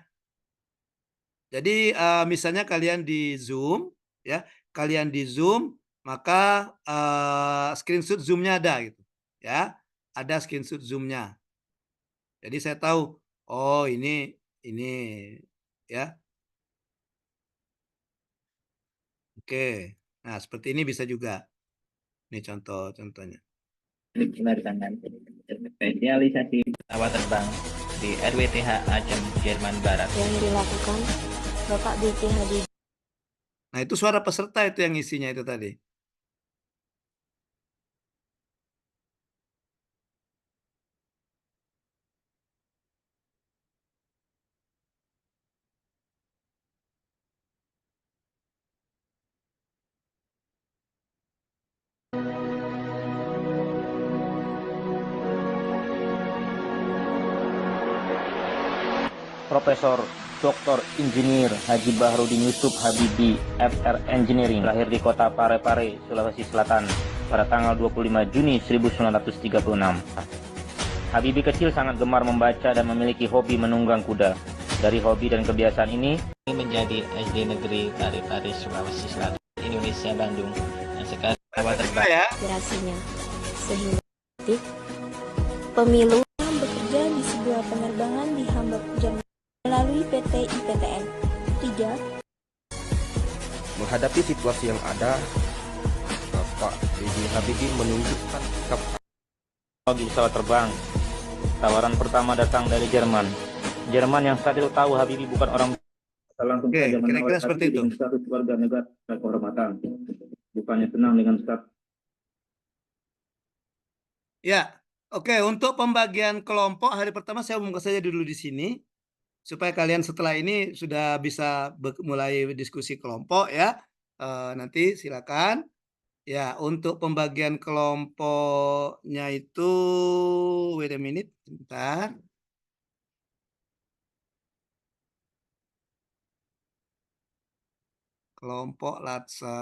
Jadi misalnya kalian di Zoom ya, kalian di Zoom maka screenshot Zoom-nya ada gitu ya. Ada screenshot Zoom-nya. Jadi saya tahu oh ini ya. Oke. Nah, seperti ini bisa juga. Ini contohnya. Spesialisasi pesawat terbang di RWTH Aceh, Jerman Barat. Yang dilakukan Bapak B.J. Habibie. Nah, itu suara peserta itu yang isinya itu tadi. Profesor Dr. Insinyur Haji Bahrudin Yusuf Habibie, FR Engineering, lahir di kota Parepare, Sulawesi Selatan pada tanggal 25 Juni 1936. Habibie kecil sangat gemar membaca dan memiliki hobi menunggang kuda. Dari hobi dan kebiasaan ini menjadi SD Negeri Parepare, Sulawesi Selatan, Indonesia, Bandung, yang sekarang pesawat terbang. Aspirasinya, sehingga pemilu bekerja di sebuah penerbangan di Hamburg, Jerman melalui PT IPTN. 3. Menghadapi situasi yang ada, Bapak B.J. Habibie menunjukkan Bagi pesawat terbang, tawaran pertama datang dari Jerman. Jerman yang saat itu tahu Habibie bukan orang langsung saja menawar Habibie dengan status warga negara kehormatan. Bukannya senang dengan status. Ya, oke. Untuk pembagian kelompok hari pertama saya umumkan saja dulu di sini supaya kalian setelah ini sudah bisa mulai diskusi kelompok ya. Nanti silakan. Ya, untuk pembagian kelompoknya itu wait a minute, sebentar. Kelompok Latsa.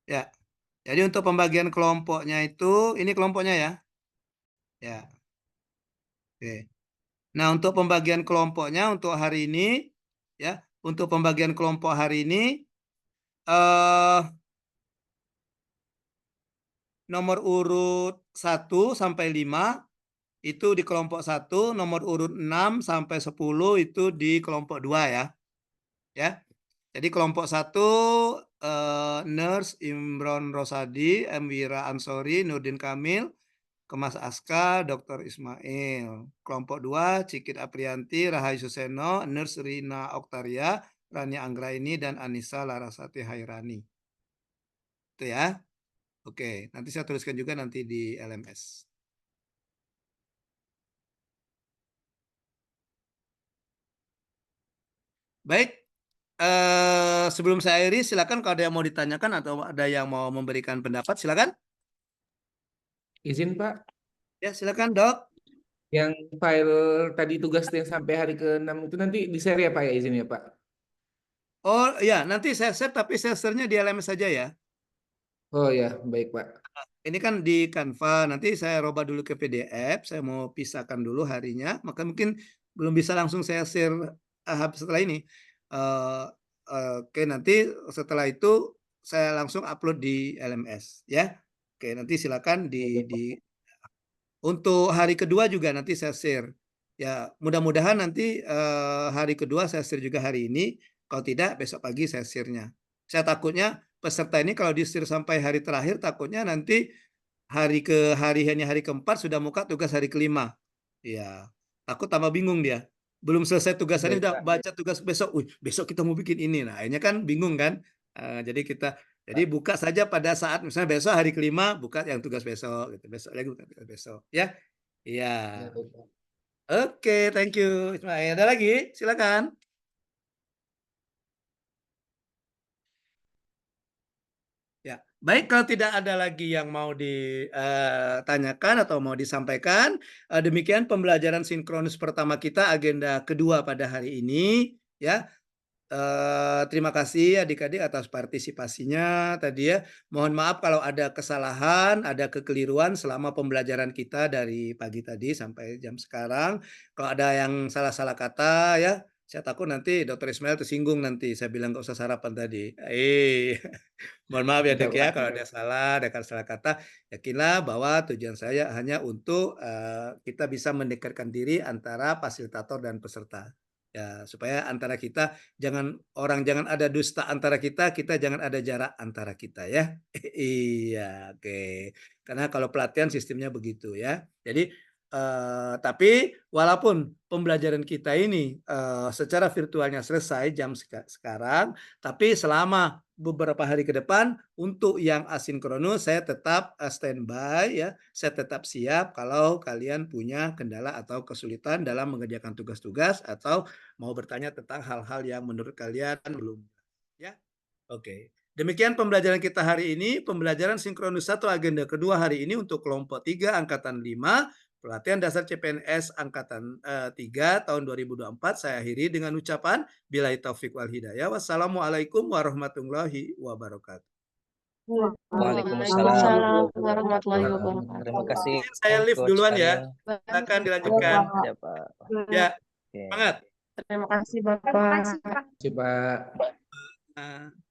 Ya. Jadi untuk pembagian kelompoknya itu, ini kelompoknya ya. Ya. Oke. Nah, untuk pembagian kelompoknya untuk hari ini, ya, untuk pembagian kelompok hari ini, nomor urut 1 sampai 5 itu di kelompok 1, nomor urut 6 sampai 10 itu di kelompok 2 ya. Ya. Jadi kelompok 1 Nurse Imron Rosadi, M. Wira Ansori, Nurdin Kamil, Kemas Aska, Dr. Ismail. Kelompok 2 Cikit Aprianti, Rahayu Suseno, Nurse Rina Oktaria, Rania Anggraini, dan Anissa Larasati Hairani. Itu ya. Oke, nanti saya tuliskan juga nanti di LMS. Baik, sebelum saya akhiri, silakan kalau ada yang mau ditanyakan atau ada yang mau memberikan pendapat, silakan. Izin Pak, Ya, silakan Dok. yang file tadi tugas yang sampai hari ke-6 itu nanti di-share ya Pak ya, izin ya Pak? Oh ya, nanti saya share, tapi saya share-nya di LMS saja ya. Oh ya, baik Pak. Ini kan di Canva, nanti saya robah dulu ke PDF, saya mau pisahkan dulu harinya, maka mungkin belum bisa langsung saya share setelah ini. Oke, nanti setelah itu saya langsung upload di LMS ya. Oke, nanti silakan untuk hari kedua juga nanti saya share. Ya, mudah-mudahan nanti hari kedua saya share juga hari ini. Kalau tidak, besok pagi saya share-nya. Saya takutnya peserta ini kalau di-share sampai hari terakhir, takutnya nanti hari keempat sudah muka tugas hari kelima. Ya, takut tambah bingung dia. Belum selesai tugasannya Baik, udah Pak. baca tugas besok. Besok kita mau bikin ini. Nah, akhirnya kan bingung kan. Jadi buka saja pada saat misalnya besok hari kelima, buka yang tugas besok gitu. Besok lagi buka tugas besok ya. Iya. Ya, baik, Pak. Oke, thank you Ismail. Ada lagi? Silakan. Ya, baik, kalau tidak ada lagi yang mau ditanyakan atau mau disampaikan, demikian pembelajaran sinkronus pertama kita, agenda kedua pada hari ini ya. Terima kasih adik-adik atas partisipasinya tadi ya. Mohon maaf kalau ada kesalahan, ada kekeliruan selama pembelajaran kita dari pagi tadi sampai jam sekarang. Kalau ada yang salah-salah kata ya, saya takut nanti Dr. Ismail tersinggung nanti. Saya bilang nggak usah sarapan tadi. Mohon maaf ya Iya, Dek ya Pak. kalau ada salah kata. Yakinlah bahwa tujuan saya hanya untuk kita bisa mendekatkan diri antara fasilitator dan peserta. Ya, supaya antara kita jangan ada dusta antara kita jangan ada jarak antara kita ya. Iya, oke. Karena kalau pelatihan sistemnya begitu ya. Jadi tapi walaupun pembelajaran kita ini secara virtualnya selesai jam sekarang, tapi selama beberapa hari ke depan untuk yang asinkronus saya tetap standby ya, saya tetap siap kalau kalian punya kendala atau kesulitan dalam mengerjakan tugas-tugas atau mau bertanya tentang hal-hal yang menurut kalian belum ya. Oke. Demikian pembelajaran kita hari ini, pembelajaran sinkronus 1 agenda kedua hari ini untuk kelompok 3 angkatan 5. Pelatihan dasar CPNS angkatan 3 tahun 2024 saya akhiri dengan ucapan billahi taufik wal hidayah. Wassalamualaikum warahmatullahi wabarakatuh. Waalaikumsalam warahmatullahi wabarakatuh. Terima kasih. Saya live Coach duluan ya. Ariel. Silakan dilanjutkan. Ya, Pak. Ya, Oke. semangat. Terima kasih Terima Bapak. kasih, Pak. Terima kasih, Pak.